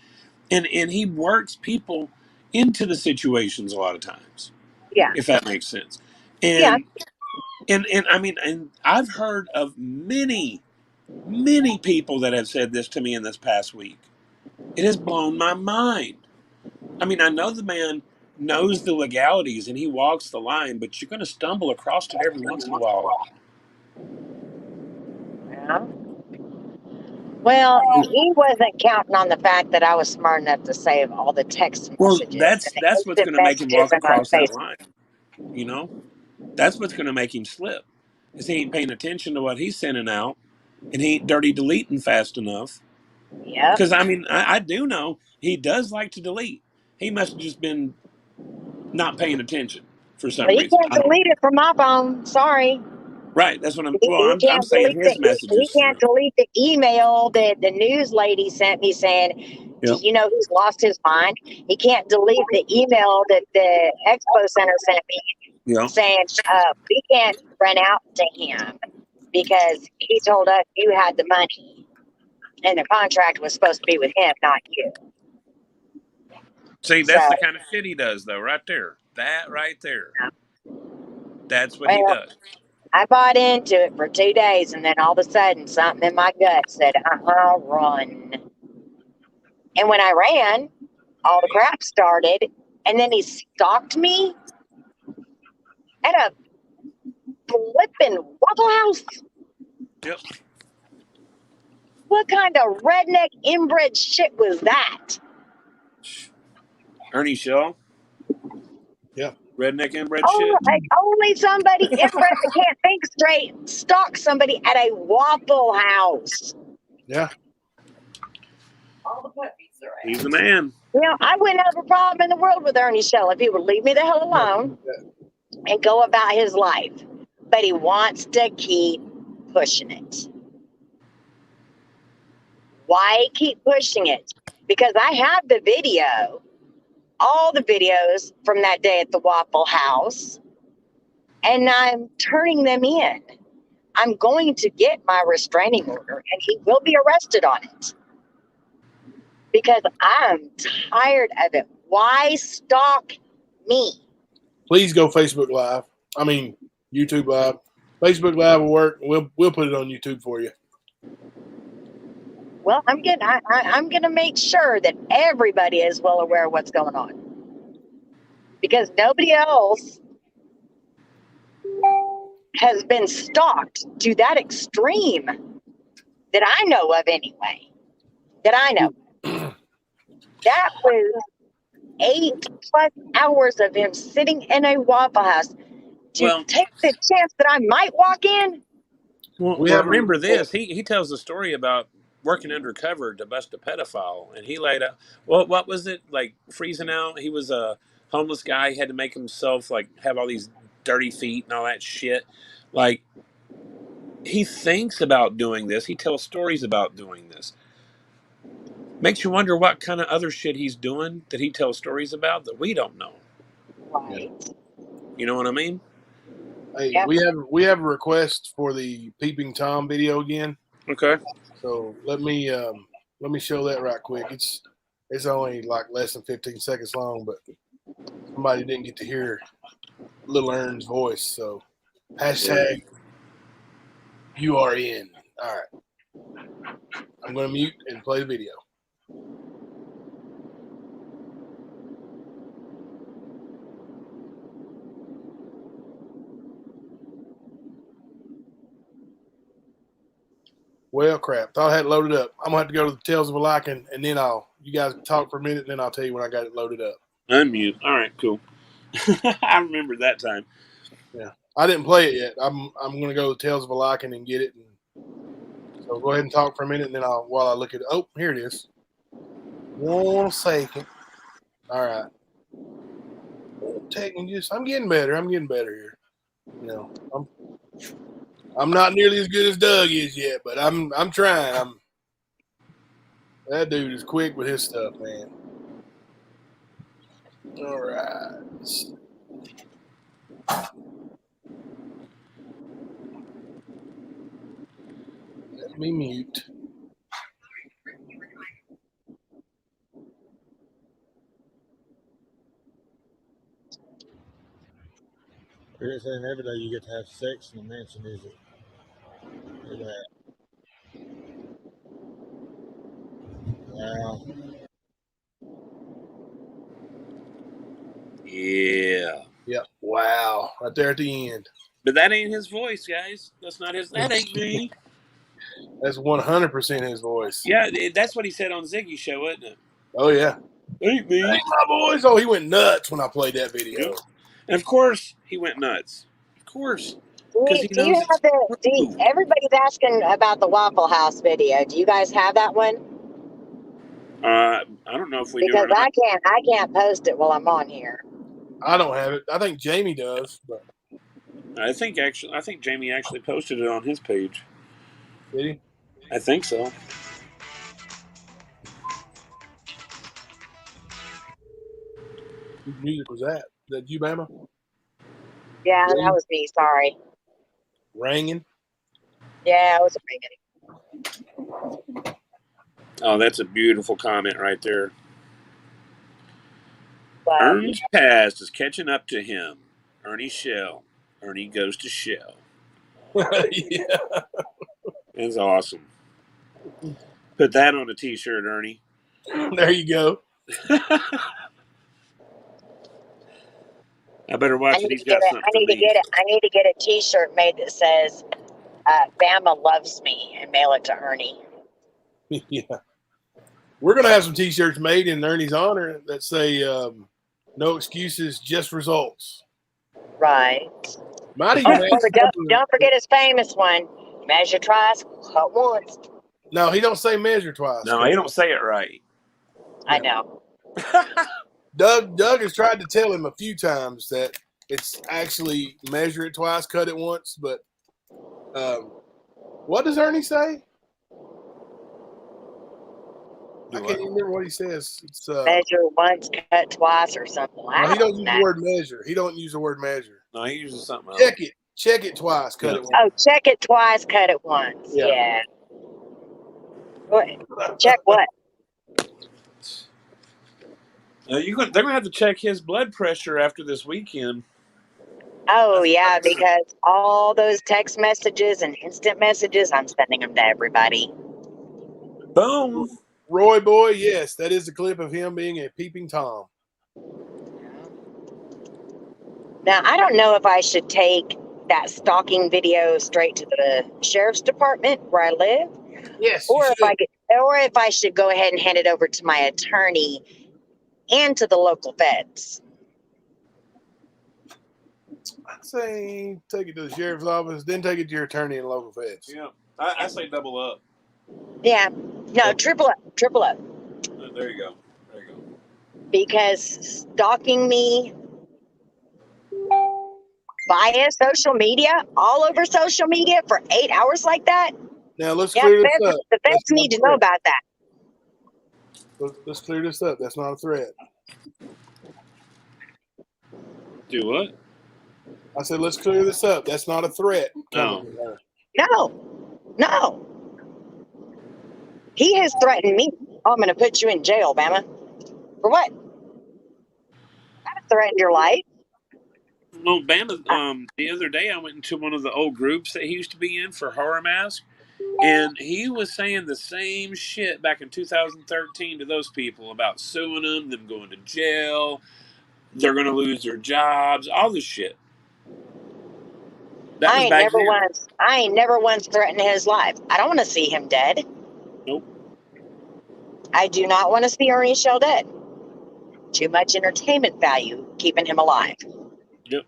And he works people into the situations a lot of times. Yeah. If that makes sense. And and I've heard of many people that have said this to me in this past week. It has blown my mind. I know the man knows the legalities and he walks the line, but you're going to stumble across it every once in a while. Yeah. Well, he wasn't counting on the fact that I was smart enough to save all the text messages. Well, that's what's going to make him walk across that line. That's what's going to make him slip. Is he ain't paying attention to what he's sending out, and he ain't dirty deleting fast enough. Yeah. Because I do know he does like to delete. He must have just been not paying attention for some reason. He can't delete it from my phone. Sorry. Right. That's what I'm. He I'm saying his messages. He can't delete the email that the news lady sent me saying, Yep. Do you know who's lost his mind? He can't delete the email that the Expo Center sent me Yeah. saying we can't rent out to him because he told us you had the money and the contract was supposed to be with him, not you. See, So, that's the kind of shit he does, though, right there. That right there. That's what he well, does. I bought into it for 2 days, and then all of a sudden, something in my gut said, run. And when I ran, all the crap started, and then he stalked me at a flippin' Waffle House. Yep. What kind of redneck inbred shit was that? Ernie Shaw. Yeah. Redneck inbred Oh, shit. like only somebody inbred that can't think straight stalks somebody at a Waffle House. Yeah. All the puppies are out. He's the man. You know, I wouldn't have a problem in the world with Ernie Shell if he would leave me the hell alone and go about his life. But he wants to keep pushing it. Why keep pushing it? Because I have the video, all the videos from that day at the Waffle House, and I'm turning them in. I'm going to get my restraining order, and he will be arrested on it. Because I'm tired of it. Why stalk me? Please go Facebook Live. I mean, YouTube Live. Facebook Live will work. We'll put it on YouTube for you. Well, I'm gonna make sure that everybody is well aware of what's going on. Because nobody else has been stalked to that extreme that I know of anyway. That I know. That was 8+ hours of him sitting in a Waffle House to take the chance that I might walk in. Well, remember this. He tells the story about working undercover to bust a pedophile, and he laid out. Well, what was it like? Freezing out. He was a homeless guy. He had to make himself like have all these dirty feet and all that shit. Like he thinks about doing this. He tells stories about doing this. Makes you wonder what kind of other shit he's doing that he tells stories about that we don't know. Right. You know what I mean? Hey, we have a request for the Peeping Tom video again. Okay. So let me show that right quick. It's only like less than 15 seconds long, but somebody didn't get to hear Little Ern's voice. So hashtag you are in. All right. I'm going to mute and play the video. Well, crap. Thought I had it loaded up. I'm going to have to go to the Tales of a Lycan, and then you guys talk for a minute, and then I'll tell you when I got it loaded up. Unmute. All right, cool. I remember that time. Yeah. I didn't play it yet. I'm going to go to Tales of a Lycan and get it. So go ahead and talk for a minute, and then while I look at it. Oh, here it is. 1 second. All right. I'm getting better. I'm getting better here. You know, I'm not nearly as good as Doug is yet, but I'm trying. That dude is quick with his stuff, man. All right. Let me mute. They're saying every day you get to have sex in the mansion, is it? Look at that. Wow. Yeah. Yep. Wow. Right there at the end. But that ain't his voice, guys. That's not his. That ain't me. That's 100% his voice. Yeah, that's what he said on Ziggy's show, isn't it? Oh, yeah. Ain't me. That ain't my voice. Oh, he went nuts when I played that video. Yep. And of course, he went nuts. Of course. Do you have everybody's asking about the Waffle House video. Do you guys have that one? I don't know if we do Because or not. I can't post it while I'm on here. I don't have it. I think Jamie does, but I think Jamie actually posted it on his page. did he? I think so. Whose music was that? That you, Bama? Yeah, that was me. Sorry. Ringing. Yeah, it was ringing. Oh, that's a beautiful comment right there. But, Ernie's past is catching up to him. Ernie Shell. Ernie goes to Shell. Yeah. That's awesome. Put that on a t-shirt, Ernie. There you go. I better watch it. He's got something I for me. need to get a T-shirt made that says "Bama loves me" and mail it to Ernie. Yeah. We're gonna have some T-shirts made in Ernie's honor that say "No excuses, just results." Right. Might Oh, even don't forget his famous one: measure twice, cut once. No, he don't say measure twice. No, he don't say it right. I know. Doug has tried to tell him a few times that it's actually measure it twice, cut it once. But what does Ernie say? I can't even remember what he says. It's measure once, cut twice, or something. No, he don't use the word measure. He don't use the word measure. No, he uses something else. Check it twice, cut it once. Oh, check it twice, cut it once. Yeah. What? Check what? They're gonna have to check his blood pressure after this weekend. Oh, yeah, because all those text messages and instant messages, I'm sending them to everybody. Boom. Roy boy, yes, that is a clip of him being a peeping Tom. Now, I don't know if I should take that stalking video straight to the sheriff's department where I live. Yes, or if I should go ahead and hand it over to my attorney and to the local feds. I'd say take it to the sheriff's office, then take it to your attorney and local feds. Yeah, I say double up. Yeah, no, triple up. There you go. Because stalking me via social media, all over social media for 8 hours like that. Now let's clear this up. The feds need to know about that. Let's clear this up. That's not a threat. Do what? I said let's clear this up. That's not a threat. No. He has threatened me. Oh, I'm going to put you in jail, Bama. For what? I haven't threatened your life. Well, Bama, the other day I went into one of the old groups that he used to be in for Horror Mask, and he was saying the same shit back in 2013 to those people about suing them going to jail, they're going to lose their jobs, all this shit. I ain't never once threatened his life. I don't want to see him dead. Nope. I do not want to see Ernie Shell dead. Too much entertainment value keeping him alive. Yep.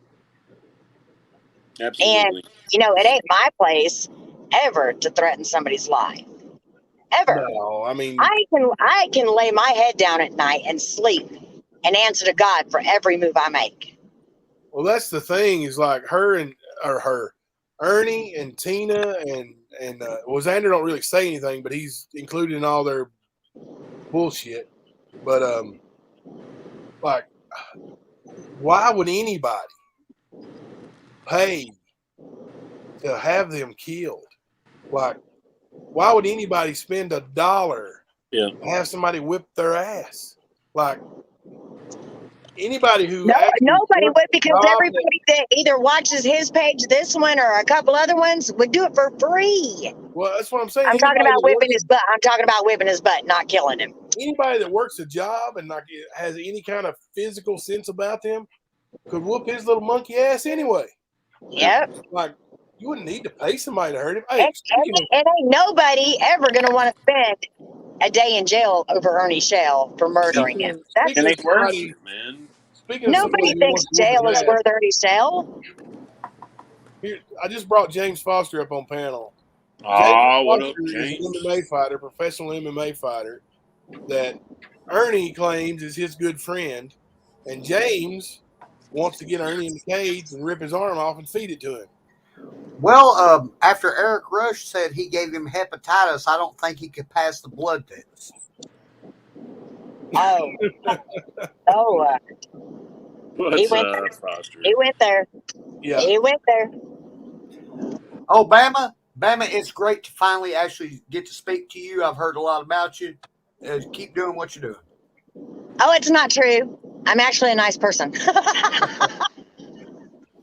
Absolutely. And, it ain't my place ever to threaten somebody's life. Ever. No, I mean... I can lay my head down at night and sleep and answer to God for every move I make. Well, that's the thing is like Ernie and Tina and Xander don't really say anything, but he's included in all their bullshit. But like, why would anybody pay to have them killed? Like, why would anybody spend $1 to have somebody whip their ass? Like, anybody who nobody would, because everybody that either watches his page, this one or a couple other ones, would do it for free. Well, that's what I'm saying. I'm talking about whipping his butt. I'm talking about whipping his butt, not killing him. Anybody that works a job and like has any kind of physical sense about them could whoop his little monkey ass anyway. Yep. Like, you wouldn't need to pay somebody to hurt him. Hey, it ain't nobody ever going to want to spend a day in jail over Ernie Shell for murdering him. That's ain't worth it, man. Nobody thinks jail is worth Ernie Shell. Here, I just brought James Foster up on panel. What up, James? Is an MMA fighter, professional MMA fighter that Ernie claims is his good friend, and James wants to get Ernie in the cage and rip his arm off and feed it to him. Well, after Eric Rush said he gave him hepatitis, I don't think he could pass the blood test. What's up, Foster? He went there. Yeah. He went there. Oh, Bama, it's great to finally actually get to speak to you. I've heard a lot about you. Keep doing what you're doing. Oh, it's not true. I'm actually a nice person.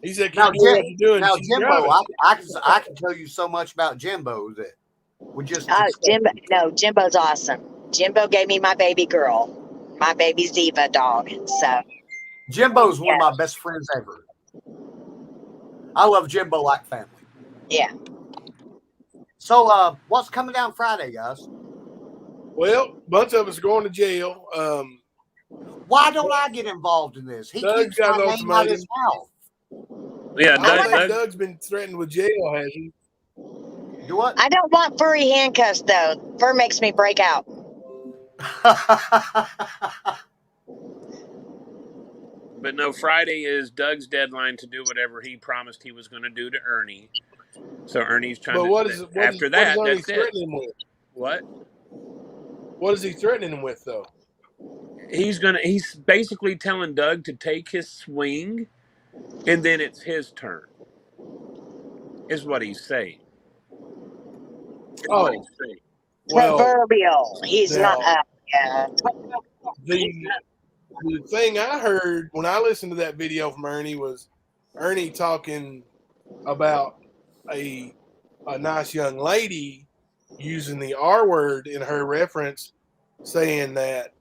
He said, "Keep Now, doing what you're doing." now She's Jimbo, driving. I can tell you so much about Jimbo that we just discussed. Jimbo's awesome. Jimbo gave me my baby girl, my baby Ziva dog. So Jimbo's one of my best friends ever. I love Jimbo like family. Yeah. So, what's coming down Friday, guys? Well, a bunch of us are going to jail. Why don't I get involved in this? He Doug's keeps got my an name out of his mouth. Yeah, I don't think Doug's been threatened with jail, has he? Do what? I don't want furry handcuffs though. Fur makes me break out. But no, Friday is Doug's deadline to do whatever he promised he was going to do to Ernie. So Ernie's trying But to. After that, what is Ernie that's it. threatening him with? What? What is he threatening him with, though? He's basically telling Doug to take his swing, and then it's his turn. Is what he's saying. Oh, well, proverbial. He's not. The thing I heard when I listened to that video from Ernie was Ernie talking about a nice young lady using the R word in her reference, saying that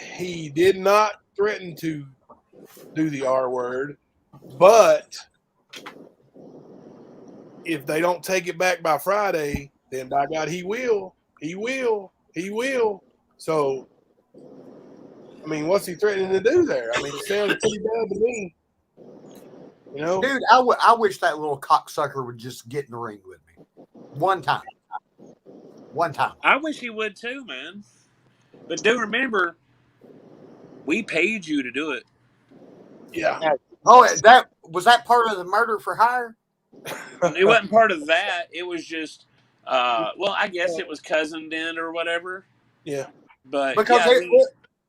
he did not threaten to do the R word, but if they don't take it back by Friday, then by God, he will. He will. He will. So, I mean, what's he threatening to do there? I mean, it sounds pretty bad to me. You know? Dude, I wish that little cocksucker would just get in the ring with me. One time. I wish he would too, man. But do remember, we paid you to do it. Yeah. Oh, was that part of the murder for hire? It wasn't part of that. It was just, well, I guess it was cousin then or whatever. Yeah. But because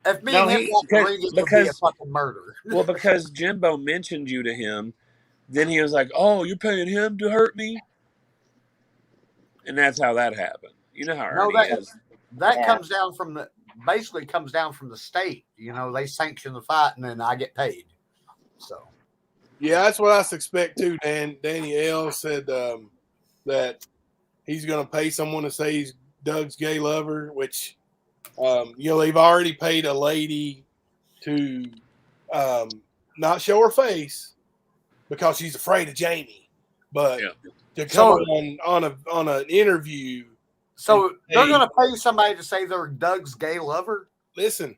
if me and him got in the ring, it would be a fucking murder. Well, because Jimbo mentioned you to him, then he was like, "Oh, you're paying him to hurt me," and that's how that happened. You know how Ernie is. That comes down from basically comes down from the state. You know, they sanction the fight, and then I get paid. So. Yeah, that's what I suspect too. Danny L said that he's going to pay someone to say he's Doug's gay lover, which they've already paid a lady to not show her face because she's afraid of Jamie, but to come on an interview. So they're going to pay somebody to say they're Doug's gay lover? Listen,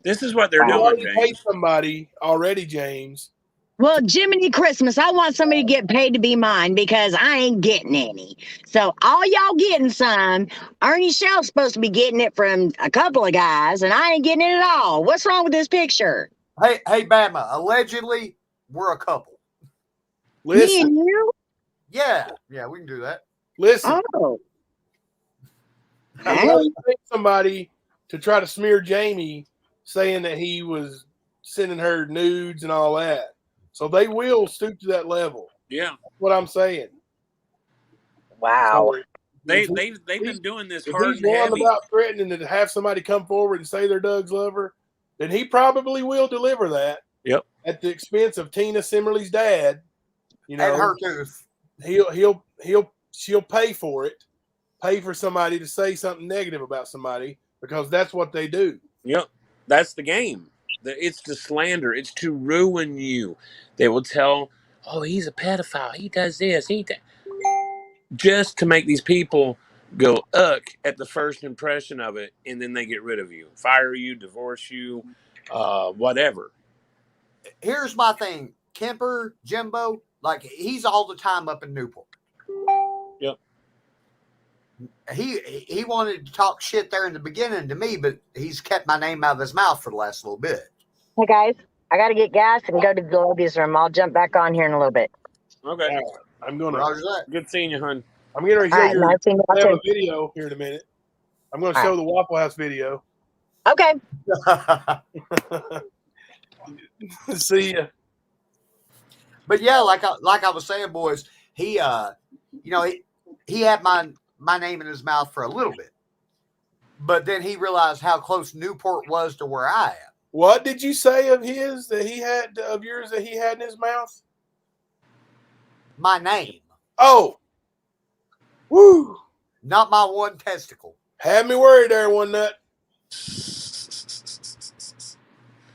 this is what they're doing. Already paid somebody already, James. Well, Jiminy Christmas, I want somebody to get paid to be mine because I ain't getting any. So all y'all getting some. Ernie Shell's supposed to be getting it from a couple of guys, and I ain't getting it at all. What's wrong with this picture? Hey, Bama, allegedly, we're a couple. Listen. Me and you? Yeah, we can do that. Listen. Oh. He paid somebody to try to smear Jamie, saying that he was sending her nudes and all that. So they will stoop to that level. Yeah, that's what I'm saying. Wow. So they've been doing this if hard he's and heavy. about threatening to have somebody come forward and say they're Doug's lover, then he probably will deliver that. Yep. At the expense of Tina Simmerly's dad. You know, and her tooth. She'll pay for it. Pay for somebody to say something negative about somebody because that's what they do. Yep, that's the game. It's to slander. It's to ruin you. They will tell, "Oh, he's a pedophile. He does this. Just to make these people go at the first impression of it, and then they get rid of you, fire you, divorce you, whatever. Here's my thing, Kemper, Jimbo, like he's all the time up in Newport. Yep. He wanted to talk shit there in the beginning to me, but he's kept my name out of his mouth for the last little bit. Hey guys, I got to get gas and go to the ladies' room. I'll jump back on here in a little bit. Okay. I'm going to. Good seeing you, hon. I'm going to show you nice a video here in a minute. I'm going to show the Waffle House video. Okay. See ya. But yeah, like I was saying, boys, he he had my name in his mouth for a little bit, but then he realized how close Newport was to where I am. What did you say of his that he had of yours that he had in his mouth? My name. Oh, woo! Not my one testicle. Had me worried there, one nut.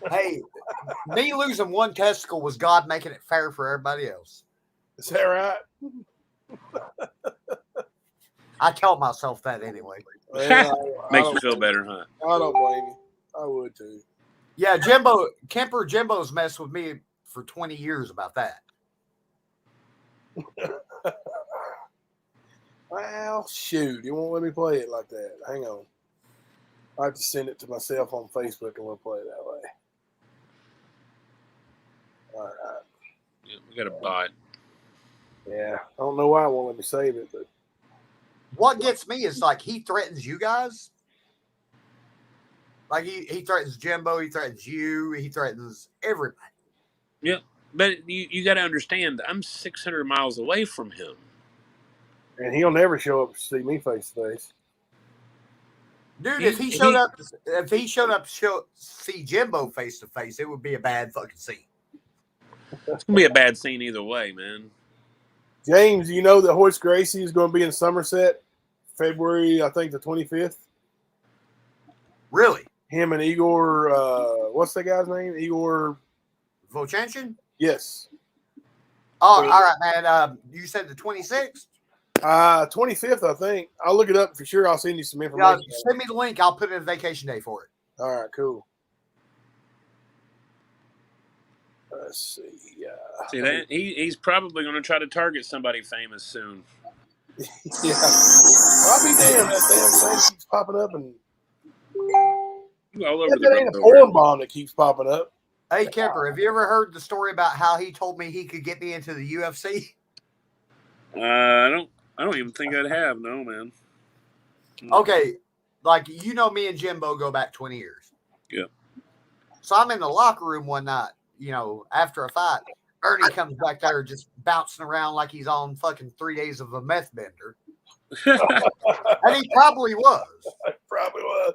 Hey, me losing one testicle was God making it fair for everybody else. Is that right? I tell myself that anyway. Well, Makes you feel better, huh? I don't blame you. I would too. Yeah, Jimbo's messed with me for 20 years about that. Well, shoot, you won't let me play it like that. Hang on. I have to send it to myself on Facebook and we'll play it that way. All right. Yeah, we got to buy it. Yeah, I don't know why I won't let me save it, but What gets me is like he threatens you guys. Like he threatens Jimbo, he threatens you, he threatens everybody. Yeah, but you got to understand, I'm 600 miles away from him. and he'll never show up to see me face to face. Dude, if he showed up to see Jimbo face to face, it would be a bad fucking scene. It's gonna be a bad scene either way, man. James, you know that Hoist Gracie is going to be in Somerset, February, I think the 25th. Really? Him and Igor, what's that guy's name? Igor Vochanchin? Yes. Oh, all right, man. You said the 26th? 25th, I think. I'll look it up for sure. I'll send you some information. Send me the link. I'll put in a vacation day for it. All right, cool. Let's see. See that he's probably going to try to target somebody famous soon. Yeah, I'll be damned. That damn thing keeps popping up, and all over that ain't a porn bomb that keeps popping up. Hey, Kemper, have you ever heard the story about how he told me he could get me into the UFC? I don't even think I'd have. No, man. Okay, like you know, me and Jimbo go back 20 years. Yeah. So I'm in the locker room one night. You know, after a fight, Ernie comes back there just bouncing around like he's on fucking 3 days of a meth bender. And he probably was. Probably was.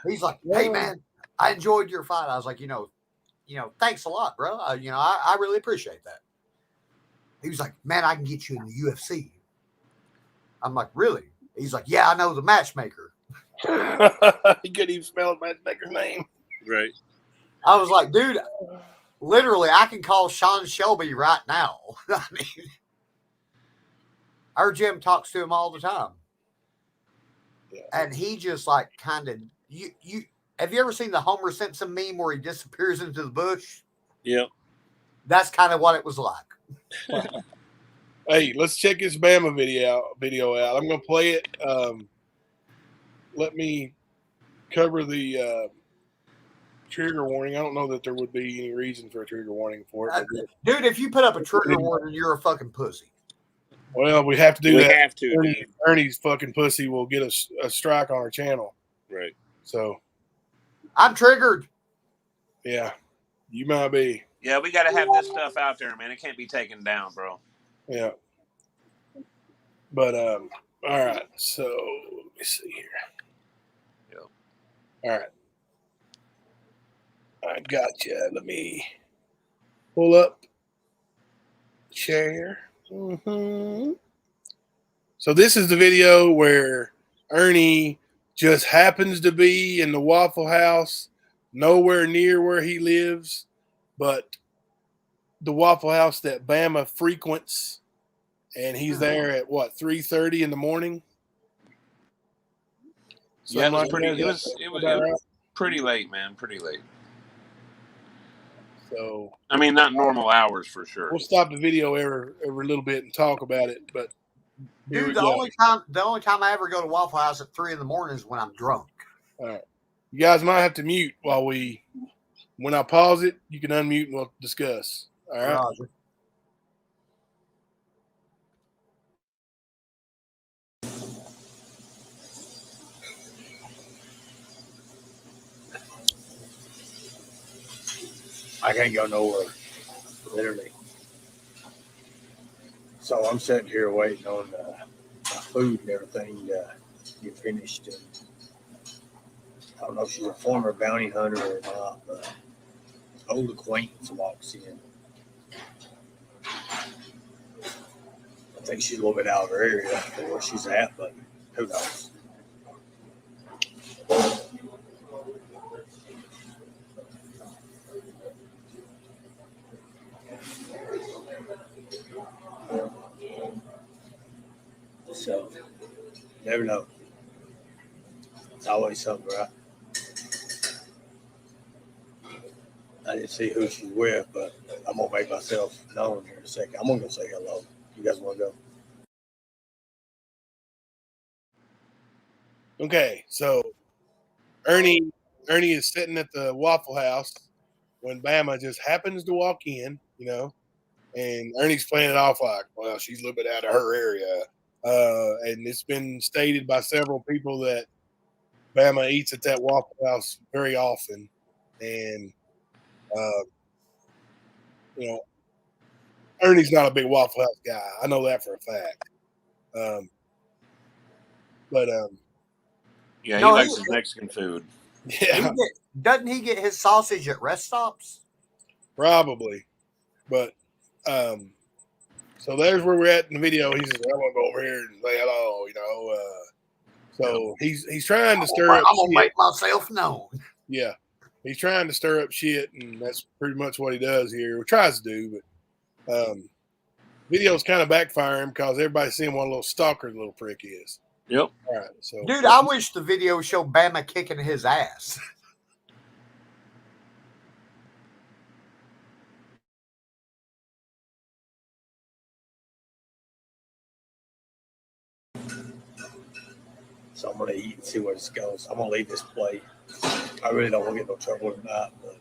He's like, hey, man, I enjoyed your fight. I was like, thanks a lot, bro. I really appreciate that. He was like, man, I can get you in the UFC. I'm like, really? He's like, yeah, I know the matchmaker. He couldn't even spell the matchmaker's name. Right. I was like, dude, literally, I can call Sean Shelby right now. I mean, our Jim talks to him all the time. Yeah. And he just like kind of, you have you ever seen the Homer Simpson meme where he disappears into the bush? Yeah. That's kind of what it was like. Hey, let's check this Bama video out. I'm going to play it. Let me cover the trigger warning. I don't know that there would be any reason for a trigger warning for it. Dude, if you put up a trigger warning, you're a fucking pussy. Well, we have to do that. We have to. Ernie's fucking pussy will get a strike on our channel. Right. So. I'm triggered. Yeah, you might be. Yeah, we got to have this stuff out there, man. It can't be taken down, bro. Yeah. But, all right. So, let me see here. All right. I got you. Let me pull up share. Mm-hmm. So this is the video where Ernie just happens to be in the Waffle House, nowhere near where he lives, but the Waffle House that Bama frequents, and he's there at what, 3:30 in the morning? Yeah, it was pretty late, man. Pretty late. So I mean, not normal hours for sure. We'll stop the video every little bit and talk about it. But dude, the only time I ever go to Waffle House at 3 a.m. is when I'm drunk. All right, you guys might have to mute when I pause it. You can unmute and we'll discuss. All right. Roger. I can't go nowhere, literally. So I'm sitting here waiting on my food and everything to get finished. And I don't know if she's a former bounty hunter or not, but an old acquaintance walks in. I think she's a little bit out of her area for where she's at, but who knows? So, never know. It's always something, right? I didn't see who she's with, but I'm going to make myself known here in a second. I'm going to go say hello. You guys want to go? Okay, so Ernie is sitting at the Waffle House when Bama just happens to walk in, and Ernie's playing it off like, well, she's a little bit out of her area. And it's been stated by several people that Bama eats at that Waffle House very often. And, Ernie's not a big Waffle House guy. I know that for a fact. Yeah, he No, likes his Mexican food. Yeah, doesn't he get his sausage at rest stops? probably. But so there's where we're at in the video. He says, I want to go over here and say hello, So he's trying to stir up I'm going to shit. make myself known. Yeah. He's trying to stir up shit, and that's pretty much what he does here. Or tries to do, but video's kind of backfiring because everybody's seeing what a little stalker the little prick is. Yep. All right. So Dude, I wish the video showed Bama kicking his ass. So I'm going to eat and see where this goes. I'm going to leave this plate. I really don't want to get no trouble tonight, but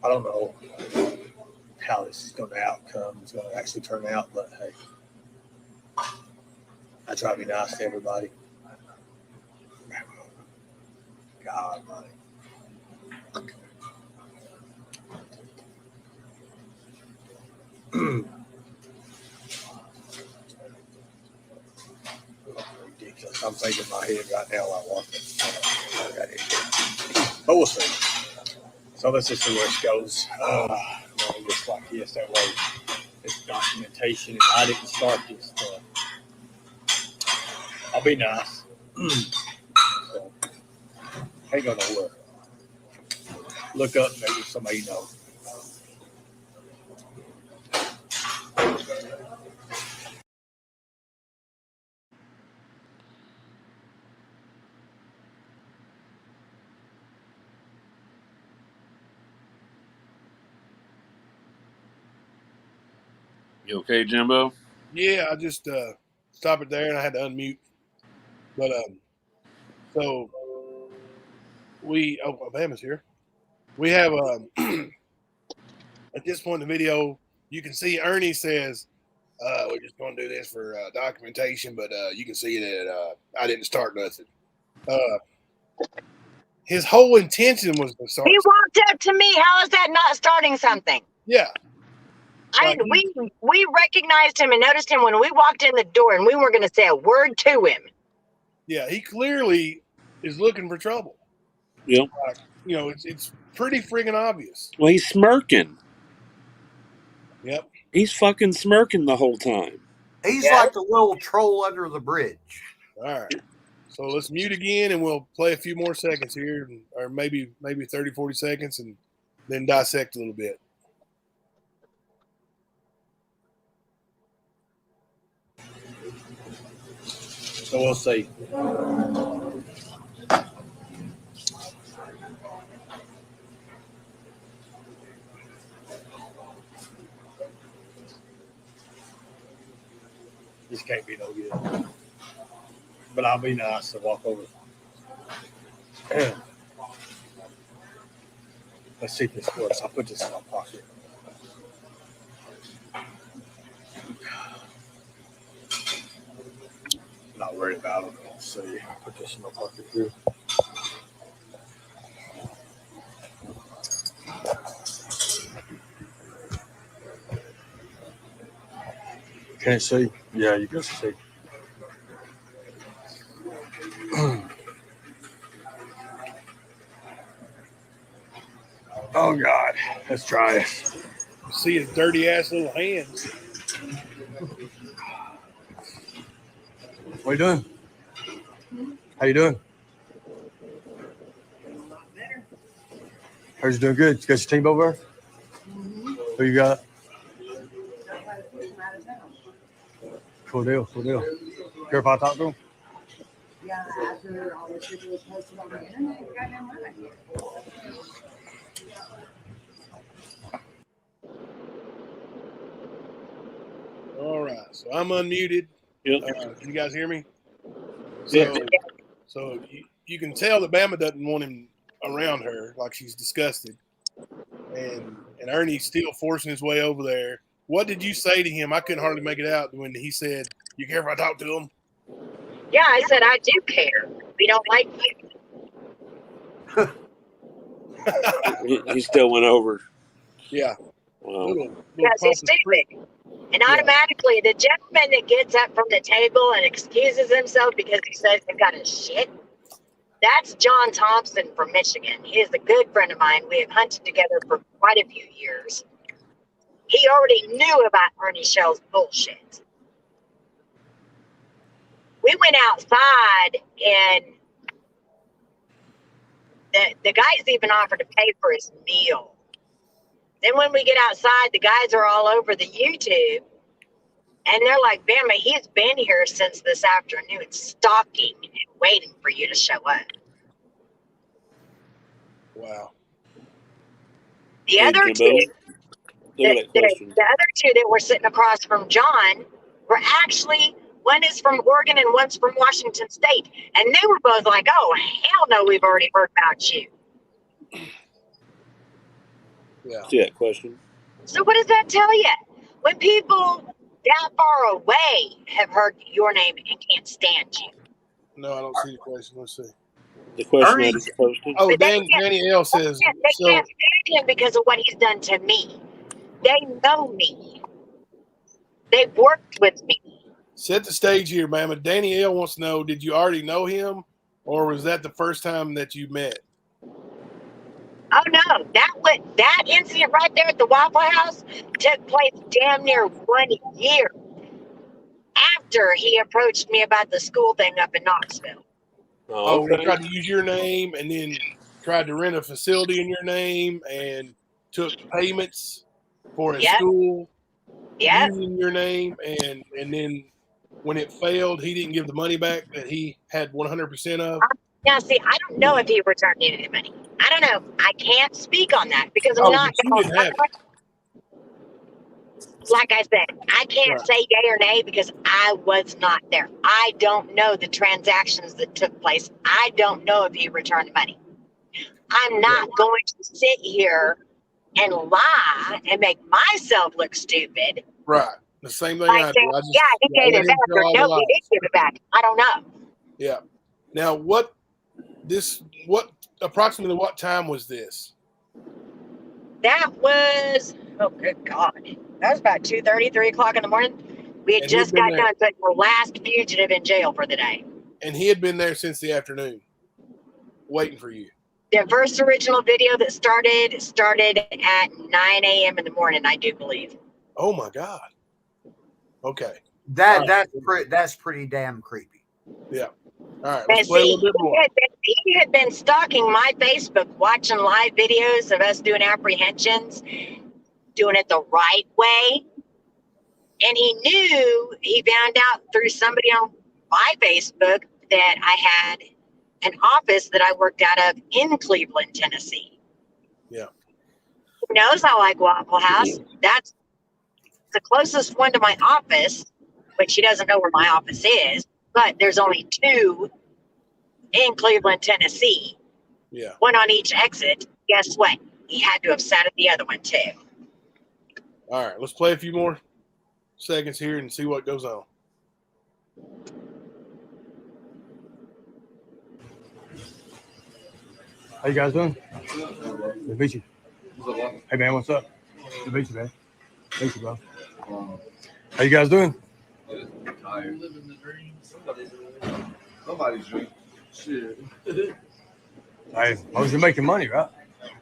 I don't know how this is going to outcome. It's going to actually turn out, but hey, I try to be nice to everybody. God, money. Ridiculous. I'm thinking in my head right now I want it. But we'll see. So let's just see where it goes. Just like this, that way it's documentation and I didn't start this stuff. I'll be nice. So, ain't going nowhere. Look up, maybe somebody knows. You okay, Jimbo? Yeah, I just stopped it there and I had to unmute. But so Bama's here. We have at this point in the video, you can see Ernie says, we're just going to do this for documentation, but you can see that I didn't start nothing. His whole intention was to start. He walked up to me. How is that not starting something? Yeah. We recognized him and noticed him when we walked in the door, and we weren't going to say a word to him. Yeah, he clearly is looking for trouble. Yep. It's pretty friggin' obvious. Well, he's smirking. Yep. He's fucking smirking the whole time. He's like the little troll under the bridge. All right. So let's mute again, and we'll play a few more seconds here, or maybe 30, 40 seconds, and then dissect a little bit. So we'll see. This can't be no good. But I'll be nice to walk over. Let's see if this works. I'll put this in my pocket. Not worried about it. Let's see. I'll put this in my pocket here. Can't see. Yeah, you can see. Oh God, let's try it. See his dirty ass little hands. What are you doing? How you doing? How's you doing? Good. You got your team over there? Who you got? Cool deal. Cool deal. Care if I talk to him? Yeah, after all this shit was posted on the internet, goddamn right. All right, so I'm unmuted. Yep. Can you guys hear me? So, so you can tell that Bama doesn't want him around her, like she's disgusted, and Ernie's still forcing his way over there. What did you say to him? I couldn't hardly make it out when he said, "You care if I talk to him?" Yeah, I said I do care. We don't like you. He still went over. Yeah. Wow. Because he's stupid. And automatically, the gentleman that gets up from the table and excuses himself because he says he got his shit, that's John Thompson from Michigan. He is a good friend of mine. We have hunted together for quite a few years. He already knew about Ernie Shell's bullshit. We went outside and the guys even offered to pay for his meal. Then when we get outside, the guys are all over the YouTube. And they're like, Bama, he's been here since this afternoon, stalking and waiting for you to show up. Wow. The other two, the other two that were sitting across from John were actually, one is from Oregon and one's from Washington State. And they were both like, oh, hell no, we've already heard about you. Yeah. See that question? So what does that tell you? When people that far away have heard your name and can't stand you. No, I don't see the question. Let's see. The question I just posted. Oh, Danny L says, they can't stand him because of what he's done to me. They know me. They've worked with me. Set the stage here, Bama. Danny L wants to know, did you already know him, or was that the first time that you met? Oh no, that incident right there at the Waffle House took place damn near 1 year after he approached me about the school thing up in Knoxville. Oh, okay. He tried to use your name and then tried to rent a facility in your name and took payments for his school using your name, and then when it failed, he didn't give the money back that he had 100% of. Now, see, I don't know if he returned any of the money. I don't know. I can't speak on that because I'm not going to. Like I said, I can't say yay or nay because I was not there. I don't know the transactions that took place. I don't know if he returned money. I'm not going to sit here and lie and make myself look stupid. Right. The same thing I do. He gave it back, or no, he didn't give it back. I don't know. Yeah. Now, approximately what time was this? That was, oh, good God. That was about 2:30, 3 o'clock in the morning. We had just got done putting the last fugitive in jail for the day. And he had been there since the afternoon, waiting for you. The first original video that started at 9 a.m. in the morning, I do believe. Oh, my God. Okay. That's pretty damn creepy. Yeah. All right, let's play a little bit more. He had been stalking my Facebook, watching live videos of us doing apprehensions, doing it the right way. And he found out through somebody on my Facebook that I had an office that I worked out of in Cleveland, Tennessee. Yeah. Who knows I like Waffle House? That's the closest one to my office, but she doesn't know where my office is. But there's only 2 in Cleveland, Tennessee. Yeah. One on each exit. Guess what? He had to have sat at the other one too. All right, let's play a few more seconds here and see what goes on. How you guys doing? Good to meet you. Hey man, what's up? Good to meet you, man. Thank you, bro. How you guys doing? Tired. Living the dream. Somebody's dream. Shit. Hey, most of making money, right?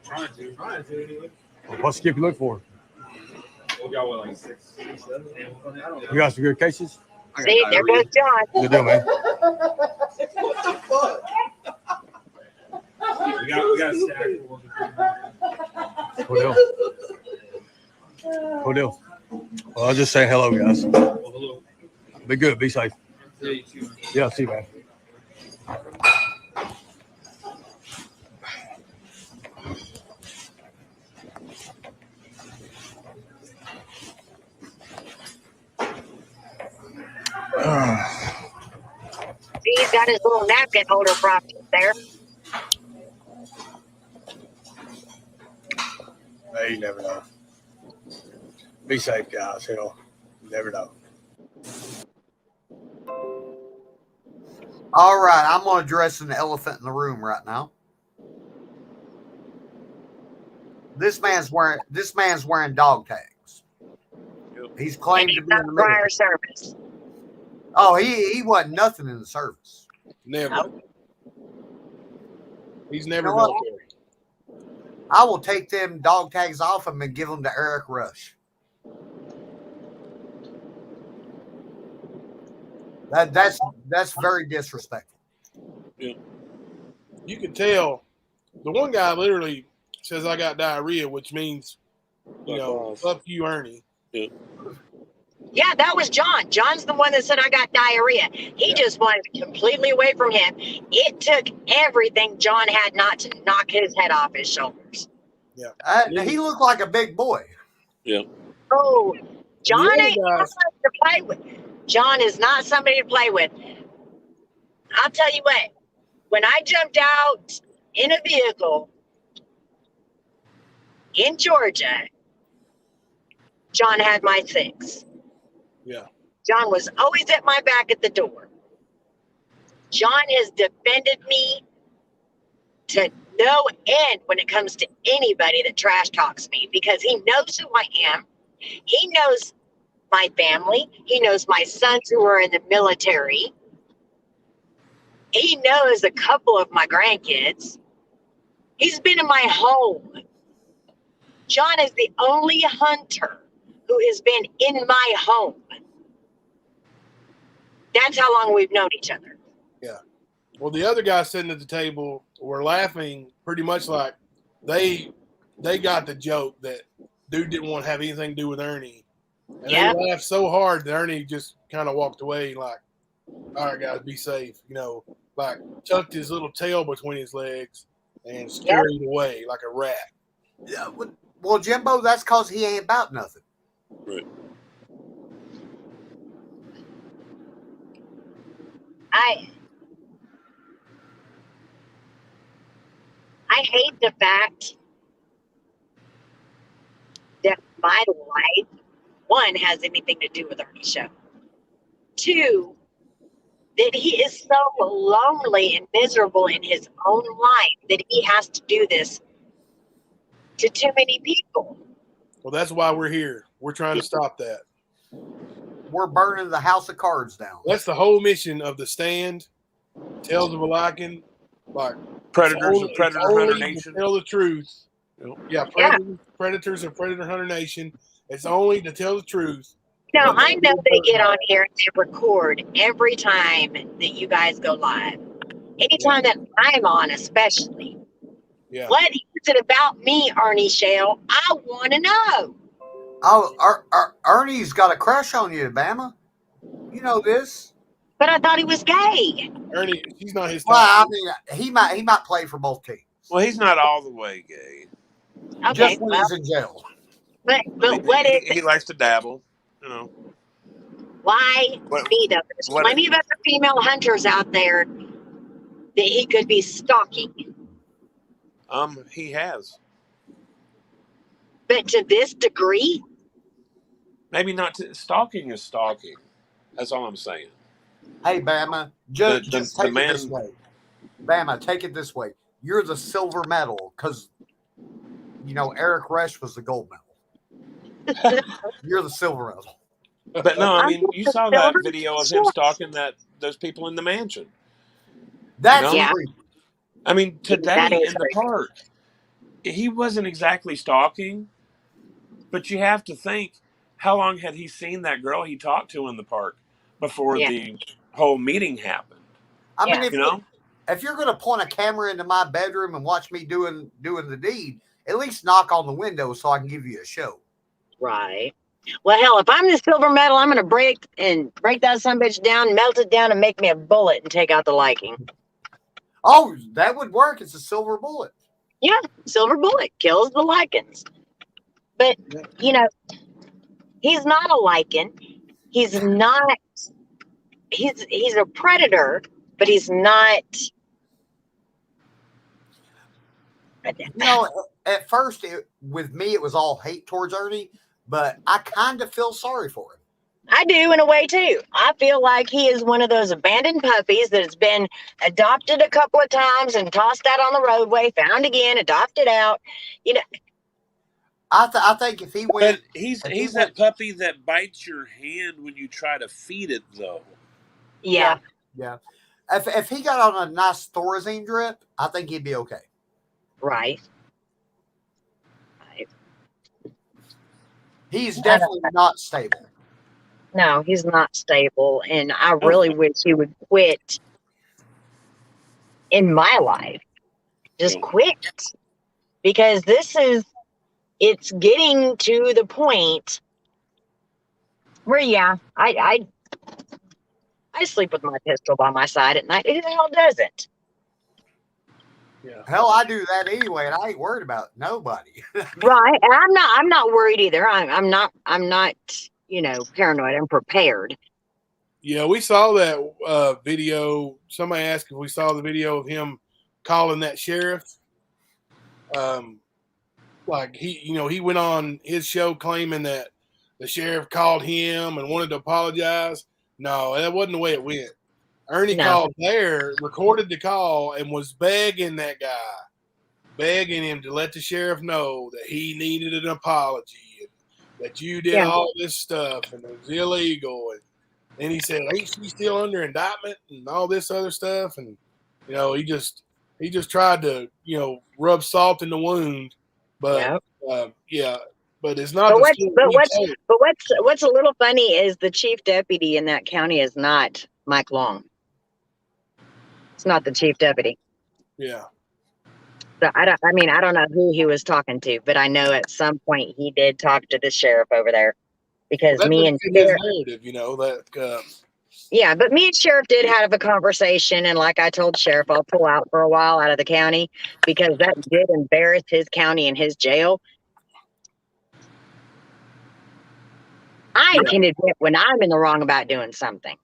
Trying to anyway. Well, what skip you look for? We got what, like 6, 7? You got some good cases? See, there goes John. Good deal, man. What the fuck? We got a stack. Cool deal. Cool deal. Well, I'll just say hello, guys. Well, hello. Be good. Be safe. Yeah, you too. Yeah, see you, man. See, he's got his little napkin holder propped up there. Hey, you never know. Be safe, guys. You know, you never know. All right, I'm going to address an elephant in the room right now. This man's wearing dog tags. He's claimed to be in the prior military. service. Oh, he wasn't nothing in the service. Never. Nope. He's never You know what? military. I will take them dog tags off him and give them to Eric Rush. That's very disrespectful. Yeah. You can tell the one guy literally says I got diarrhea, which means, you know, fuck you, Ernie. Yeah. Yeah, that was John. John's the one that said I got diarrhea. He just wanted completely away from him. It took everything John had not to knock his head off his shoulders. Yeah. He looked like a big boy. Yeah. Oh, John other ain't guys- somebody to play with. John is not somebody to play with. I'll tell you what, when I jumped out in a vehicle in Georgia, John had my 6. Yeah. John was always at my back at the door. John has defended me to no end when it comes to anybody that trash talks me because he knows who I am. He knows my family. He knows my sons who are in the military. He knows a couple of my grandkids. He's been in my home. John is the only hunter who has been in my home. That's how long we've known each other. Yeah. Well, the other guys sitting at the table were laughing pretty much like they got the joke that dude didn't want to have anything to do with Ernie. And they laughed so hard that Ernie just kind of walked away like, all right, guys, be safe. You know, like tucked his little tail between his legs and scurried away like a rat. Yeah. Well, Jimbo, that's because he ain't about nothing. Right. I hate the fact that my life, 1, has anything to do with Ernie's show. 2, that he is so lonely and miserable in his own life that he has to do this to too many people. Well, that's why we're here. We're trying to stop that. We're burning the house of cards down. That's the whole mission of the Stand, Tales of a Lycan, like Predator Hunter Nation. To tell the truth. Yep. Yeah, Predators and Predator Hunter Nation. It's only to tell the truth. Now, I know they get on here and they record every time that you guys go live. Anytime that I'm on, especially. Yeah. What is it about me, Ernie Shale? I want to know. Oh, Ernie's got a crush on you, Bama. You know this. But I thought he was gay. Ernie, he's not his type. Well, I mean, he might play for both teams. Well, he's not all the way gay. Okay, Just when he's in jail. But what is He likes to dabble, you know. Why me though? There's plenty of other female hunters out there that he could be stalking. He has. But to this degree? Maybe not. Stalking is stalking. That's all I'm saying. Hey, Bama, just take man, it this way. Bama, take it this way. You're the silver medal because, you know, Eric Rush was the gold medal. You're the silver medal. But no, I I'm mean, just you a saw that silver video of him short. stalking those people in the mansion. That's Yeah. creepy. I mean, today That is in the creepy. park, he wasn't exactly stalking, but you have to think, how long had he seen that girl he talked to in the park before Yeah. the whole meeting happened? I mean, Yeah. if you're going to point a camera into my bedroom and watch me doing the deed, at least knock on the window so I can give you a show. Right. Well, hell, if I'm the silver medal, I'm going to break that sumbitch down, melt it down, and make me a bullet and take out the liking. Oh, that would work. It's a silver bullet. Yeah, silver bullet kills the lichens. But, you know, he's not a lichen. He's not, he's a predator, but he's not. You know, at first, with me, it was all hate towards Ernie, but I kind of feel sorry for him. I do in a way too. I feel like he is one of those abandoned puppies that has been adopted a couple of times and tossed out on the roadway, found again, adopted out. You know, I think if he went, But he's that puppy that bites your hand when you try to feed it, though. Yeah. If he got on a nice Thorazine drip, I think he'd be okay. Right. He's definitely not stable. No, he's not stable, and I really wish he would quit in my life. Just quit, because it's getting to the point where, yeah, I sleep with my pistol by my side at night. Who the hell doesn't? Yeah. Hell, I do that anyway, and I ain't worried about nobody. Right, and I'm not worried either. I'm not paranoid. I'm prepared. Yeah, we saw that video. Somebody asked if we saw the video of him calling that sheriff. Like he went on his show claiming that the sheriff called him and wanted to apologize. No, that wasn't the way it went. Ernie called there, recorded the call, and was begging that guy, begging him to let the sheriff know that he needed an apology and that you did all this stuff and it was illegal. And then he said, ain't she still under indictment and all this other stuff? And, he just tried to, rub salt in the wound. But, but it's not. What's a little funny is the chief deputy in that county is not Mike Long. It's not the chief deputy. Yeah. So I don't know who he was talking to, but I know at some point he did talk to the sheriff over there, because me and Sheriff, narrative, yeah, but me and Sheriff did have a conversation, and like I told Sheriff, I'll pull out for a while out of the county because that did embarrass his county and his jail. I can admit when I'm in the wrong about doing something.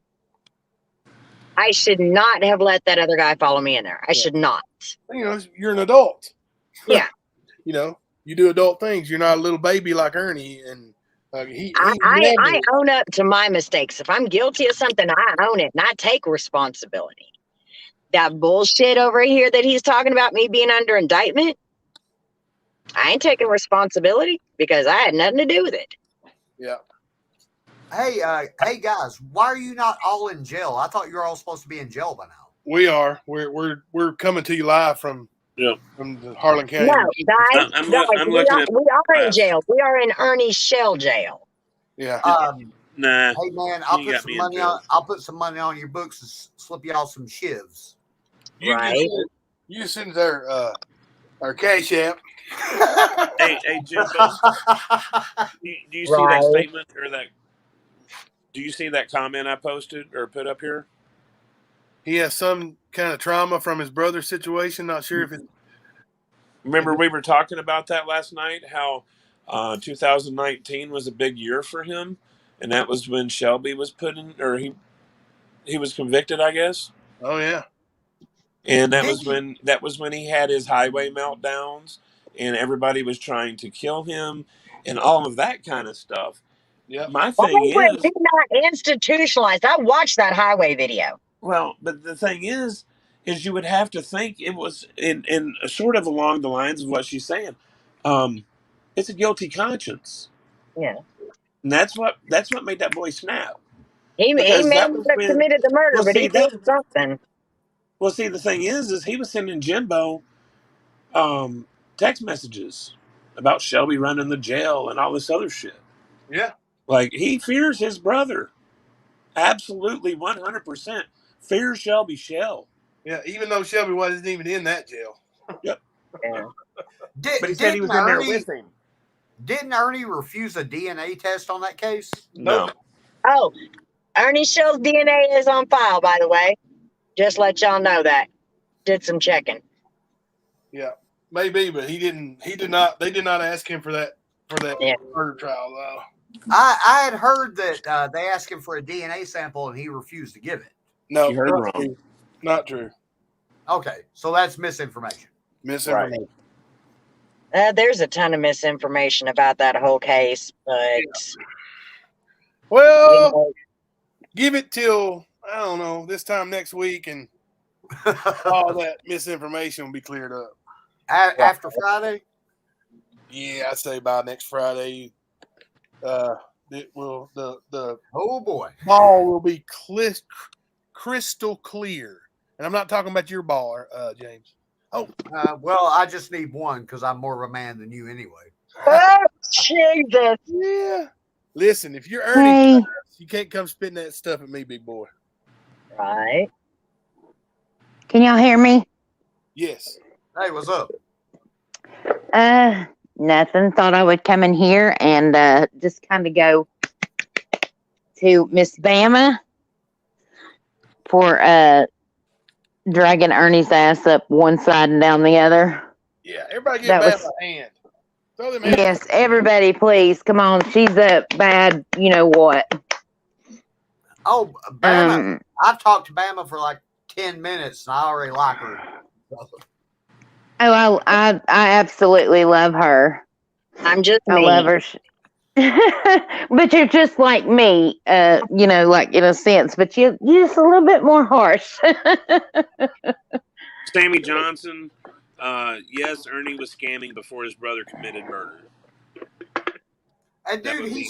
I should not have let that other guy follow me in there. I should not. You're an adult. Yeah. You do adult things. You're not a little baby like Ernie. And I own up to my mistakes. If I'm guilty of something, I own it and I take responsibility. That bullshit over here that he's talking about me being under indictment, I ain't taking responsibility because I had nothing to do with it. Yeah. Hey guys, why are you not all in jail? I thought you were all supposed to be in jail by now. We are. We're coming to you live from the Harlan County. No, guys, we are in jail. We are in Ernie's shell jail. Yeah. Nah. Hey man, I'll put some money on your books and slip y'all some shivs. You send our cash app. Hey, Jim. Do you see that statement or that? Do you see that comment I posted or put up here? He has some kind of trauma from his brother's situation. Not sure if it. Remember, we were talking about that last night, how 2019 was a big year for him. And that was when Shelby was put in, or he was convicted, I guess. Oh, yeah. And that was when he had his highway meltdowns and everybody was trying to kill him and all of that kind of stuff. Yeah. My thing is, he's not institutionalized. I watched that highway video. Well, but the thing is you would have to think it was in sort of along the lines of what she's saying. It's a guilty conscience. Yeah. And that's what made that boy snap. He Because may that not was have when, committed the murder, well, but he see that. did something. Well, see, the thing is he was sending Jimbo text messages about Shelby running the jail and all this other shit. Yeah. Like, he fears his brother. Absolutely, 100% fears Shelby Shell. Yeah, even though Shelby wasn't even in that jail. Yep. Yeah. But he said he was in there with him. Didn't Ernie refuse a DNA test on that case? No. Oh, Ernie Shell's DNA is on file, by the way. Just let y'all know that. Did some checking. Yeah, maybe, but he did not. They did not ask him for that Yeah. murder trial, though. I had heard that they asked him for a DNA sample and he refused to give it. No, You heard not wrong. true. Not true. Okay, so that's misinformation. Misinformation. There's a ton of misinformation about that whole case, but Well, give it till, I don't know, this time next week, and all that misinformation will be cleared up. After Friday? Yeah, I'd say by next Friday, it will the oh boy, ball will be crystal clear, and I'm not talking about your ball, James. Oh, well, I just need one because I'm more of a man than you anyway. Oh, Jesus. Yeah. Listen, if you're Ernie, you can't come spitting that stuff at me, big boy. Right. Can y'all hear me? Yes. Hey, what's up? Nothing. Thought I would come in here and just kind of go to Miss Bama for dragging Ernie's ass up one side and down the other. Yeah, everybody give Bama a hand. Throw them hands. Yes, everybody, please. Come on. She's a bad, you know what. Oh, Bama. I've talked to Bama for like 10 minutes and I already like her. Oh, I absolutely love her. I'm just I love her. But you're just like me, you know, like in a sense, but you're just a little bit more harsh. Sammy Johnson, yes, Ernie was scamming before his brother committed murder. And dude, he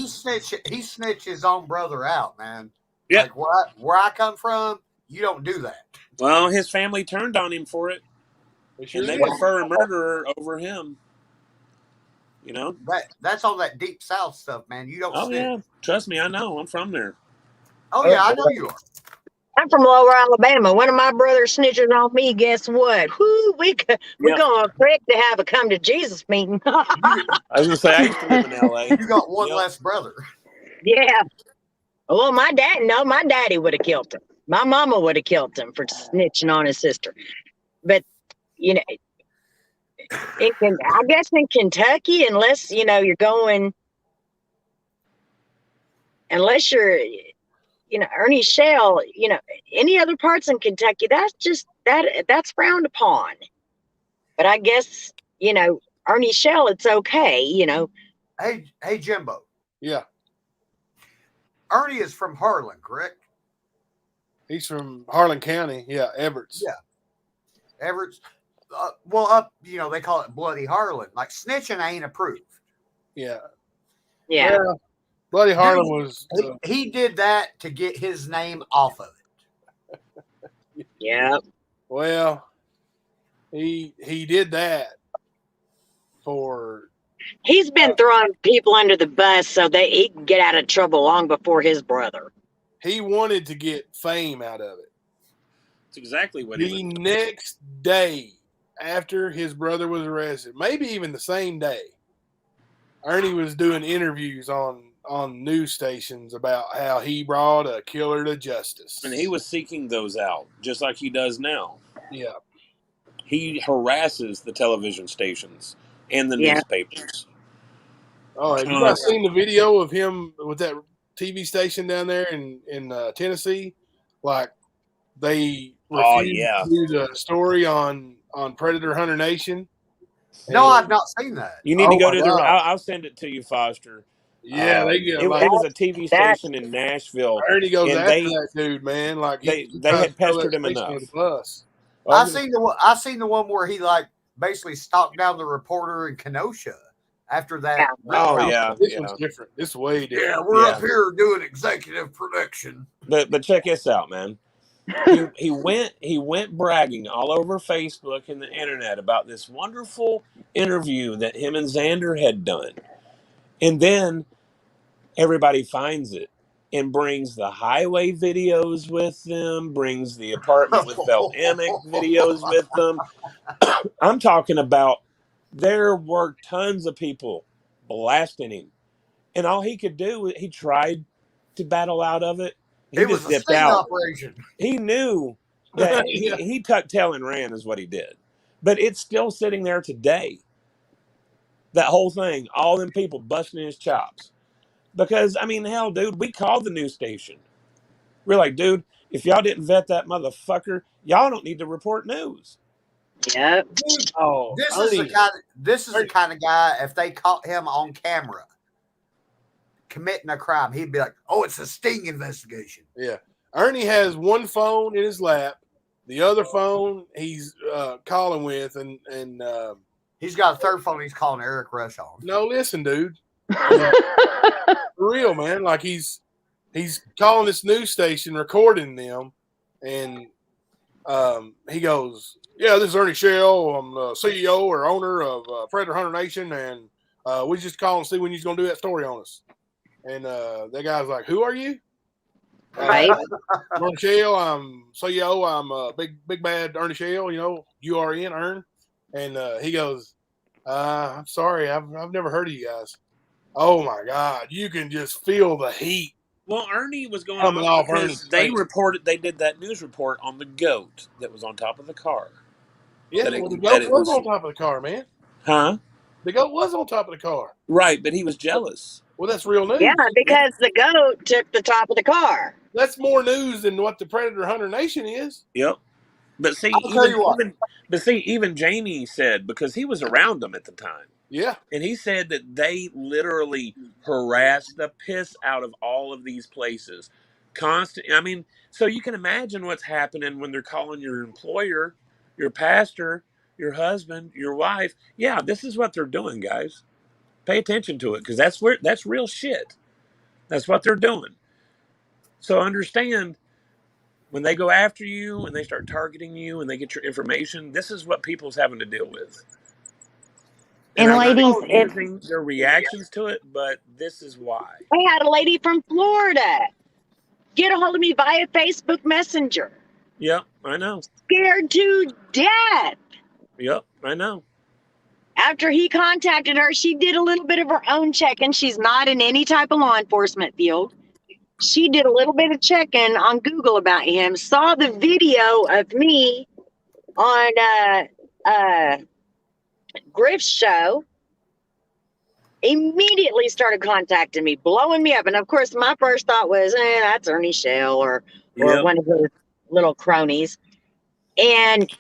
snitched his own brother out, man. Yeah. Like where I come from, you don't do that. Well, his family turned on him for it. And they prefer a murderer over him. You know? That's all that deep south stuff, man. You don't snitch. Yeah. Trust me, I know. I'm from there. Oh yeah, I know you are. I'm from Lower Alabama. One of my brothers snitches on me. Guess what? Whoo, we're going to Crick to have a come to Jesus meeting. I was going to say, I used to live in L.A. You got one less brother. Yeah. Well, my daddy would have killed him. My mama would have killed him for snitching on his sister. But, you know, I guess in Kentucky, unless, you know, you're going, unless you're, you know, Ernie Shell, you know, any other parts in Kentucky, that's frowned upon. But I guess, you know, Ernie Shell, it's okay, you know. Hey, Jimbo. Yeah. Ernie is from Harlan, correct? He's from Harlan County. Yeah, Everett's. Yeah. Everett's. Well, up, you know, they call it Bloody Harlan. Like, snitching ain't approved. Yeah. Yeah. Bloody Harlan was. He did that to get his name off of it. Yeah. Well, he did that for. He's been throwing people under the bus so that he can get out of trouble long before his brother. He wanted to get fame out of it. That's exactly what the next day after his brother was arrested, maybe even the same day, Ernie was doing interviews on news stations about how he brought a killer to justice. And he was seeking those out, just like he does now. Yeah. He harasses the television stations and the newspapers. Oh, have you guys seen the video of him with that TV station down there in Tennessee? Like, they refused to do the story on Predator Hunter Nation. No, I've not seen that. You need to go to I'll send it to you, Foster. Yeah, they get it was a TV station in Nashville. Ernie goes after that dude, man. Like they had pestered him enough. I seen the one where he like basically stalked down the reporter in Kenosha after that. Oh yeah, This yeah. one's different. This is way different. Yeah, we're up here doing executive production. But check this out, man. He went bragging all over Facebook and the internet about this wonderful interview that him and Xander had done, and then everybody finds it and brings the highway videos with them, brings the apartment with Bell Emick videos with them. I'm talking about there were tons of people blasting him, and all he could do, he tried to battle out of it. He It just was a dipped sting out. operation. He knew that Yeah. he tucked tail and ran is what he did, but it's still sitting there today. That whole thing, all them people busting his chops. Because, I mean, hell, dude, we called the news station. We're like, dude, if y'all didn't vet that motherfucker, y'all don't need to report news. Yep. Dude, Oh, this is the kind of guy, if they caught him on camera committing a crime, he'd be like, oh, it's a sting investigation. Yeah. Ernie has one phone in his lap. The other phone he's calling with, and he's got a third phone he's calling Eric Rush on. No, listen, dude. For real, man. Like he's calling this news station, recording them, and he goes, "Yeah, this is Ernie Shell. I'm the CEO or owner of Predator Hunter Nation, and we just calling to see when you're gonna do that story on us." And that guy's like, "Who are you?" Right. Ernie Shell. I'm CEO. I'm big bad Ernie Shell. You know, URN Ern. And he goes, "I'm sorry, I've never heard of you guys." Oh my God, you can just feel the heat. Well, Ernie was going Coming off off because Ernie's they face. reported, they did that news report on the goat that was on top of the car. Yeah, That it- well, the that goat it was was- on top of the car, man. Huh? The goat was on top of the car. Right, but he was jealous. Well, that's real news. Yeah, because the goat took the top of the car. That's more news than what the Predator Hunter Nation is. Yep. But see, I'll tell you what. even Jamie said, because he was around them at the time. Yeah. And he said that they literally harassed the piss out of all of these places. Constant. I mean, so you can imagine what's happening when they're calling your employer, your pastor, your husband, your wife. Yeah, this is what they're doing, guys. Pay attention to it, because that's real shit. That's what they're doing. So understand, when they go after you and they start targeting you and they get your information, this is what people's having to deal with. And I'm not ladies, excusing their reactions to it, but this is why. I had a lady from Florida get a hold of me via Facebook Messenger. Yep, I know. Scared to death. Yep, I know. After he contacted her, she did a little bit of her own checking. She's not in any type of law enforcement field. She did a little bit of checking on Google about him, saw the video of me on Griff's show, immediately started contacting me, blowing me up. And of course, my first thought was, that's Ernie Shell or Yep. one of his little cronies. And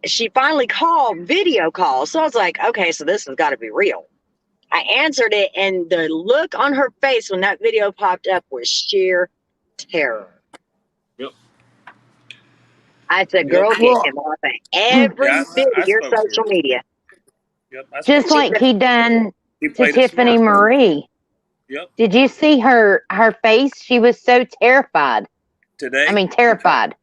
she finally called, video call. So I was like, okay, so this has got to be real. I answered it, and the look on her face when that video popped up was sheer terror. Yep. I said, girl, get him off of every bit of your social media. Yep, just like he done He to played it Tiffany smart, man. Marie. Yep. Did you see her face? She was so terrified. Today? I mean, terrified.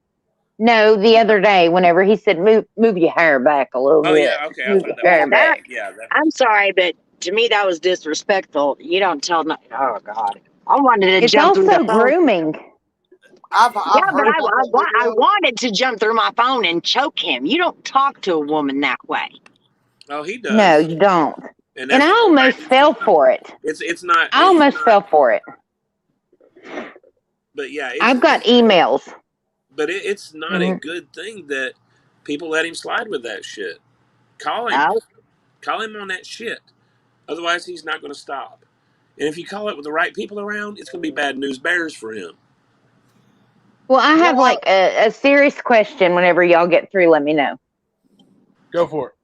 No, the other day, whenever he said, move your hair back a little Oh, bit. yeah, okay. I Move thought your that hair was back. Yeah, I'm sorry, but to me, that was disrespectful. You don't tell no. Oh, God. I wanted to It's jump through also the phone. grooming. I've Yeah, heard but about that I video. wanted to jump through my phone and choke him. You don't talk to a woman that way. Oh, he does. No, you don't. And And that's I the almost fell for it. It's not. I almost fell for it. But yeah, I've got emails. But it's not a good thing that people let him slide with that shit. Call him. Call him on that shit. Otherwise, he's not going to stop. And if you call it with the right people around, it's going to be bad news bears for him. Well, I have like a serious question. Whenever y'all get through, let me know. Go for it.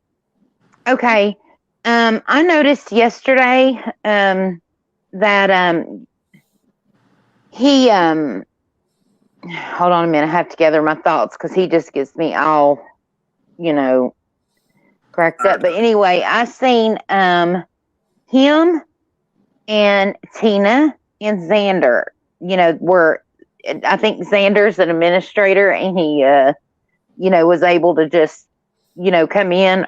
Okay. I noticed yesterday that he hold on a minute, I have to gather my thoughts because he just gets me all, cracked up. But anyway, I seen him and Tina and Xander, were, I think Xander's an administrator, and he, was able to just, come in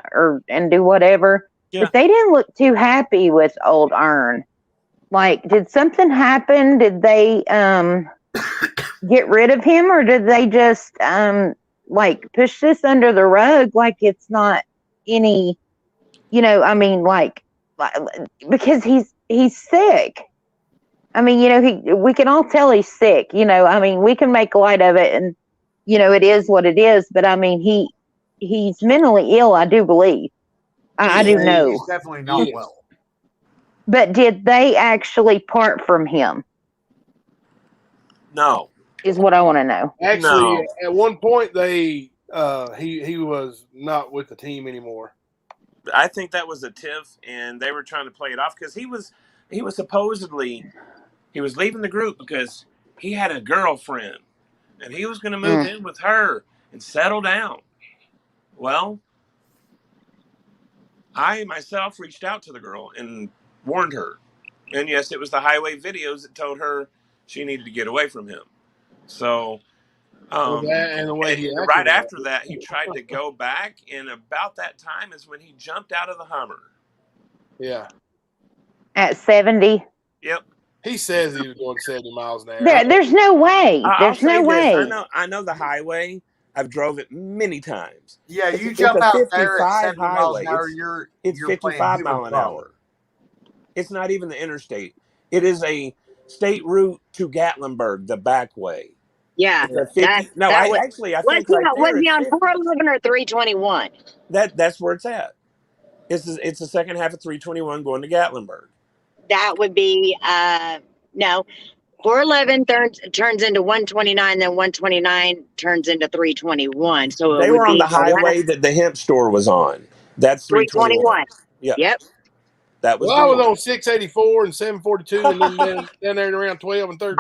and do whatever. Yeah. But they didn't look too happy with old Ern. Like, did something happen? Did they get rid of him, or did they just push this under the rug like it's not any, because he's sick. I mean, we can all tell he's sick. We can make light of it, and it is what it is. But I mean, he's mentally ill. I do believe. I do know. He's definitely not well. But did they actually part from him? No. Is what I want to know. Actually, at one point, he was not with the team anymore. I think that was a tiff, and they were trying to play it off because he was supposedly leaving the group because he had a girlfriend, and he was going to move in with her and settle down. Well, I myself reached out to the girl and warned her, and yes, it was the highway videos that told her she needed to get away from him. So. Right after that, he tried to go back, and about that time is when he jumped out of the Hummer. Yeah. At 70? Yep. He says he was going 70 miles an hour. There's no way. There's no way. I know the highway. I've drove it many times. Yeah, you jump out there at 70 miles an hour, it's 55 mile an hour. It's not even the interstate. It is a state route to Gatlinburg, the back way. Yeah. I think right there. Was he on 411 or 321? That's where it's at. It's the second half of 321 going to Gatlinburg. That would be no. 411 turns into 129, then 129 turns into 321. So they were on the highway that the hemp store was on. That's 321. Yep. That was. Well, I was on 684 and 742, and then down there around 12 and 13.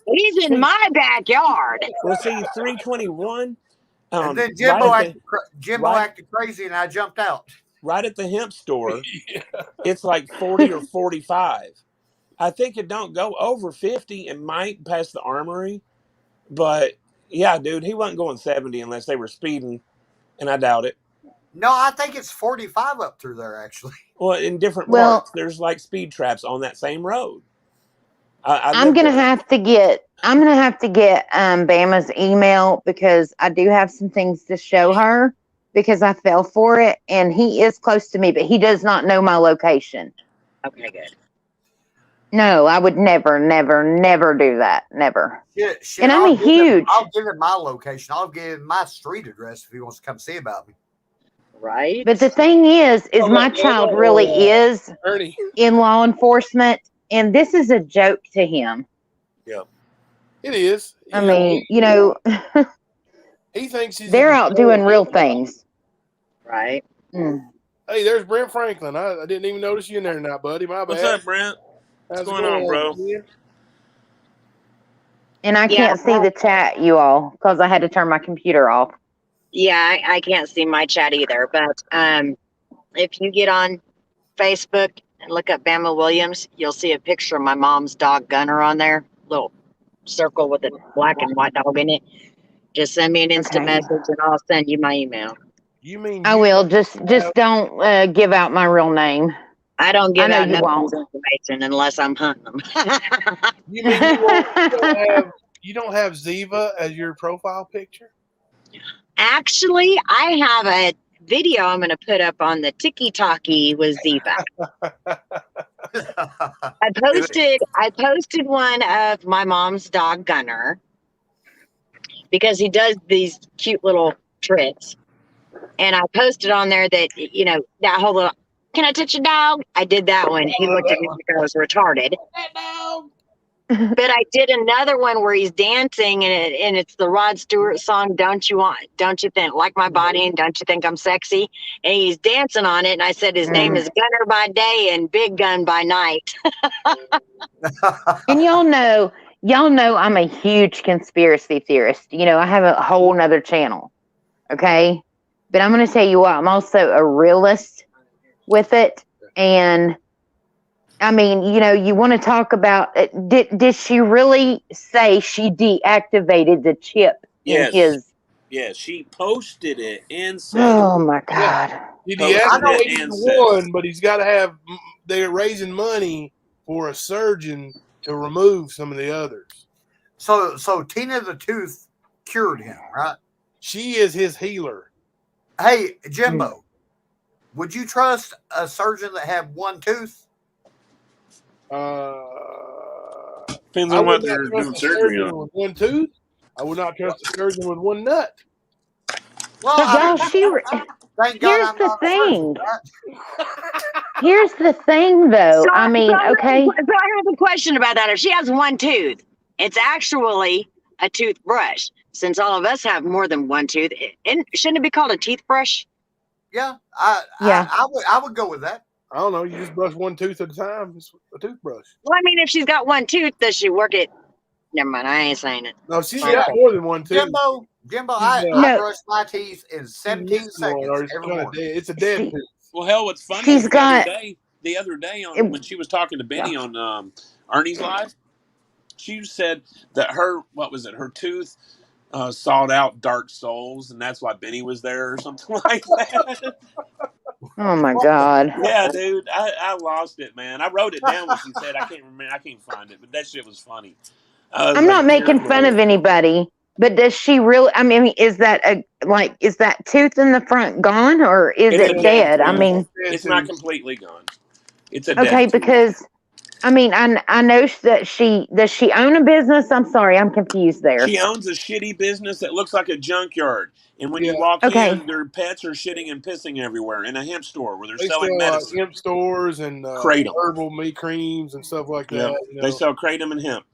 He's in my backyard. Well, see, 321. And then Jimbo acted crazy, and I jumped out. Right at the hemp store, it's like 40 or 45. I think it don't go over 50. It might pass the armory, but yeah, dude, he wasn't going 70 unless they were speeding, and I doubt it. No, I think it's 45 up through there, actually. Well, in different parts, there's like speed traps on that same road. I'm gonna have to get Bama's email, because I do have some things to show her, because I fell for it, and he is close to me, but he does not know my location. Okay, good. No, I would never do that. Never. Shit, and I'm huge. I'll give him my location. I'll give him my street address if he wants to come see about me. Right. But the thing is my child really is Ernie. in law enforcement, and this is a joke to him. Yeah. It is. I mean, he thinks they're out doing real things. Right. Mm. Hey, there's Brent Franklin. I didn't even notice you in there tonight, buddy. My bad. What's up, Brent? What's going on, bro? And I can't see the chat, you all, because I had to turn my computer off. Yeah, I can't see my chat either. But if you get on Facebook and look up Bama Williams, you'll see a picture of my mom's dog Gunner on there. Little circle with a black and white dog in it. Just send me an instant message, and I'll send you my email. You mean I will. Just don't give out my real name. I don't give out no information unless I'm hunting them. You mean you don't have Ziva as your profile picture? Actually, I have a video I'm going to put up on the Tiki-Taki with Ziva. I posted one of my mom's dog Gunner, because he does these cute little tricks. And I posted on there that, that whole little, can I touch your dog? I did that one. He looked at me like I was retarded. But I did another one where he's dancing, and it's the Rod Stewart song, Don't You Think, Like My Body, and Don't You Think I'm Sexy? And he's dancing on it, and I said his name is Gunner by day and Big Gun by night. And y'all know I'm a huge conspiracy theorist. I have a whole nother channel. Okay? But I'm going to tell you what, I'm also a realist with it. And I mean, you want to talk about did she really say she deactivated the chip in Yes. his? Yeah, she posted it and said it. Oh my Yeah. God. He Posted it deactivated and the said it. one, but he's got to have. They're raising money for a surgeon to remove some of the others. So Tina the Tooth cured him, right? She is his healer. Hey, Jimbo, would you trust a surgeon that had one tooth? Depends I on what would not they're trust doing a surgery surgeon on. with one tooth. I would not trust a surgeon with one nut. Well, But y'all, thank God here's I'm the not a surgeon, thing. right? Here's the thing, though. I mean, okay. So I have a question about that. If she has one tooth, it's actually a toothbrush. Since all of us have more than one tooth, shouldn't it be called a teeth brush? Yeah, Yeah. I would go with that. I don't know. You just brush one tooth at a time. It's a toothbrush. Well, I mean, if she's got one tooth, does she work it? Never mind. I ain't saying it. No, she's got more than one tooth. Jimbo, She's, I brush my teeth in 17 missing one, or seconds it's every kinda morning. dead. It's a dead tooth. Well, hell, what's funny She's is got- the other day when she was talking to Benny on Ernie's live, she said that her tooth sawed out Dark Souls, and that's why Benny was there or something like that. Oh my God. Yeah, dude, I lost it, man. I wrote it down when she said. I can't remember. I can't find it, but that shit was funny. I'm not making fun of anybody, but does she really? I mean, is that tooth in the front gone, or is It's it a dead? tooth. I mean, it's not completely gone. It's a okay, dead tooth. because I mean, I know that does she own a business? I'm sorry, I'm confused there. She owns a shitty business that looks like a junkyard. And when you walk Okay. in, their pets are shitting and pissing everywhere in a hemp store where they're They selling sell medicine. hemp stores and Kratom. herbal meat creams and stuff like Yep. that. They sell kratom and hemp.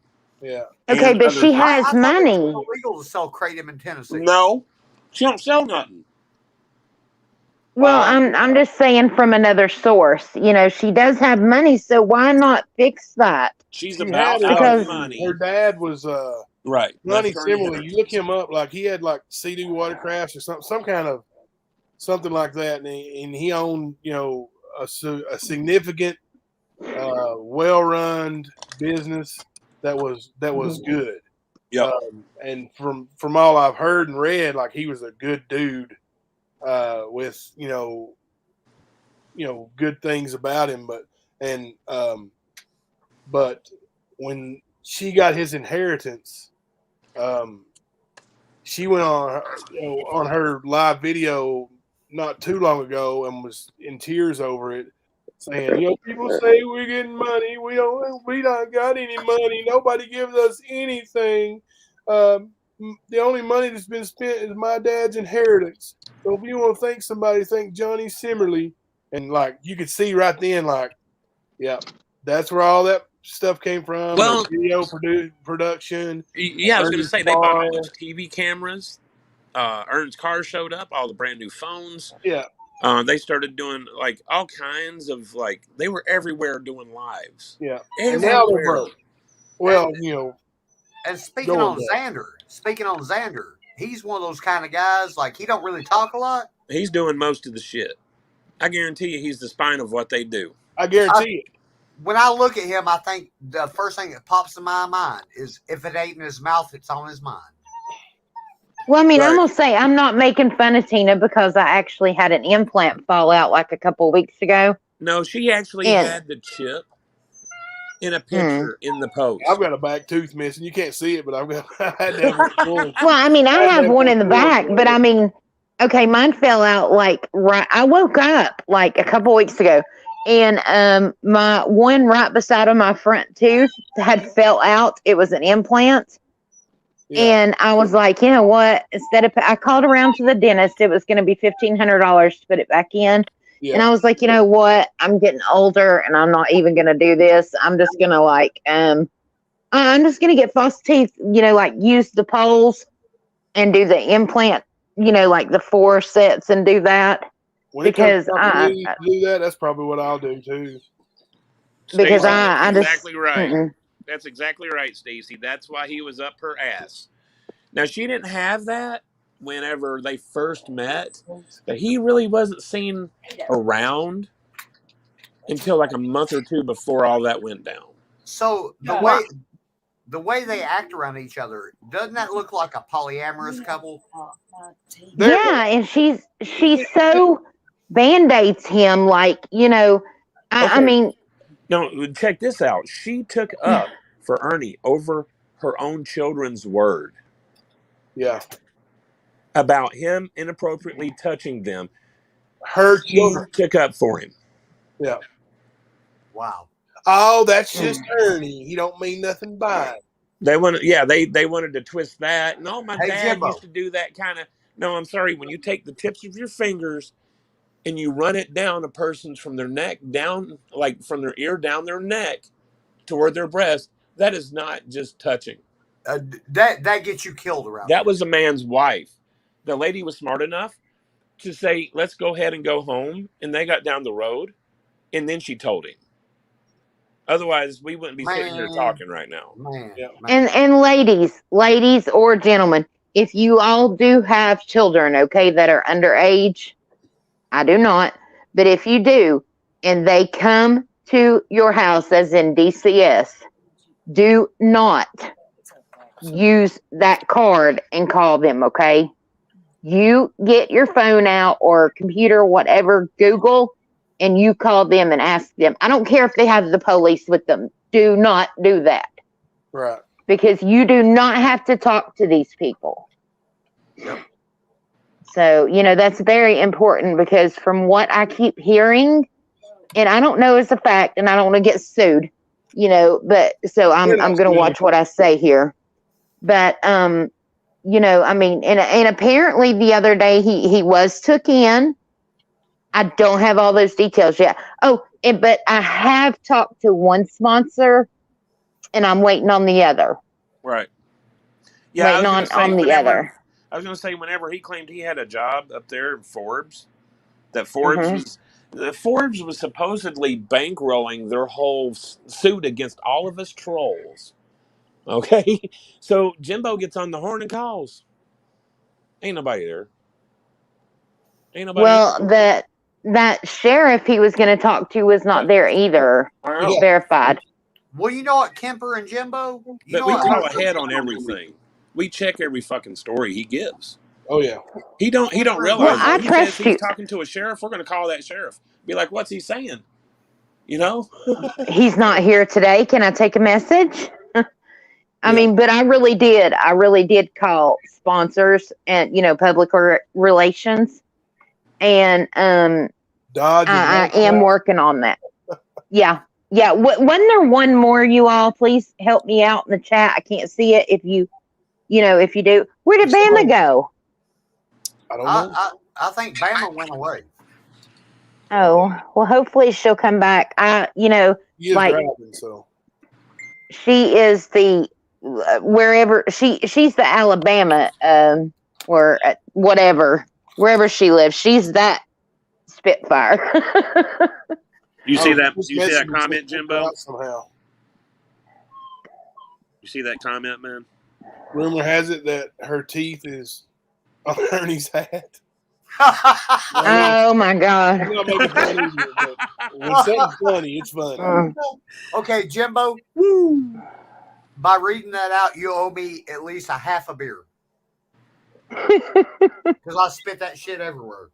Yeah. Okay, and but other she things. has I thought money. it was illegal to sell kratom in Tennessee. No, she don't sell nothing. Well, I'm just saying from another source. She does have money, so why not fix that? She's She about had, out of money. Her dad was right. money Left Ernie similar. Hunter. You look him up, like he had like CD Watercrafts or some kind of something like that, and he owned a significant, well-run business that was good. Yep. And from all I've heard and read, like he was a good dude, with good things about him. But when she got his inheritance, she went on her live video not too long ago and was in tears over it, saying, people say we're getting money. We don't got any money. Nobody gives us anything. The only money that's been spent is my dad's inheritance. So if you want to thank somebody, thank Johnny Simmerly. And like you could see right then, like, yeah, that's where all that stuff came from. Well, the video production. Yeah, I was going to Ernie's say they bought all car. those TV cameras. Ern's car showed up, all the brand new phones. Yeah. They started doing like all kinds of they were everywhere doing lives. Yeah. Everywhere. And now they're broke. Well, And speaking on Xander, he's one of those kind of guys, like he don't really talk a lot. He's doing most of the shit. I guarantee you he's the spine of what they do. I guarantee it. When I look at him, I think the first thing that pops in my mind is if it ain't in his mouth, it's on his mind. Well, I mean, I'm going to say I'm not making fun of Tina because I actually had an implant fall out like a couple of weeks ago. No, she actually had the chip in a picture in the post. I've got a back tooth missing. You can't see it, but I had to have it. Well, I mean, I have one in the back, but I mean, okay, mine fell out I woke up like a couple weeks ago, and my one right beside of my front tooth had fell out. It was an implant. Yeah. And I was like, you know what? I called around to the dentist. It was going to be $1,500 to put it back in. Yeah. And I was like, you know what? I'm getting older and I'm not even going to do this. I'm just going to I'm just going to get false teeth, use the poles and do the implant, the 4 sets and do that. Because do that, that's probably what I'll do too. Because I just exactly right. Mm-mm. That's exactly right, Stacy. That's why he was up her ass. Now she didn't have that whenever they first met, but he really wasn't seen around until like a month or two before all that went down. So the way they act around each other, doesn't that look like a polyamorous couple? Yeah, and she's so band-aids him, like, you know, I Okay. mean, No, check this out. She took up for Ernie over her own children's word. Yeah. About him inappropriately touching them. Her She children. took up for him. Yeah. Wow. Oh, that's just Ernie. He don't mean nothing by it. They wanted, they wanted to twist that. No, my Hey, dad Jimbo. used to do that kind of. No, I'm sorry. When you take the tips of your fingers and you run it down a person's from their neck down, like from their ear down their neck toward their breast, that is not just touching. That gets you killed around. That was a man's wife. The lady was smart enough to say, "Let's go ahead and go home," and they got down the road, and then she told him. Otherwise, we wouldn't be sitting here talking right now. Yeah. and ladies or gentlemen, if you all do have children, okay, that are underage, I do not, but if you do, and they come to your house, as in DCS, do not use that card and call them, okay? You get your phone out or computer, whatever, Google, and you call them and ask them. I don't care if they have the police with them. Do not do that. Right. Because you do not have to talk to these people. Yep. So, you know, that's very important, because from what I keep hearing, and I don't know as a fact, and I don't want to get sued, you know, but so I'm going to watch what I say here. But, you know, I mean, and apparently the other day he was took in. I don't have all those details yet. Oh, but I have talked to one sponsor, and I'm waiting on the other. Right. Yeah, waiting on the other. I was going to say, whenever he claimed he had a job up there in Forbes, that Forbes was supposedly bankrolling their whole suit against all of us trolls. Okay, so Jimbo gets on the horn and calls. Ain't nobody there. Ain't nobody. Well, that sheriff he was going to talk to was not there either. Yeah. Verified. Well, you know what, Kemper and Jimbo? But we call ahead on everything. We check every fucking story he gives. Oh yeah. He don't realize. Well, I he trust says he's you. talking to a sheriff. We're going to call that sheriff. Be like, what's he saying? You know. He's not here today. Can I take a message? I mean, but I really did call sponsors and, you know, public relations, and I am working on that. Yeah. Wasn't there one more? You all, please help me out in the chat. I can't see it. If you do, where did Bama go? I don't know. I think Bama went away. Oh, well, hopefully she'll come back. Driving, so. She is the wherever she's the Alabama or whatever, wherever she lives, she's that Spitfire. You see that? You see that comment, Jimbo? Somehow. You see that comment, man? Rumor has it that her teeth is on Ernie's hat. Oh my God! I'm not making fun of you, but when something's funny, it's funny. Okay, Jimbo. Woo. By reading that out, you owe me at least a half a beer. Because I spit that shit everywhere.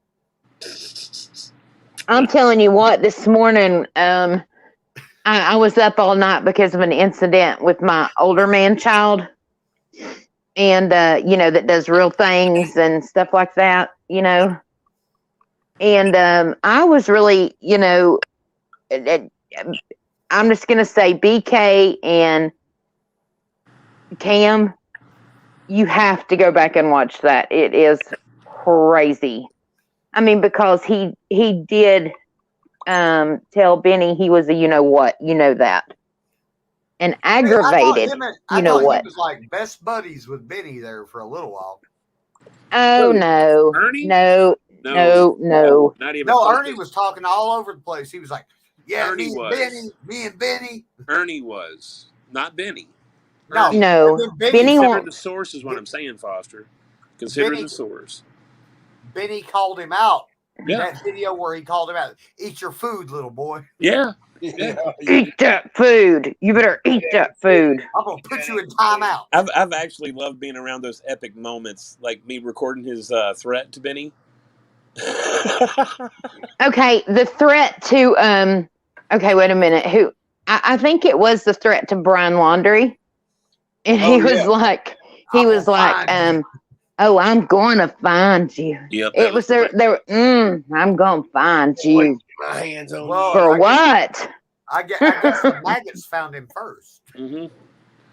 I'm telling you what, this morning, I was up all night because of an incident with my older man child. And, you know, that does real things and stuff like that, you know. And I was really, you know, I'm just going to say BK and Cam, you have to go back and watch that. It is crazy. I mean, because he did tell Benny he was a you know what, you know that. And aggravated, I you know thought what. he was like best buddies with Benny there for a little while. Oh, no. Ernie? No. Not even No, Ernie was talking all over the place. He was like, yeah, Ernie me and Benny. Ernie was, not Benny. No. Benny Consider the source is what I'm saying, Foster. Consider the source. Benny called him out Yeah. That video where he called him out, "Eat your food, little boy." Yeah. Eat that food. You better eat that food. I'm gonna put you in timeout. I've actually loved being around those epic moments, like me recording his threat to Benny. Okay, the threat to okay, wait a minute. Who? I think it was the threat to Brian Laundrie, and he was like, oh, I'm going to find you. Yep, It was there. I'm going to find you. My hands on Well, For what? I guess the maggots found him first. Mm-hmm.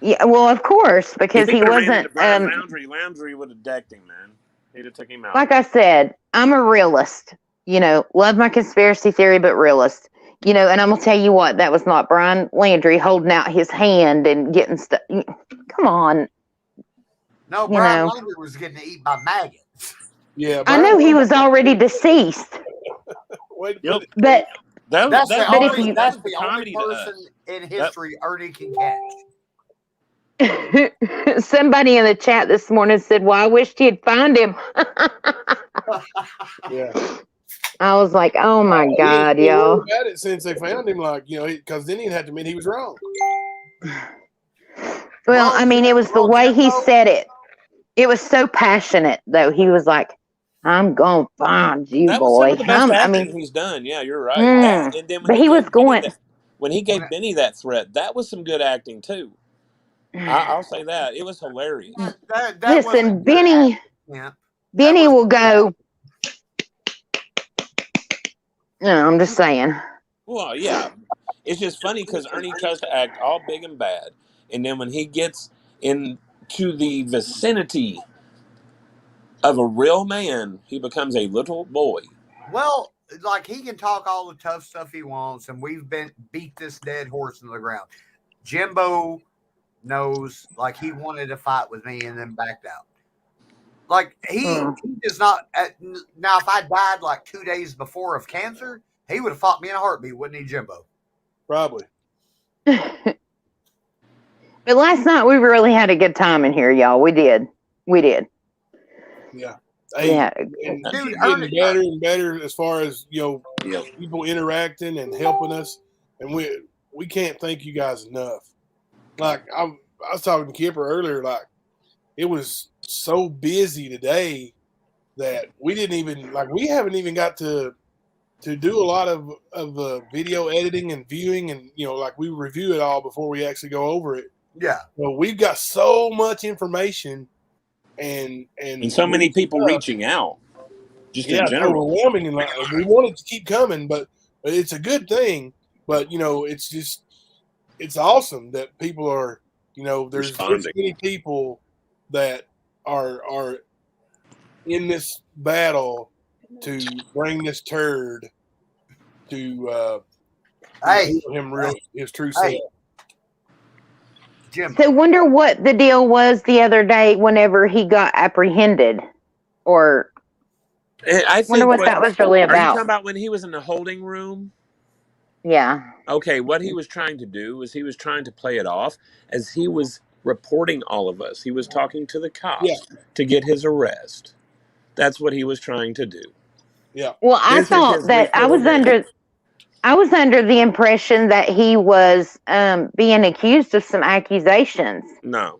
Yeah, well, of course, because he wasn't. Landry would have decked him, man. He'd have took him out. Like I said, I'm a realist. Love my conspiracy theory, but realist. And I'm gonna tell you what, that was not Brian Landry holding out his hand and getting stuff. Come on. No, Brian Landry was getting eaten by maggots. Yeah, I know he was already deceased. Yep. But that's the the only person in history Ernie can catch. Somebody in the chat this morning said, "Well, I wished he'd find him." Yeah. I was like, "Oh my God, y'all!" About it since they found him, because then he'd have to admit he was wrong. Well, I mean, it was the way he said it. It was so passionate, though. He was like, "I'm gonna find you, that was boy." some of the best acting he's done. Yeah, you're right. And then but he was going. When he gave Benny that threat, that was some good acting too. I'll say that. It was hilarious. Listen, Benny will go. No, I'm just saying. Well, yeah. It's just funny because Ernie tries to act all big and bad. And then when he gets into the vicinity of a real man, he becomes a little boy. Well, like he can talk all the tough stuff he wants, and we've beat this dead horse into the ground. Jimbo knows, like, he wanted to fight with me and then backed out. Like he does not. Now, if I died like 2 days before of cancer, he would have fought me in a heartbeat, wouldn't he, Jimbo? Probably. But last night we really had a good time in here, y'all. We did. Yeah. Yeah. And dude, getting better and better as far as people interacting and helping us, and we can't thank you guys enough. Like I was talking to Kipper earlier, like it was so busy today that we haven't even got to do a lot of video editing and viewing, and like we review it all before we actually go over it. Yeah. Well, we've got so much information and so many people reaching out. Just in general. It's overwhelming, and we want it to keep coming, but it's a good thing. But it's awesome that people are there's this many people that are in this battle to bring this turd to him his true self. Jim. So wonder what the deal was the other day whenever he got apprehended, or I wonder what that was really about. Are you talking about when he was in the holding room? Yeah. Okay, what he was trying to do was he was trying to play it off as he was reporting all of us. He was talking to the cops to get his arrest. That's what he was trying to do. Yeah. Well, I thought that I was under the impression that he was being accused of some accusations. No.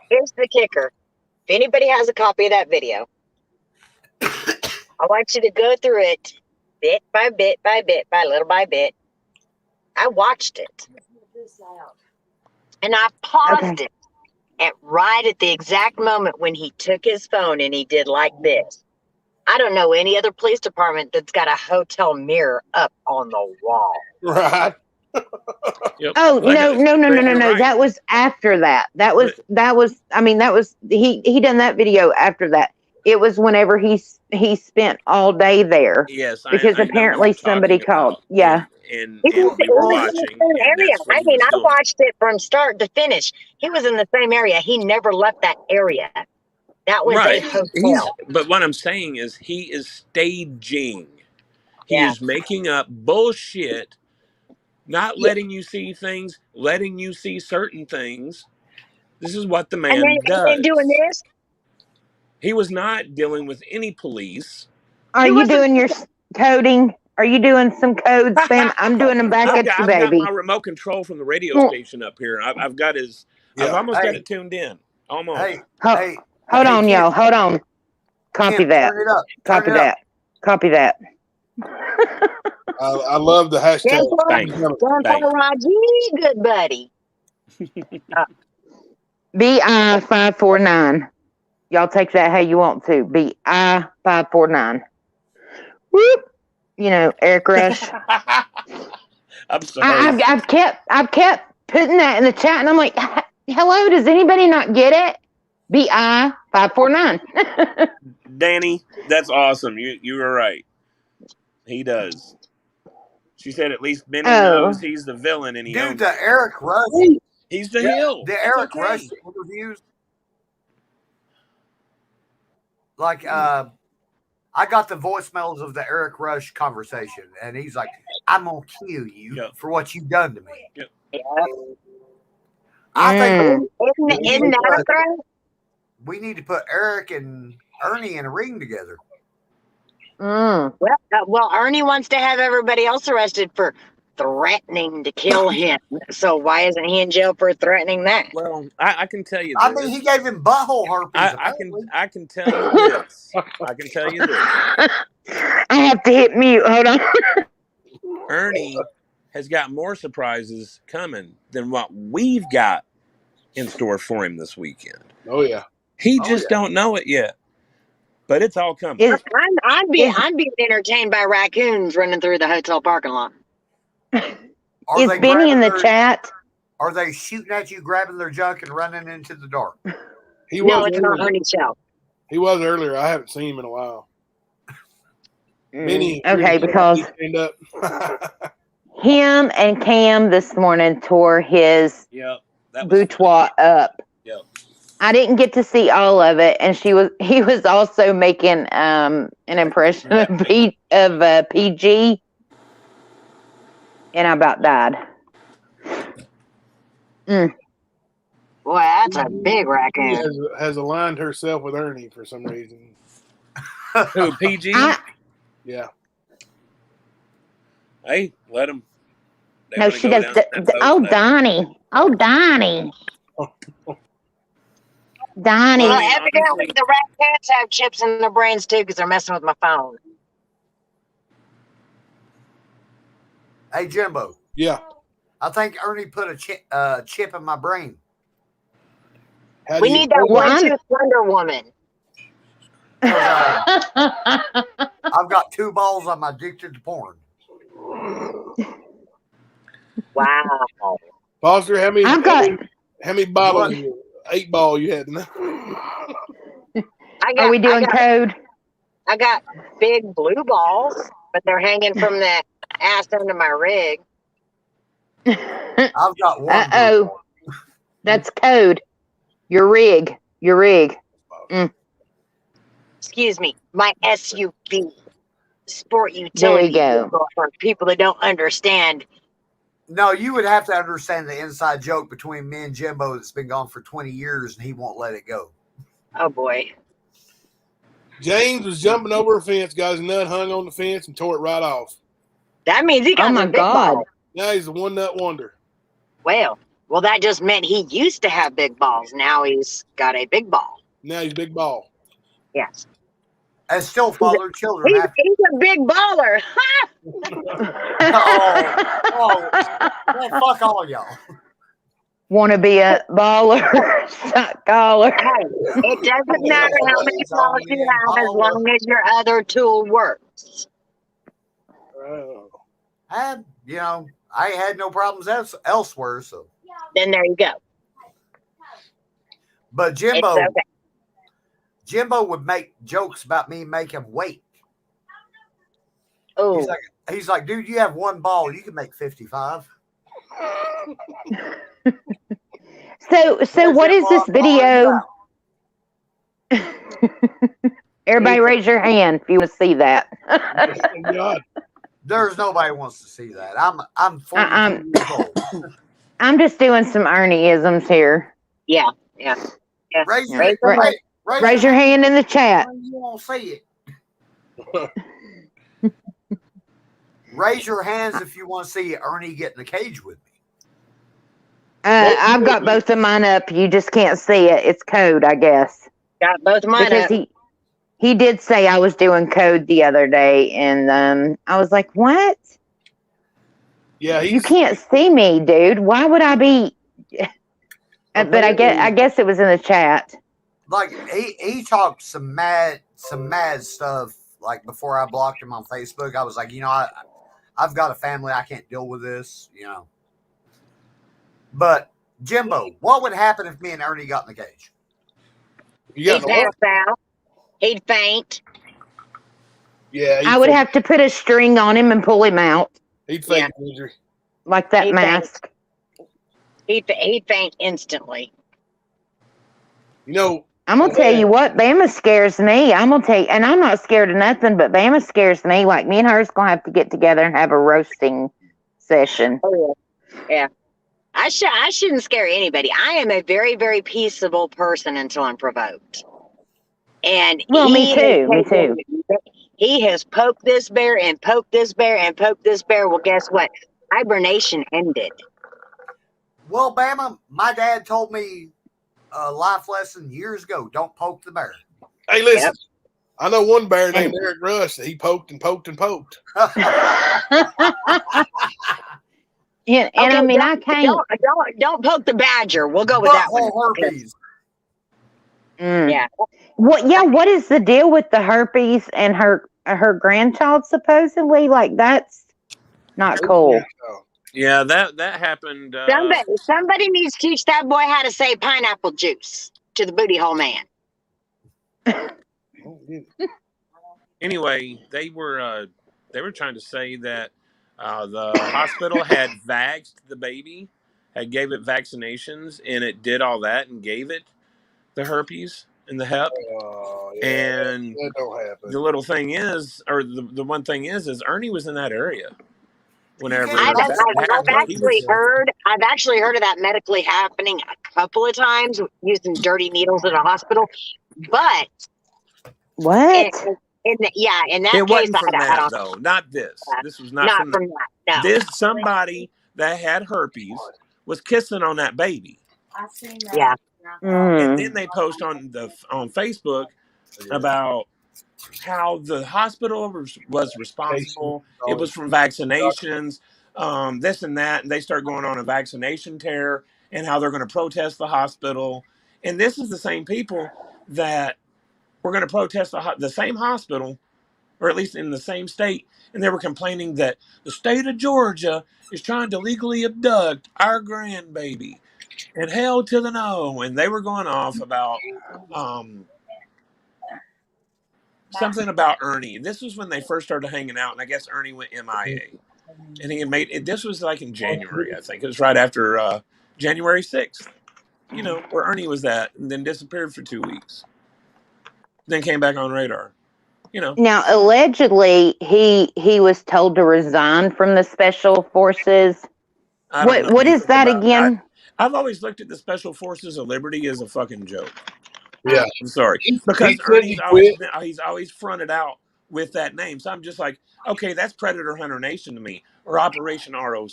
Here's the kicker. If anybody has a copy of that video, I want you to go through it bit by bit by bit by little by bit. I watched it. And I paused it right at the exact moment when he took his phone and he did like this. I don't know any other police department that's got a hotel mirror up on the wall. Right. Yep. Oh, no. That was after that. That was he done that video after that. It was whenever he spent all day there. Yes, because apparently somebody called. Yeah. And we were watching. Area. I watched it from start to finish. He was in the same area. He never left that area. That was a hotel. But what I'm saying is he is staging. He is making up bullshit, not letting you see things, letting you see certain things. This is what the man does. And doing this? He was not dealing with any police. Are you doing your coding? Are you doing some codes, Spam? I'm doing them back at you, I've baby. got my remote control from the radio station up here. I've got his. I've almost got it tuned in. Almost. Hold on, y'all. Hold on. Copy Kim, that. turn it up. Copy Turn it that. up. Copy that. I love the hashtag. Grandpa Roger, good buddy. BI549. Y'all take that how you want to. BI549. Whoop. You know, Eric Rush. I'm sorry. I've kept putting that in the chat, and I'm like, hello, does anybody not get it? BI549. Danny, that's awesome. You were right. He does. She said at least Benny knows he's the villain, and he owns the Eric Rush. He's the heel. The Eric Rush interviews. Like, I got the voicemails of the Eric Rush conversation, and he's like, "I'm gonna kill you for what you've done to me." Yeah. I think isn't that a threat? we need to put Eric and Ernie in a ring together. Well, Ernie wants to have everybody else arrested for threatening to kill him. So why isn't he in jail for threatening that? Well, I can tell you. I mean, he gave him butthole herpes. I can tell you this. I can tell you this. I have to hit mute. Hold on. Ernie has got more surprises coming than what we've got in store for him this weekend. Oh yeah. He just don't know it yet. But it's all coming. I'm being entertained by raccoons running through the hotel parking lot. Is Benny in the chat? Are they shooting at you, grabbing their junk, and running into the dark? No, it's not Ernie's show. He was earlier. I haven't seen him in a while. Benny. Okay, because him and Cam this morning tore his boudoir up. Yep. I didn't get to see all of it, and he was also making an impression of PG, and I about died. Boy, that's a big raccoon. She has aligned herself with Ernie for some reason. Who, PG? Yeah. Hey, let him. No, she does. Donnie. Oh, Donnie. Donnie. Well, evidently the raccoons have chips in their brains too because they're messing with my phone. Hey, Jimbo. Yeah. I think Ernie put a chip in my brain. We need that one-tooth Wonder Woman. I've got 2 balls. I'm addicted to porn. Wow. Foster, how many bottles? What? 8 ball you had? Are we doing code? I got big blue balls, but they're hanging from the ass under my rig. I've got one. Uh-oh. That's code. Your rig. Excuse me. My SUV. Sport utility. There you go. For people that don't understand. No, you would have to understand the inside joke between me and Jimbo that's been gone for 20 years, and he won't let it go. Oh, boy. James was jumping over a fence, got his nut hung on the fence, and tore it right off. That means he got Oh, my some big God. balls. Now he's a one-nut wonder. Well, that just meant he used to have big balls. Now he's got a big ball. Now he's big ball. Yes. And still father children. He's a big baller. Oh, fuck all y'all. Want to be a baller? Shot caller. Hey, it doesn't matter how many balls you have as long as your other tool works. I had no problems elsewhere, so. Then there you go. But Jimbo, It's okay. Jimbo would make jokes about me making weight. Oh, He's like, dude, you have 1 ball, you can make 55. So what is this video? Everybody raise your hand if you want to see that. There's nobody who wants to see that. I'm 42 years old. I'm just doing some Ernie-isms here. Yeah. Raise your hand in the chat. You won't see it. Raise your hands if you want to see Ernie get in the cage with me. I've got both of mine up. You just can't see it. It's code, I guess. Got both of mine Because up. he did say I was doing code the other day, and I was like, "What? Yeah, You can't see me, dude. Why would I be?" But I guess it was in the chat. Like he talked some mad stuff. Like before I blocked him on Facebook, I was like, I've got a family. I can't deal with this. But Jimbo, what would happen if me and Ernie got in the cage? He'd pass out. He'd faint. Yeah, I would have to put a string on him and pull him out. He'd fake injury. Like that mask. He'd faint instantly. I'm gonna tell you what, Bama scares me. I'm gonna tell you, and I'm not scared of nothing, but Bama scares me. Like me and her's gonna have to get together and have a roasting session. Oh yeah. I shouldn't scare anybody. I am a very, very peaceable person until I'm provoked. And me too. He has poked this bear and poked this bear and poked this bear. Well, guess what? Hibernation ended. Well, Bama, my dad told me a life lesson years ago. Don't poke the bear. Hey, listen. I know one bear named Eric Rush that he poked and poked and poked. Yeah, and okay, I mean, I can't. Don't poke the badger. We'll go with that one. Herpes. Yeah. What? Yeah. What is the deal with the herpes and her grandchild? Supposedly, like that's not cool. Yeah, that happened. Somebody needs to teach that boy how to say pineapple juice to the booty hole man. Anyway, they were trying to say that the hospital had vaxxed the baby, gave it vaccinations, and it did all that and gave it the herpes and the hep. And that don't happen. the little thing is, or the one thing is Ernie was in that area whenever I've that happened. I've actually heard of that medically happening a couple of times using dirty needles at a hospital. But what? In that it case, wasn't from that though. Not this. This was not from that. No. This somebody that had herpes was kissing on that baby. I've seen that. Yeah. And then they post on Facebook about how the hospital was responsible. It was from vaccinations, this and that. And they start going on a vaccination tear and how they're going to protest the hospital. And this is the same people that were going to protest the same hospital, or at least in the same state. And they were complaining that the state of Georgia is trying to legally abduct our grandbaby. And hell to the no. And they were going off about something about Ernie. This was when they first started hanging out, and I guess Ernie went MIA. And he had made it. This was like in January, I think. It was right after January 6th, where Ernie was at, and then disappeared for 2 weeks. Then came back on radar. Now, allegedly, he was told to resign from the special forces. What is that again? I've always looked at the Special Forces of Liberty as a fucking joke. Yeah, I'm sorry, because Ernie's always fronted out with that name. So I'm just like, okay, that's Predator Hunter Nation to me, or Operation ROC.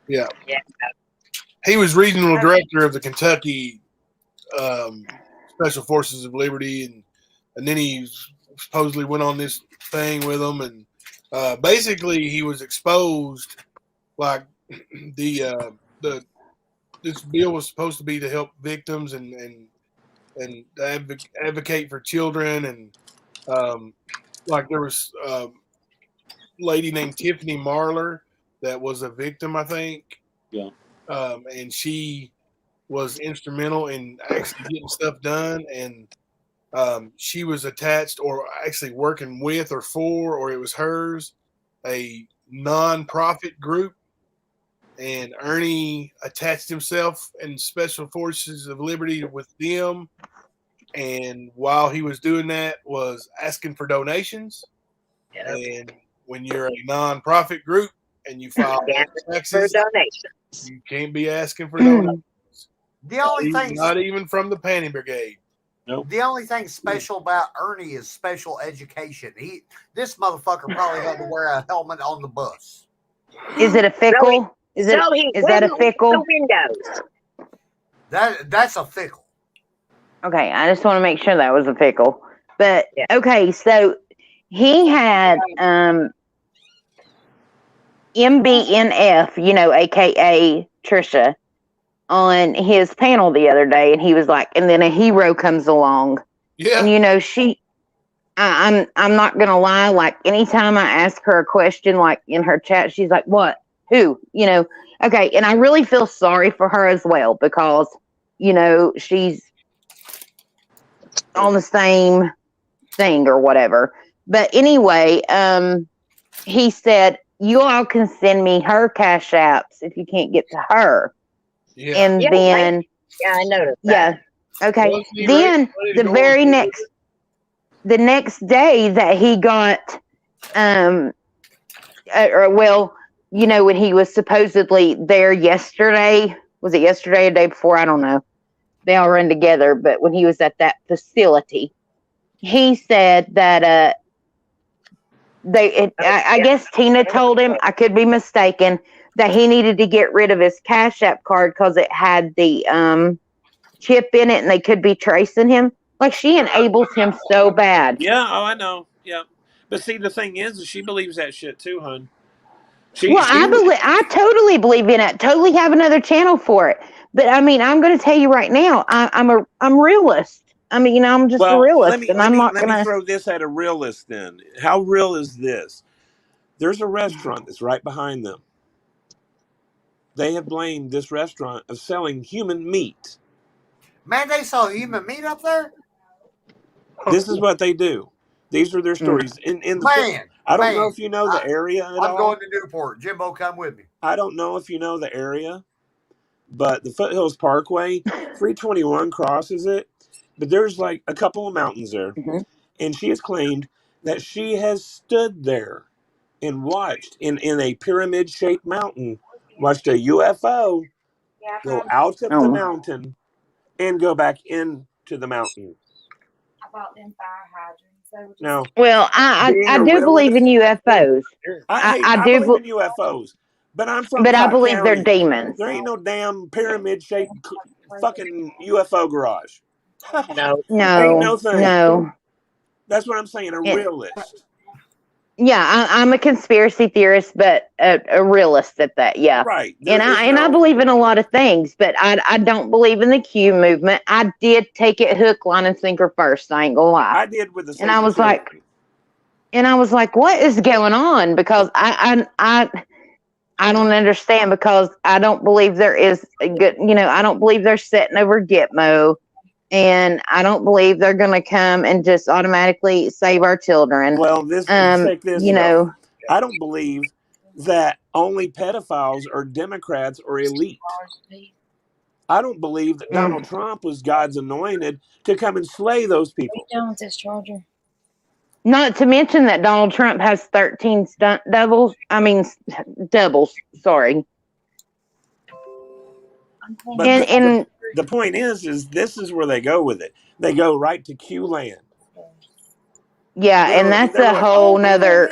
Yeah. He was regional director of the Kentucky Special Forces of Liberty, and then he supposedly went on this thing with them, and basically he was exposed. Like this bill was supposed to be to help victims and advocate for children, and like there was a lady named Tiffany Marler that was a victim, I think. Yeah. And she was instrumental in actually getting stuff done, and she was attached, or actually working with, or for, or it was hers, a non-profit group. And Ernie attached himself in Special Forces of Liberty with them. And while he was doing that, was asking for donations. Yep. And when you're a non-profit group and you file taxes, you can't be asking for donations. The only thing, not even from the Panty Brigade. Nope. The only thing special about Ernie is special education. This motherfucker probably had to wear a helmet on the bus. Is it a fickle? Is that a fickle? The windows. That's a fickle. Okay, I just want to make sure that was a fickle. But okay, so he had MBNF, aka Trisha, on his panel the other day, and he was like, and then a hero comes along. Yeah. And I'm not gonna lie, like anytime I ask her a question, like in her chat, she's like, what? Who? Okay, and I really feel sorry for her as well, because she's on the same thing or whatever. But anyway, he said, you all can send me her cash apps if you can't get to her. Yeah. And then I noticed that. Yeah. Okay. Then the next day that he got when he was supposedly there yesterday, was it yesterday or the day before? I don't know. They all run together, but when he was at that facility, he said that I guess Tina told him, I could be mistaken, that he needed to get rid of his Cash App card because it had the chip in it and they could be tracing him. Like, she enables him so bad. Yeah, I know. Yeah. But see, the thing is she believes that shit too, hun. I totally believe in it. Totally have another channel for it. But I mean, I'm going to tell you right now, I'm realist. I mean, I'm just a realist, let me throw this at a realist then. How real is this? There's a restaurant that's right behind them. They have blamed this restaurant of selling human meat. Man, they sell human meat up there? This is what they do. These are their stories. I don't know if you know the area at all. I'm going to Newport. Jimbo, come with me. I don't know if you know the area, but the Foothills Parkway, 321 crosses it. But there's like a couple of mountains there. Mm-hmm. And she has claimed that she has stood there and watched in a pyramid-shaped mountain, watched a UFO go out of the mountain and go back into the mountain. About them fire hydrants. Now, well, I do believe in UFOs. I do believe in UFOs, but I'm from. But Cobb I believe County. they're demons. There ain't no damn pyramid-shaped fucking UFO garage. No, ain't no thing. no. That's what I'm saying. A realist. Yeah, I'm a conspiracy theorist, but a realist at that. Yeah, right. I believe in a lot of things, but I don't believe in the Q movement. I did take it hook, line, and sinker first. I ain't gonna lie. I did with the. And I was like, what is going on? Because I don't understand, because I don't believe there is a good. I don't believe they're setting over Gitmo. And I don't believe they're going to come and just automatically save our children. Well, check this. I don't believe that only pedophiles are Democrats or elite. I don't believe that Donald Trump was God's anointed to come and slay those people. Not to mention that Donald Trump has 13 stunt doubles. Doubles. Sorry. But the point is this is where they go with it. They go right to Q land. Yeah, and that's a whole nother.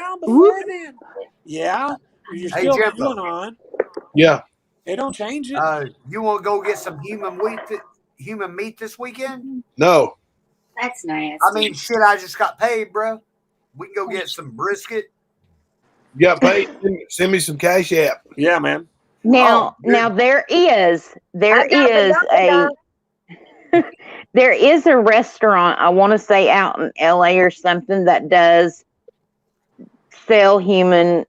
Yeah, you're still going on. Yeah, they don't change it. You want to go get some human meat this weekend? No. That's nasty. I mean, shit, I just got paid, bro. We can go get some brisket. You got paid? Send me some Cash App. Yeah, man. Now there is a restaurant, I want to say out in LA or something, that does sell human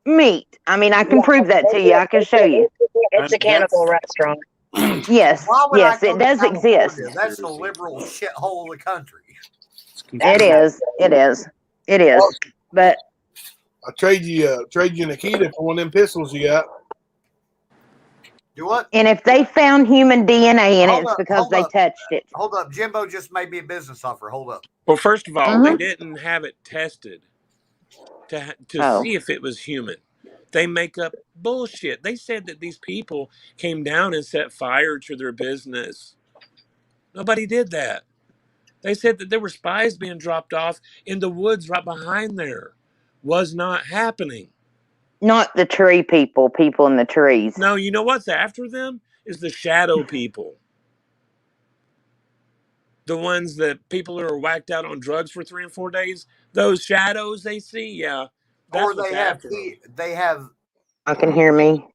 meat. I mean, I can prove that to you. I can show you. It's a cannibal restaurant. Yes, it does exist. That's the liberal shithole of the country. It is. But I'll trade you Nikita for one of them pistols you got. Do what? And if they found human DNA in it, it's because they touched it. Hold up. Jimbo just made me a business offer. Hold up. Well, first of all, they didn't have it tested to see if it was human. They make up bullshit. They said that these people came down and set fire to their business. Nobody did that. They said that there were spies being dropped off in the woods right behind there. Was not happening. Not the tree people, people in the trees. No, you know what's after them is the shadow people. The ones that people who are whacked out on drugs for 3 and 4 days. Those shadows they see, yeah, that's Or what's they have after them. they have. I can hear me.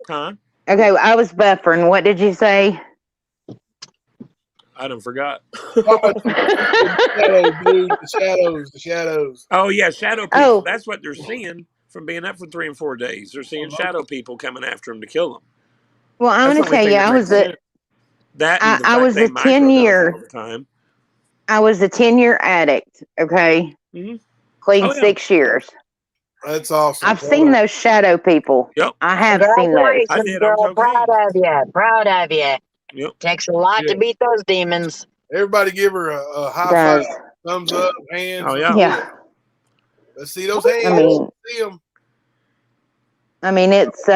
Huh? Okay, I was buffering. What did you say? I done forgot. The shadows, dude. The shadows. Oh yeah, shadow people. Oh, That's what they're seeing from being up for 3 and 4 days. They're seeing shadow people coming after them to kill them. well, I'm That's going the to only tell thing you, that makes sense. That and the I fact was they a 10 microdose all year, the time. I was a 10-year addict. Okay, Mm-hmm. clean Oh yeah. 6 years. That's awesome. I've seen those shadow people. Yep. I have seen those. I Congratulations, did on girl. Proud cocaine. of you. Proud of you. Yep. Takes a lot to Yeah. beat those demons. Everybody give her a high five, Does. thumbs up, hands. Oh Let's yeah. do Yeah. it. Let's see those hands. I mean, See them. it's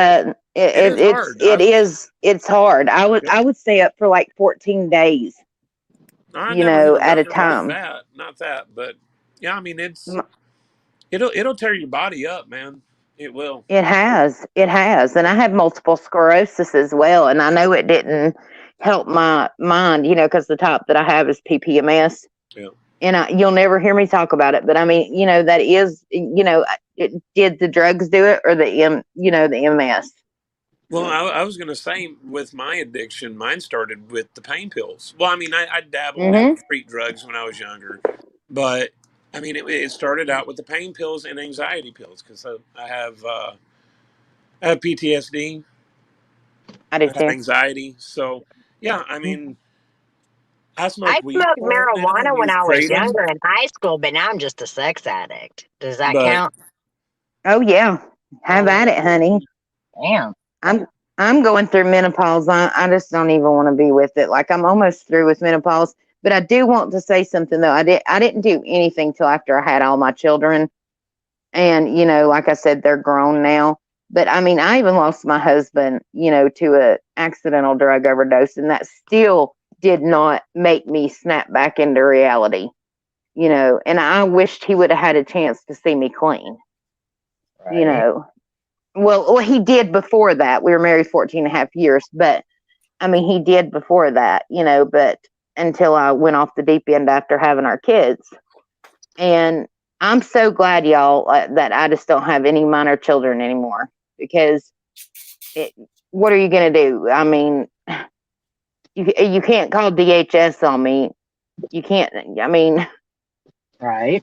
It is hard. it's hard. I Yep. would stay up for like 14 days, I never even at a run like time. that. Not that, but yeah. I mean, it'll tear your body up, man. It will. It has, and I have multiple sclerosis as well, and I know it didn't help my mind, because the type that I have is PPMS, Yeah. and you'll never hear me talk about it, but I mean, that is, did the drugs do it or the MS? Well, I was going to say with my addiction, mine started with the pain pills. Well, I mean, I dabbled in Mm-hmm. street drugs when I was younger, but I mean, it started out with the pain pills and anxiety pills because I have PTSD, I do I have too. anxiety. So, yeah, I mean, I I smoke weed smoked for it now marijuana and when use I was kratom, younger in high school, but now I'm just a sex addict. Does that but count? Oh yeah, have oh, at it, honey. Damn. I'm going through menopause. I just don't even want to be with it. Like I'm almost through with menopause, but I do want to say something though. I didn't do anything till after I had all my children, and like I said, they're grown now. But I mean, I even lost my husband, to a accidental drug overdose, and that still did not make me snap back into reality. And I wished he would have had a chance to see me clean. Right. Well, he did before that. We were married 14 and a half years, but I mean, he did before that, but until I went off the deep end after having our kids. And I'm so glad, y'all, that I just don't have any minor children anymore because what are you going to do? I mean, you can't call DHS on me. You can't, I mean, Right.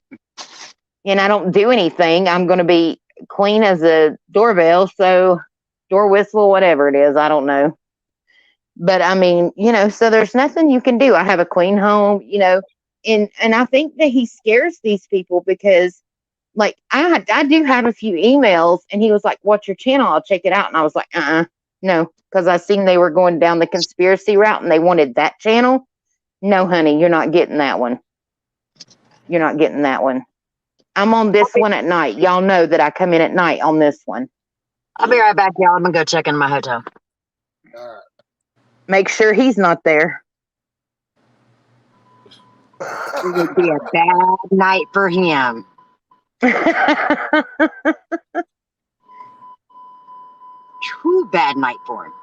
and I don't do anything. I'm going to be clean as a doorbell. So, door whistle, whatever it is, I don't know. But I mean, so there's nothing you can do. I have a clean home, and I think that he scares these people because, like, I do have a few emails, and he was like, "What's your channel? I'll check it out." And I was like, no, because I seen they were going down the conspiracy route, and they wanted that channel. No, honey, you're not getting that one. You're not getting that one. I'm on this one at night. Y'all know that I come in at night on this one. I'll be right back, y'all. I'm gonna go check in my hotel. All right. Make sure he's not there. It would be a bad night for him. True bad night for him.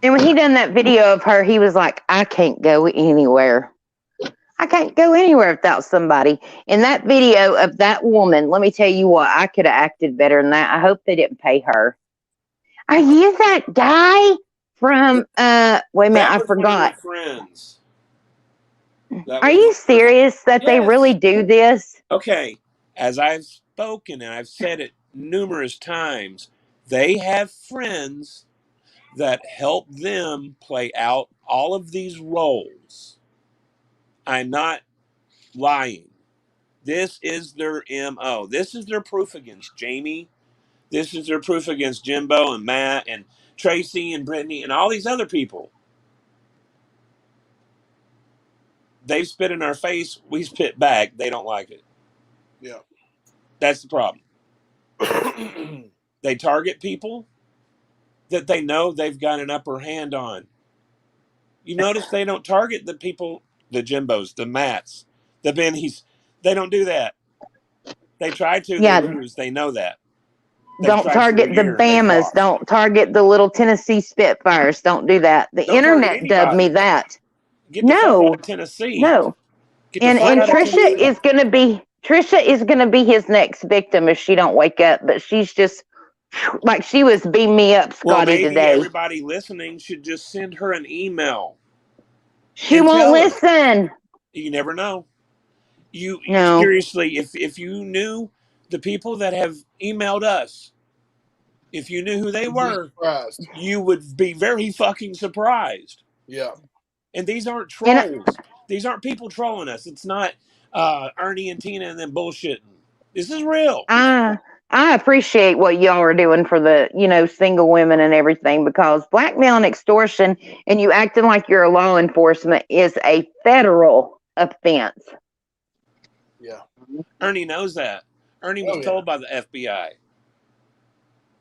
And when he done that video of her, he was like, I can't go anywhere. I can't go anywhere without somebody. In that video of that woman, let me tell you what, I could have acted better than that. I hope they didn't pay her. Are you that guy from wait a minute, that I was one of her forgot. friends. That Are was you serious that they really yes. do this? Okay, as I've spoken and I've said it numerous times, they have friends that help them play out all of these roles. I'm not lying. This is their MO. This is their proof against Jamie. This is their proof against Jimbo and Matt and Tracy and Brittany and all these other people. They spit in our face, we spit back. They don't like it. Yeah. That's the problem. They target people. that they know they've got an upper hand on. You notice they don't target the people, the Jimbos, the Matts, the Bennies. They don't do that. They try to, they Yeah, lose. They know that. They've don't tried for a target the year. They've Bamas. lost. Don't target the little Tennessee Spitfires. Don't do that. The Don't target internet dubbed me anybody. that. Get the fuck out No, of Tennessee. no. Get the And fuck and out of Trisha Tennessee. is gonna be his next victim if she don't wake up. But she's just like she was beam me up, Well, Scotty, maybe today. everybody listening should just send her an email She and won't tell her. listen. You never know. You No. seriously, if you knew the people that have emailed us, if you knew who they You'd be were, surprised. you would be very fucking surprised. Yeah. And these aren't And trolls. These aren't people trolling us. It's not Ernie and Tina and them bullshitting. This is real. I appreciate what y'all are doing for the, single women and everything, because blackmail and extortion and you acting like you're a law enforcement is a federal offense. Yeah. Ernie knows that. Ernie was told by the FBI.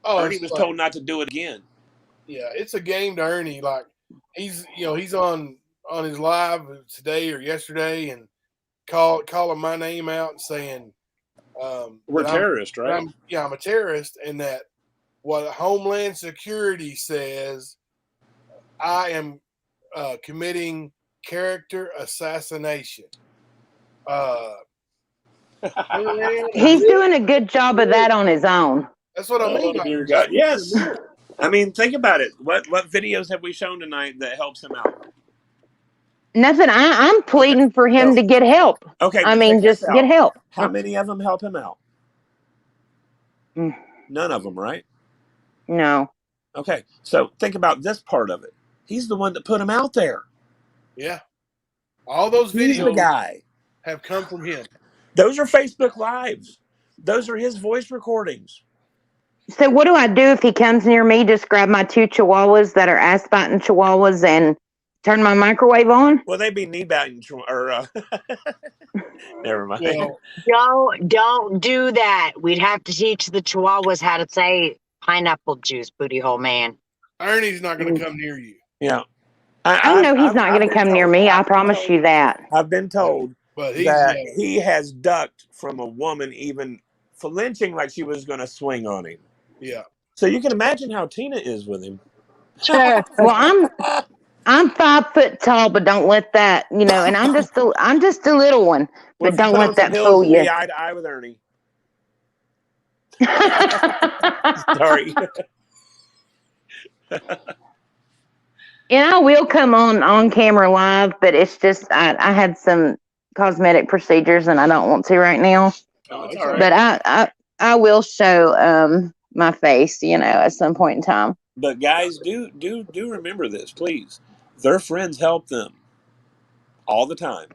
Oh, Ernie it's was like, told not to do it again. yeah, it's a game to Ernie. Like he's on his live today or yesterday and calling my name out and saying We're terrorists, right? I'm a terrorist, and that what Homeland Security says I am committing character assassination. He's doing a good job of that on his own. That's what I mean. Oh, dear God. Yes. I mean, think about it. What videos have we shown tonight that helps him out? Nothing. I'm pleading for him to get help. Okay, I but mean, check this just get out. help. How many of them help him out? None of them, right? No. Okay, so think about this part of it. He's the one that put him out there. Yeah. All those He's the videos guy. have come from him. Those are Facebook Lives. Those are his voice recordings. So what do I do if he comes near me? Just grab my 2 chihuahuas that are ass biting chihuahuas and turn my microwave on? Well, they'd be knee biting or never mind. Well, don't do that. We'd have to teach the chihuahuas how to say pineapple juice, booty hole man. Ernie's not going to come near you. Yeah. I know he's not going to come near me. I promise you that. I've been told but that he has ducked from a woman even flinching like she was going to swing on him. Yeah. So you can imagine how Tina is with him. Well, I'm 5 foot tall, but don't let that, and I'm just a little one, but don't let that fool you. Be eye to eye with Ernie. Sorry. And I will come on camera live, but it's just I had some cosmetic procedures and I don't want to right now. Oh, it's all right. But I will show my face, at some point in time. But guys, do remember this, please. Their friends help them all the time.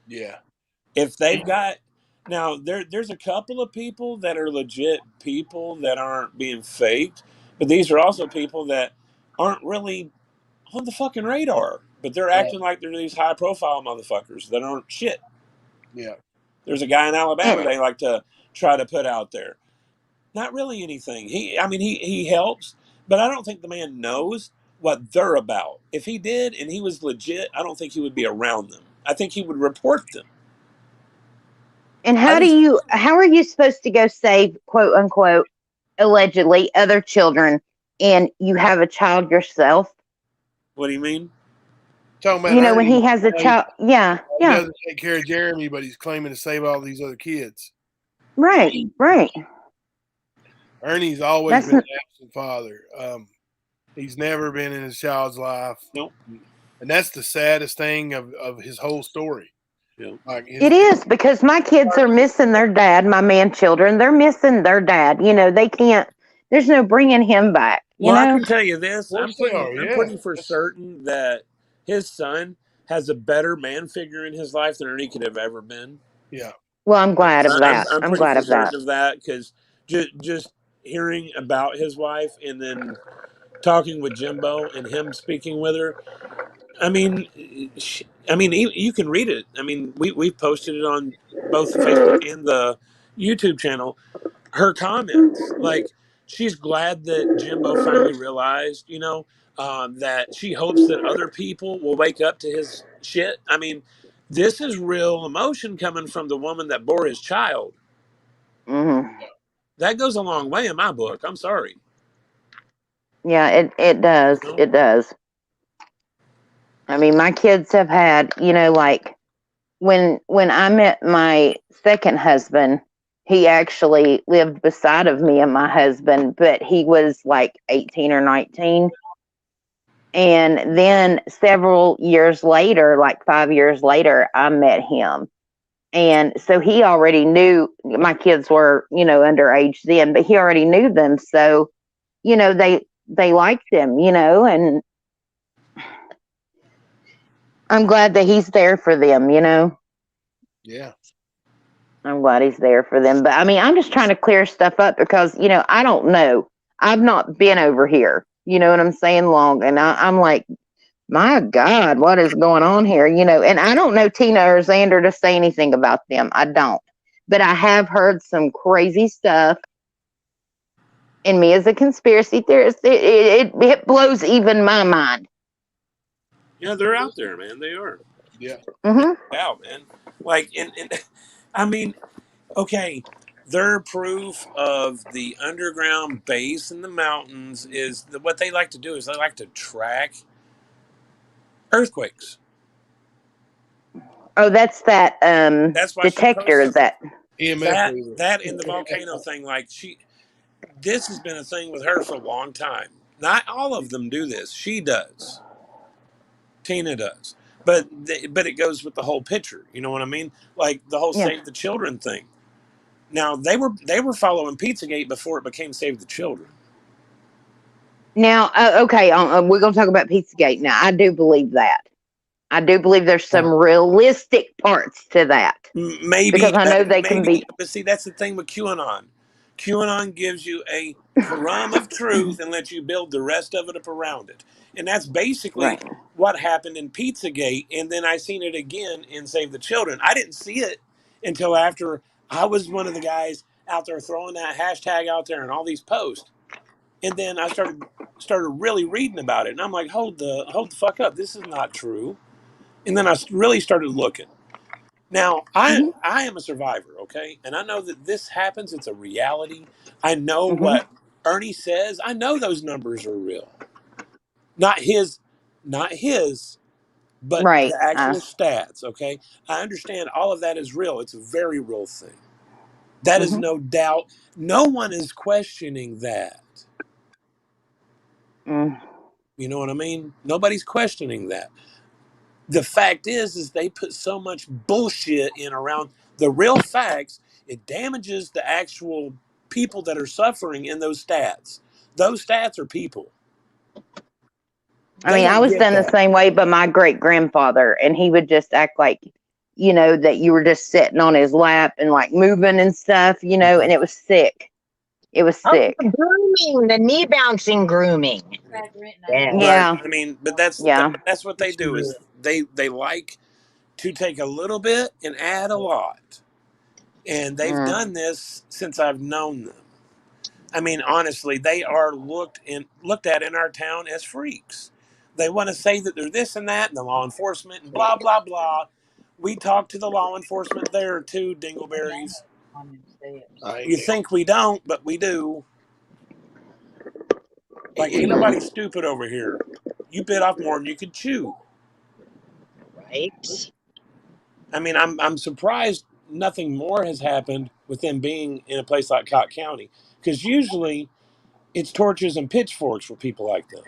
Yeah. If they've got now, there's a couple of people that are legit people that aren't being faked, but these are also people that aren't really on the fucking radar, but they're acting like they're these high profile motherfuckers that aren't shit. Yeah. There's a guy in Alabama they like to try to put out there. Not really anything. He helps, but I don't think the man knows what they're about. If he did and he was legit, I don't think he would be around them. I think he would report them. And how are you supposed to go save, quote unquote, allegedly other children, and you have a child yourself? What do you mean? Talking about when he has a child, yeah. He doesn't take care of Jeremy, but he's claiming to save all these other kids. Right. Ernie's always been an absent father. He's never been in his child's life. Nope. And that's the saddest thing of his whole story. Yeah. It is, because my kids are missing their dad, my man children. They're missing their dad. They can't, there's no bringing him back. I can tell you this. I'm pretty for certain that his son has a better man figure in his life than Ernie could have ever been. Yeah. Well, I'm glad of that. I'm pretty glad of that. certain of that, because just hearing about his wife and then talking with Jimbo and him speaking with her. I mean, you can read it. I mean, we've posted it on both Facebook and the YouTube channel. Her comments, like, she's glad that Jimbo finally realized, that she hopes that other people will wake up to his shit. I mean, this is real emotion coming from the woman that bore his child. Mm-hmm. That goes a long way in my book. I'm sorry. Yeah, it does. You know? It does. I mean, my kids have had, like when I met my second husband, he actually lived beside of me and my husband, but he was like 18 or 19. And then several years later, like 5 years later, I met him. And so he already knew my kids were, underage then, but he already knew them. So, they liked him, and I'm glad that he's there for them, Yeah. I'm glad he's there for them. But I mean, I'm just trying to clear stuff up because, I don't know. I've not been over here, you know what I'm saying, long. And I'm like, my God, what is going on here? And I don't know Tina or Xander to say anything about them. I don't. But I have heard some crazy stuff. And me as a conspiracy theorist, it blows even my mind. Yeah, they're out there, man. They are. Yeah. Mm-hmm. Out, man. Like, and I mean, okay, their proof of the underground base in the mountains is what they like to do is they like to track earthquakes. Oh, that's that That's why she detector posted that. EMF that reader. that in the volcano thing. Like this has been a thing with her for a long time. Not all of them do this. She does. Tina does. But it goes with the whole picture. You know what I mean? Like the whole Yeah. Save the Children thing. Now they were following Pizzagate before it became Save the Children. Now, okay, we're going to talk about Pizzagate. Now, I do believe that. I do believe there's some realistic parts to that. Maybe, Because I know they can be. but see, that's the thing with QAnon. QAnon gives you a crumb of truth and lets you build the rest of it up around it. And that's basically Right. what happened in Pizzagate. And then I seen it again in Save the Children. I didn't see it until after I was one of the guys out there throwing that hashtag out there and all these posts. And then I started really reading about it. And I'm like, hold the fuck up. This is not true. And then I really started looking. Now, Mm-hmm. I am a survivor, okay? And I know that this happens. It's a reality. I know Mm-hmm. what Ernie says. I know those numbers are real. Not his, but Right. the actual stats, okay? I understand all of that is real. It's a very real thing. That is Mm-hmm. no doubt. No one is questioning that. Mm. You know what I mean? Nobody's questioning that. The fact is they put so much bullshit in around the real facts. It damages the actual people that are suffering in those stats. Those stats are people. I They mean, I don't was get done the that. same way, but my great grandfather, and he would just act like, that you were just sitting on his lap and like moving and stuff, and it was sick. It was Oh, sick. the grooming, the knee bouncing grooming. Yeah. But Yeah. I mean, Yeah. that's what they do is they like to take a little bit and add a lot. And they've Mm. done this since I've known them. I mean, honestly, they are looked at in our town as freaks. They want to say that they're this and that, and the law enforcement, and blah blah blah. We talk to the law enforcement there too, dingleberries. You think we don't, but we do. Like, ain't nobody stupid over here. You bit off more than you could chew. Right. I mean, I'm surprised nothing more has happened with them being in a place like Cott County, because usually it's torches and pitchforks for people like them.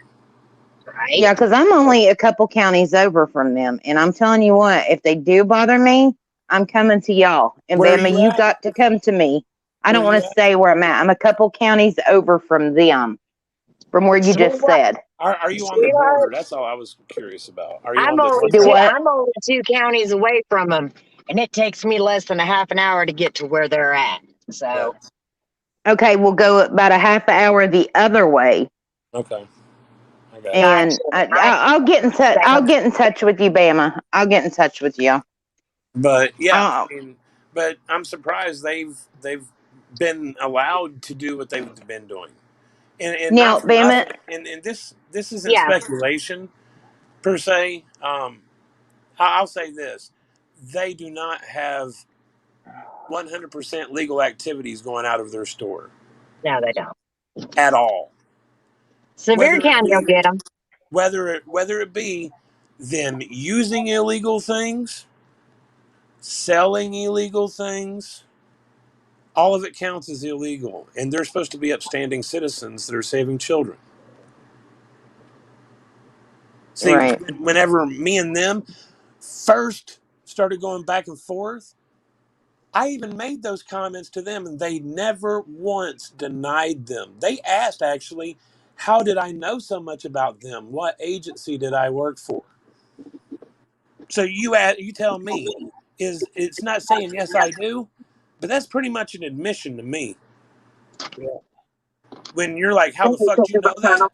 Right. Yeah, because I'm only a couple counties over from them, and I'm telling you what, if they do bother me, I'm coming to y'all. And Where are Bama, you you at? got to come to me. I Where don't are want you to at? say where I'm at. I'm a couple counties over from them, from where you just Sweetheart, said. Are you on the sweetheart, border? That's all I was curious about. Are you I'm on the only north Do two. side? what? I'm only 2 counties away from them, and it takes me less than a half an hour to get to where they're at. Yeah. So Okay, we'll go about a half an hour the other way, Okay. I got you. gotcha. and I'll get in touch. I'll get in touch with you, Bama. I'll get in touch with you. But yeah, Uh, I mean, but I'm surprised they've been allowed to do what they've been doing. And Now, not for Bama, nothing. And this isn't Yeah. speculation per se. I'll say this: they do not have 100% legal activities going out of their store No, they don't. at all. Sevier Whether it County will be get them. whether it be them using illegal things, selling illegal things, all of it counts as illegal, and they're supposed to be upstanding citizens that are saving children. See, right. whenever me and them first started going back and forth, I even made those comments to them, and they never once denied them. They asked, actually, how did I know so much about them? What agency did I work for? So you tell me, is it's not saying yes I do, but that's pretty much an admission to me. Yeah. When you're like, how the fuck do you know that?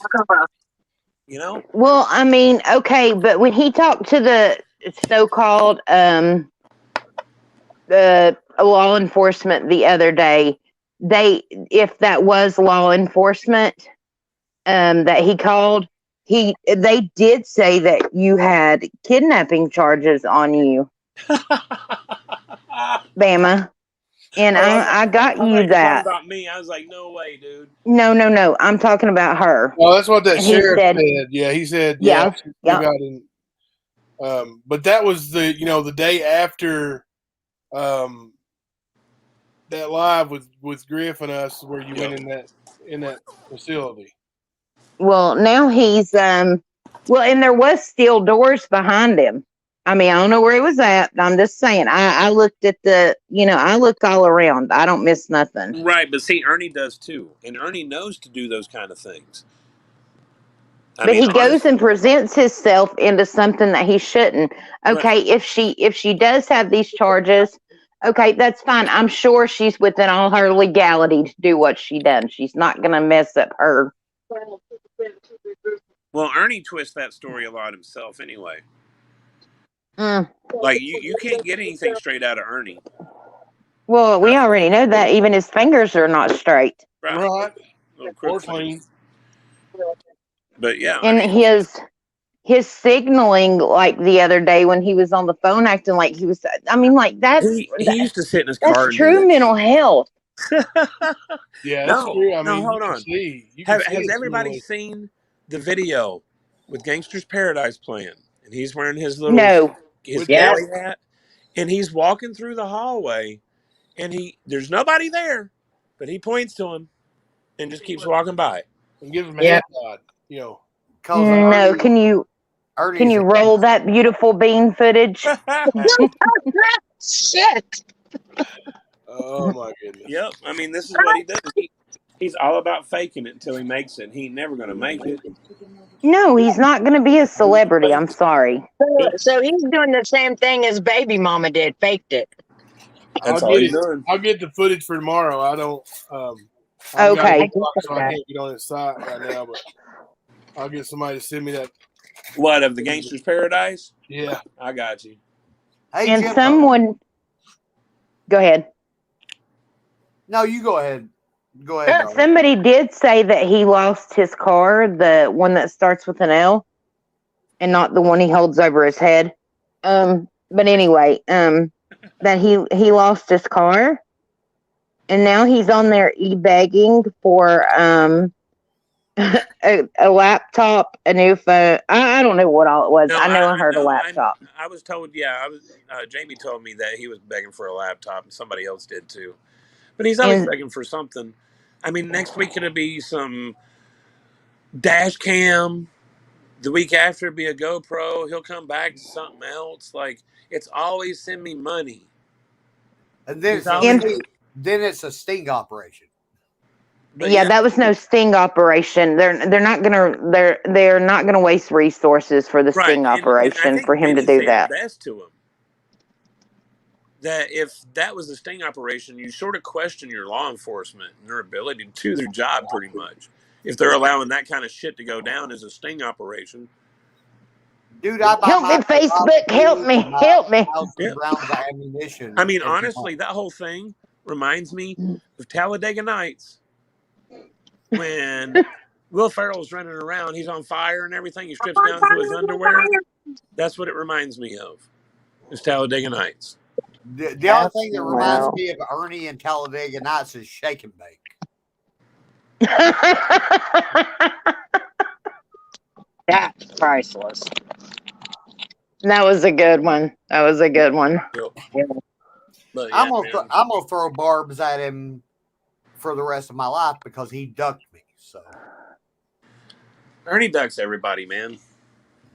You know? Well, I mean, okay, but when he talked to the so-called law enforcement the other day, if that was law enforcement that he called, they did say that you had kidnapping charges on you, Bama. And Oh, I got I thought you you were talking that. about me. I was like, no way, dude. No. I'm talking about her. Well, that's what that And he sheriff said, said. Yeah, he said, yeah, yeah, you yeah. got in. But that was the day after that live with Griff and us, where you went in that facility. Well, now he's and there was steel doors behind him. I mean, I don't know where he was at. I'm just saying. I looked at I looked all around. I don't miss nothing. Right, but see, Ernie does too, and Ernie knows to do those kind of things. I But mean, he goes honestly, and presents himself into something that he shouldn't. right. Okay, if she does have these charges, okay, that's fine. I'm sure she's within all her legality to do what she done. She's not gonna mess up her. Well, Ernie twists that story a lot himself, anyway. Mm. Like you can't get anything straight out of Ernie. Well, we already know that. Even his fingers are not straight. Right. Little Or crook clean. things. But yeah, I And mean, his signaling, like the other day when he was on the phone acting like he was, I mean, like he used to sit in his car and do true that mental shit. health. Yeah, that's No, true. I no, mean, hold on. you can see Has it everybody clearly. seen the video with Gangster's Paradise playing? And he's wearing his No. galley hat, and he's walking through the hallway, and there's nobody there, but he points to him and just keeps walking by. And gives him a head nod, No, can you roll that beautiful bean footage? Shit. Oh my goodness. Yep. I mean, this is what he does. He's all about faking it until he makes it. He ain't never gonna make it. No, he's not going to be a celebrity. I'm sorry. So he's doing the same thing as Baby Mama did, faked it. That's all he's doing. I'll get the footage for tomorrow. I don't. I've got Okay. it blocked, so I can't get on his site right now. But I'll get somebody to send me that. What, of the Gangster's Paradise? Yeah, I got you. Hey, And Jimbo. someone, go ahead. No, you go ahead. Go ahead. Darling. Somebody did say that he lost his car, the one that starts with an L, and not the one he holds over his head. But anyway, that he lost his car, and now he's on there e-begging for a laptop, a new phone. I don't know what all it was. No, I know I heard a laptop. I was told, Jamie told me that he was begging for a laptop, and somebody else did too. But he's always begging for something. I mean, next week it'll be some dash cam. The week after it'll be a GoPro. He'll come back to something else. Like, it's always send me money. And then it's a sting operation. But yeah, that was no sting operation. They're not gonna waste resources for the sting operation and I think for him to Vinny do said that. best to him. That if that was a sting operation, you sort of question your law enforcement and their ability to do their job pretty much. If they're allowing that kind of shit to go down as a sting operation. Dude, help me, Facebook, help me. Yeah. Rounds of ammunition. I mean, honestly, that whole thing reminds me of Talladega Nights. when Will Ferrell's running around, he's on fire and everything. He strips down to his underwear. That's what it reminds me of. It's Talladega Nights. The only thing that reminds me of Ernie and Talladega Nights is Shake and Bake. That's priceless. That was a good one. That was a good one. Yep. But I'm gonna throw barbs at him for the rest of my life because he ducked me. So Ernie ducks everybody, man.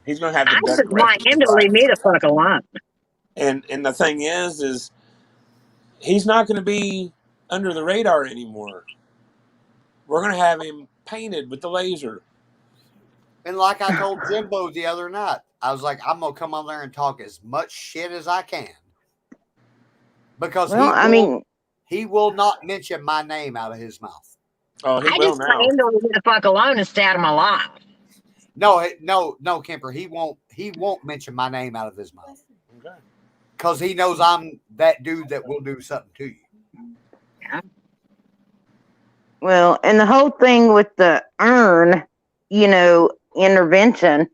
He's gonna have to I duck just the rest want of him his to leave life. me the fuck alone. And the thing is he's not going to be under the radar anymore. We're going to have him painted with the laser. And like I told Jimbo the other night, I was like, I'm gonna come on there and talk as much shit as I can. Because he will not mention my name out of his mouth. Oh, he I will just now. want him to leave me the fuck alone and stay out of my life. No, Kemper. He won't mention my name out of his mouth. Okay. Because he knows I'm that dude that will do something to you. Yeah. Well, and the whole thing with the urn, intervention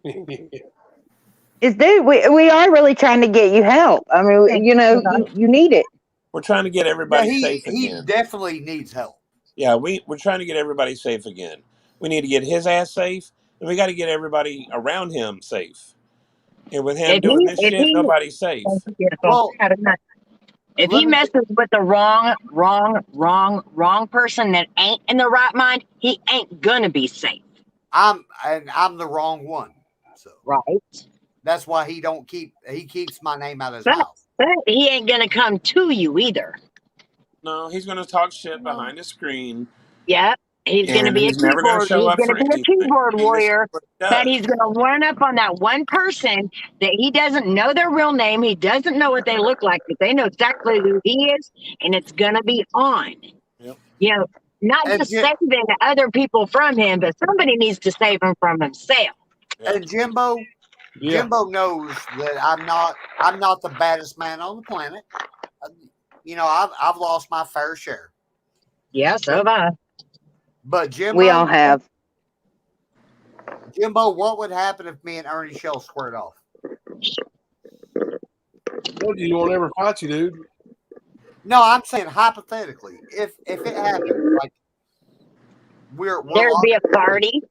is, dude, we are really trying to get you help. I mean, you need it. We're trying to get everybody safe He again. definitely needs help. Yeah, we're trying to get everybody safe again. We need to get his ass safe, and we got to get everybody around him safe. And with him doing this shit, nobody's safe. Well, if he messes with the wrong person that ain't in the right mind, he ain't gonna be safe. I'm the wrong one. So right. That's why he keeps my name out of his mouth. But he ain't gonna come to you either. No, he's gonna talk shit behind the screen. Yep. He's going to be a keyboard warrior, but he's going to run up on that one person that he doesn't know their real name. He doesn't know what they look like, but they know exactly who he is, and it's going to be on. Yep. Not just saving other people from him, but somebody needs to save him from himself. And Jimbo knows that I'm not the baddest man on the planet. I've lost my fair share. Yeah, so have I. But Jimbo, we all have. Jimbo, what would happen if me and Ernie Shell squared off? Well, you won't ever fight you, dude. No, I'm saying hypothetically, if it happened, like there'd be a party.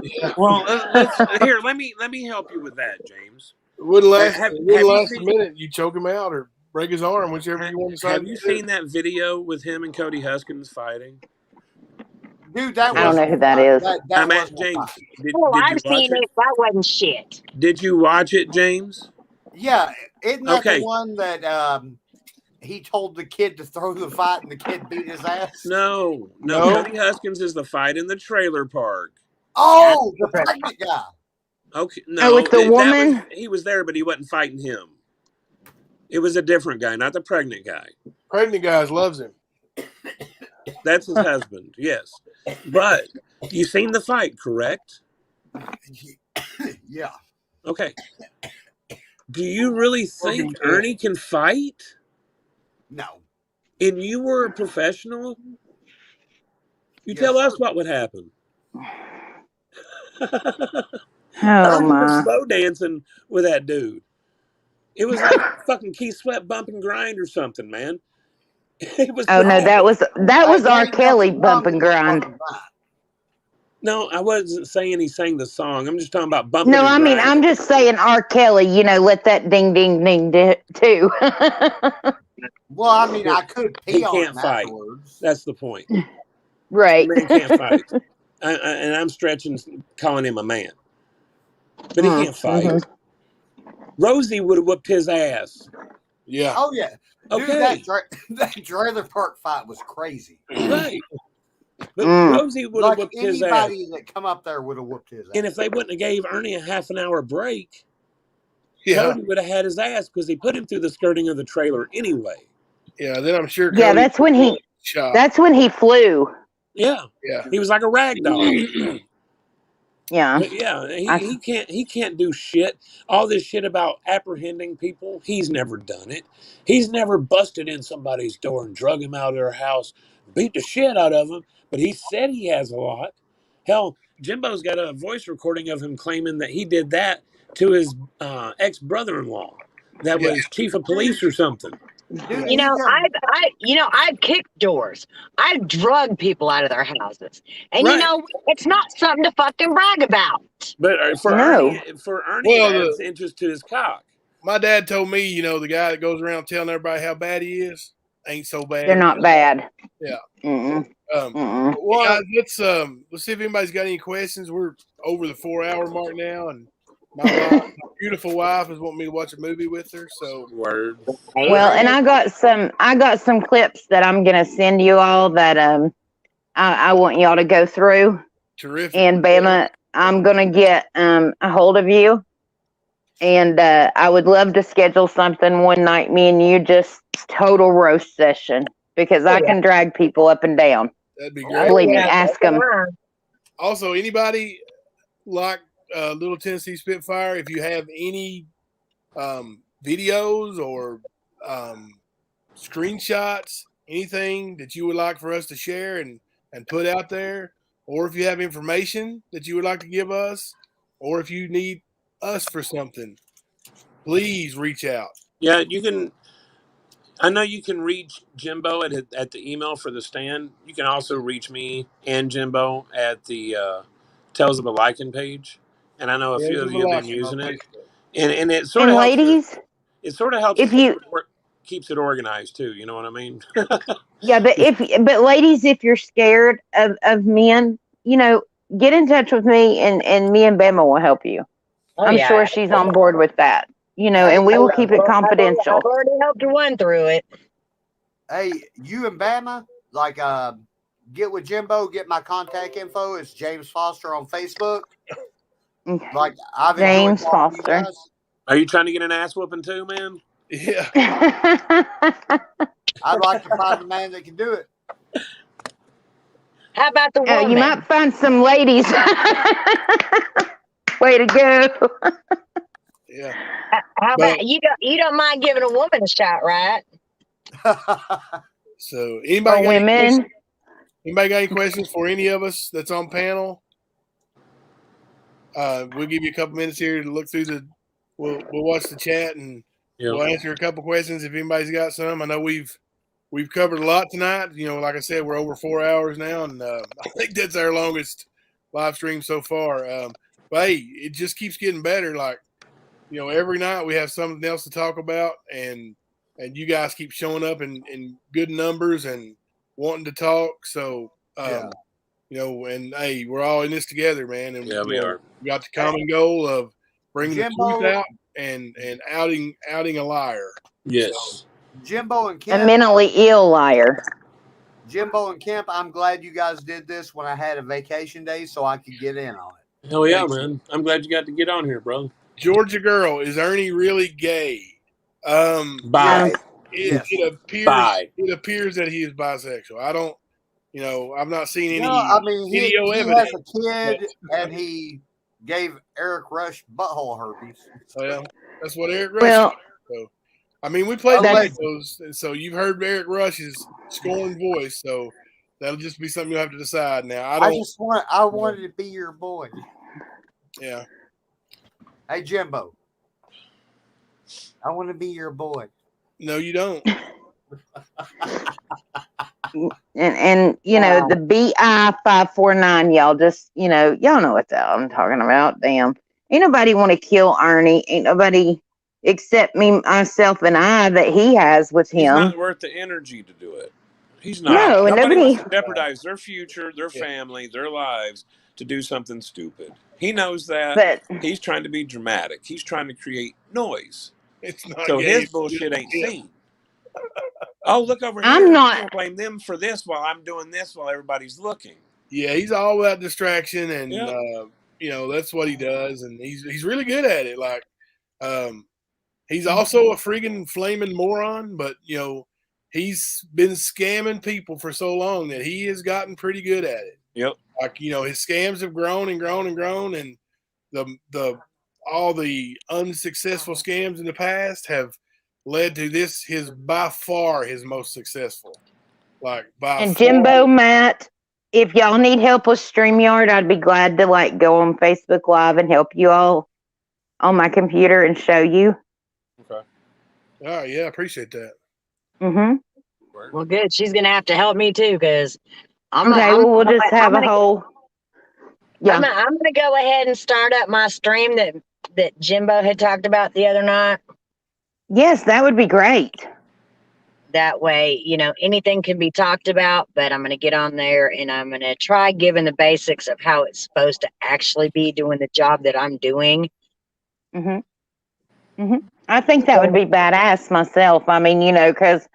Yeah. Well, let me help you with that, James. It wouldn't last. A minute. You choke him out or break his arm, whichever you want to decide. Have you seen that video with him and Cody Huskins fighting? Dude, I don't know who that is. I'm at James. I've seen it. That wasn't shit. Did you watch it, James? Yeah, isn't that the one that he told the kid to throw the fight and the kid beat his ass? No. Cody Huskins is the fight in the trailer park. Oh, the pregnant guy. Okay, no, with the woman. He was there, but he wasn't fighting him. It was a different guy, not the pregnant guy. Pregnant guys loves him. That's his husband, yes. But you seen the fight, correct? Yeah. Okay. Do you really think Ernie can fight? No. And you were a professional? You tell us what would happen. Ernie was slow dancing with that dude. It was like fucking Keith Sweat bump and grind or something, man. It was no, that was R. Kelly bump and grind. No, I wasn't saying he sang the song. I'm just talking about bumping. No, I mean I'm just saying R. Kelly. Let that ding ding ding too. Well, I mean, I could pee on him fight. Afterwards. That's the point. Right. The man can't fight. And I'm stretching, calling him a man. But he can't fight. Mm-hmm. Rosie would have whooped his ass. Yeah. Oh, yeah. Okay. Dude, that trailer park fight was crazy. Right. But Rosie would have whooped his ass. Anybody that come up there would have whooped his ass. And if they wouldn't have gave Ernie a half an hour break, Cody would have had his ass because he put him through the skirting of the trailer anyway. Yeah, then I'm sure. Yeah, that's when he flew. Yeah. He was like a rag doll. Yeah. But yeah, he can't do shit. All this shit about apprehending people, he's never done it. He's never busted in somebody's door and drug him out of their house, beat the shit out of him. But he said he has a lot. Hell, Jimbo's got a voice recording of him claiming that he did that to his ex-brother-in-law that Yeah. was chief of police or something. Dude, You know, I've kicked doors. I've drugged people out of their houses, and you Right. know, it's not something to fucking brag about. But No. For Ernie, Well, it adds interest to his cock. my dad told me, you know, the guy that goes around telling everybody how bad he is ain't so bad. They're not bad. Yeah. Mm-mm. Guys, let's see if anybody's got any questions. We're over the 4-hour mark now, and my beautiful wife is wanting me to watch a movie with her. So word. Well, and I got some clips that I'm gonna send you all that I want y'all to go through. Terrific. And Bama, I'm gonna get a hold of you, and I would love to schedule something one night, me and you, just total roast session, because I can drag people up and down. That'd be great. Believe me, ask them. Also, anybody like Little Tennessee Spitfire, if you have any videos or screenshots, anything that you would like for us to share and put out there, or if you have information that you would like to give us, or if you need us for something, please reach out. Yeah, you can. I know you can reach Jimbo at the email for the stand. You can also reach me and Jimbo at the Tales of a Lichen page. And I know a few of you have been using it. And it sort And of helps. ladies, It sort of helps. if you Keeps it organized too. You know what I mean? yeah, but ladies, if you're scared of men, you know, get in touch with me, and me and Bama will help you. I'm sure she's on board with that. You know, and we will keep it confidential. I've already helped one through it. Hey, you and Bama, like, get with Jimbo, get my contact info. It's James Foster on Facebook. Like, I've James enjoyed talking to you Foster. guys. Are you trying to get an ass whooping too, man? Yeah. I'd like to find a man that can do it. How about the woman? You might find some ladies. Way to go. Yeah. How about you don't mind giving a woman a shot, right? So anybody got women? any questions? Anybody got any questions for any of us that's on panel? We'll give you a couple minutes here to look through we'll watch the chat, and we'll answer a couple questions if anybody's got some. I know we've covered a lot tonight. You know, like I said, we're over 4 hours now, and I think that's our longest live stream so far. But hey, it just keeps getting better. Like, you know, every night we have something else to talk about, and you guys keep showing up in good numbers and wanting to talk. So, you know, and hey, we're all in this together, man. And we are. We got the common goal of bringing Jimbo, the truth out and outing a liar. Yes. Jimbo and Kemp. A mentally ill liar. Jimbo and Kemp, I'm glad you guys did this when I had a vacation day so I could get in on it. Hell yeah, man. I'm glad you got to get on here, bro. Georgia girl, is Ernie really gay? Bye. It appears that he is bisexual. I don't, you know, I've not seen any I mean, video he evidence. has a kid, and he gave Eric Rush butthole herpes. Well, that's what Eric Rush. Well, so, I mean, we played those, and so you've heard Eric Rush's scorned voice. So that'll just be something you'll have to decide. Now, I wanted to be your boy. Yeah. Hey, Jimbo. I want to be your boy. No, you don't. And you know, the BI549, y'all just, you know, y'all know what the hell I'm talking about. Damn. Ain't nobody want to kill Ernie. Ain't nobody except me, myself, and I that he has with him. He's not worth the energy to do it. He's not. No, and Nobody wants to jeopardize their future, their family, their lives to do something stupid. He knows that. But he's trying to be dramatic. He's trying to create noise. It's not so gay. His bullshit ain't seen. Oh, look over here. I'm not. You blame them for this while I'm doing this while everybody's looking. Yeah, he's all about distraction, and you know, that's what he does, and he's really good at it. Like, he's also a freaking flaming moron, but you know, he's been scamming people for so long that he has gotten pretty good at it. Yep. Like, you know, his scams have grown and grown and grown, and all the unsuccessful scams in the past have led to this, by far his most successful. like by And far. Jimbo, Matt, if y'all need help with StreamYard, I'd be glad to like go on Facebook Live and help you all on my computer and show you. Okay. Oh yeah, I appreciate that. Mm-hmm. Well, good. She's gonna have to help me too, because We'll just have a whole. Yeah. I'm gonna go ahead and start up my stream that Jimbo had talked about the other night. Yes, that would be great. That way, anything can be talked about, but I'm gonna get on there and I'm gonna try giving the basics of how it's supposed to actually be doing the job that I'm doing. I think that would be badass myself. I mean, because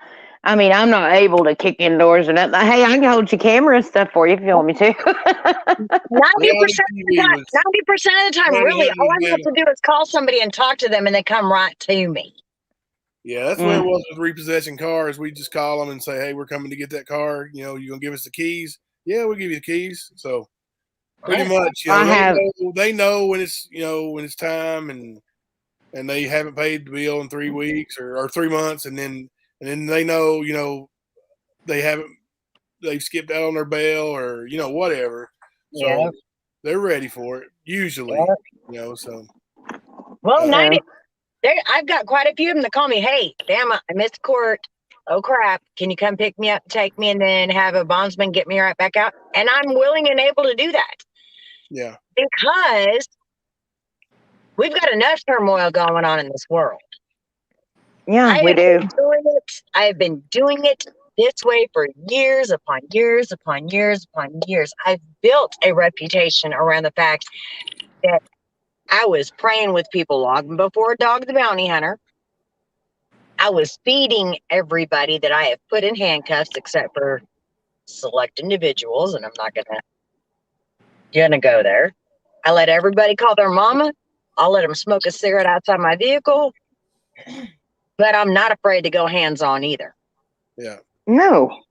I'm not able to kick indoors or nothing. Hey, I can hold your camera and stuff for you if you want me to. 90% of the time, really, all I have to do is call somebody and talk to them, and they come right to me. Yeah, that's what it was with repossessing cars. We just call them and say, "Hey, we're coming to get that car. You gonna give us the keys?" Yeah, we'll give you the keys. So pretty much, they know when it's when it's time, and they haven't paid the bill in 3 weeks or 3 months, and then they know they've skipped out on their bail or whatever. So they're ready for it usually. So. Well, I've got quite a few of them that call me, "Hey, damn, I missed court. Oh crap! Can you come pick me up, take me, and then have a bondsman get me right back out?" And I'm willing and able to do that. Yeah. Because we've got enough turmoil going on in this world. Yeah, we do. I have been doing it this way for years upon years upon years upon years. I've built a reputation around the fact that I was praying with people long before Dog the Bounty Hunter. I was feeding everybody that I have put in handcuffs, except for select individuals, and I'm not gonna go there. I let everybody call their mama. I'll let them smoke a cigarette outside my vehicle, but I'm not afraid to go hands-on either. Yeah. No.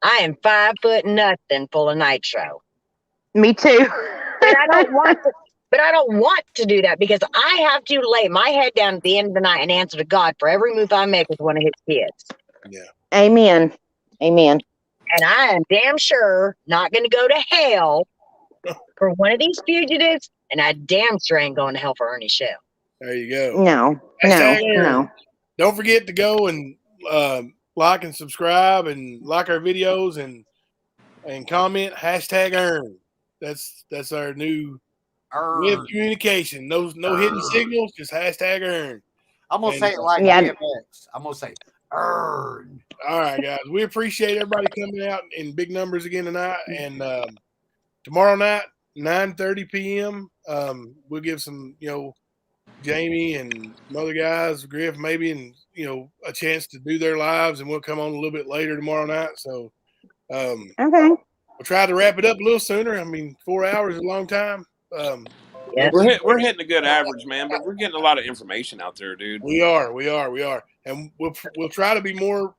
I am 5 foot nothing full of nitro. Me too. But I don't want to do that, because I have to lay my head down at the end of the night and answer to God for every move I make with one of his kids. Yeah. Amen. And I am damn sure not going to go to hell for one of these fugitives, and I damn sure ain't going to hell for Ernie Shell. There you go. No. Don't forget to go and like and subscribe and like our videos and comment #Earn. That's our new way of communication. No hidden signals, just #Earn. I'm gonna say it like DMX. I'm gonna say Earn. All right, guys. We appreciate everybody coming out in big numbers again tonight. And tomorrow night, 9:30 p.m. We'll give some, Jamie and some other guys, Griff maybe, and a chance to do their lives, and we'll come on a little bit later tomorrow night. So okay. We'll try to wrap it up a little sooner. 4 hours is a long time. We're hitting a good average, man, but we're getting a lot of information out there, dude. We are, and we'll try to be more,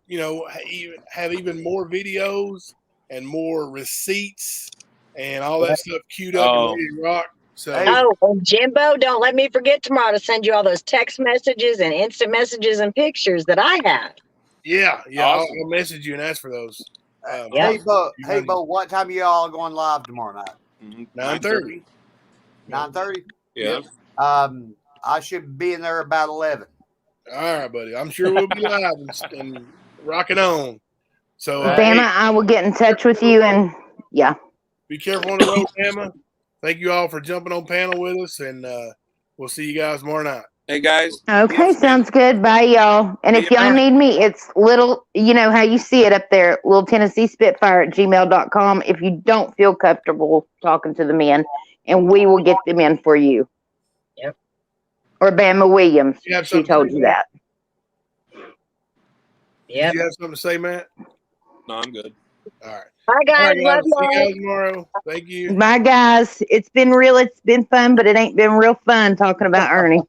have even more videos and more receipts and all that stuff queued up and ready to rock. So, Jimbo, don't let me forget tomorrow to send you all those text messages and instant messages and pictures that I have. Yeah, awesome. I'll message you and ask for those. Hey, Bo, what time are y'all going live tomorrow night? 9:30. 9:30? Yeah. I should be in there about 11. All right, buddy. I'm sure we'll be live and rocking on. So, Bama, I will get in touch with you, and be careful on the road, Bama. Thank you all for jumping on panel with us, and we'll see you guys tomorrow night. Hey, guys. Okay, sounds good. Bye, y'all. And if y'all need me, it's little, how you see it up there, Little Tennessee Spitfire at gmail.com if you don't feel comfortable talking to the men, and we will get them in for you. Yep. Or Bama Williams. She told you that. Yeah. Do you have something to say, Matt? No, I'm good. All right. Bye, guys. Love See you you. guys tomorrow. Thank you. Bye, guys. It's been real. It's been fun, but it ain't been real fun talking about Ernie.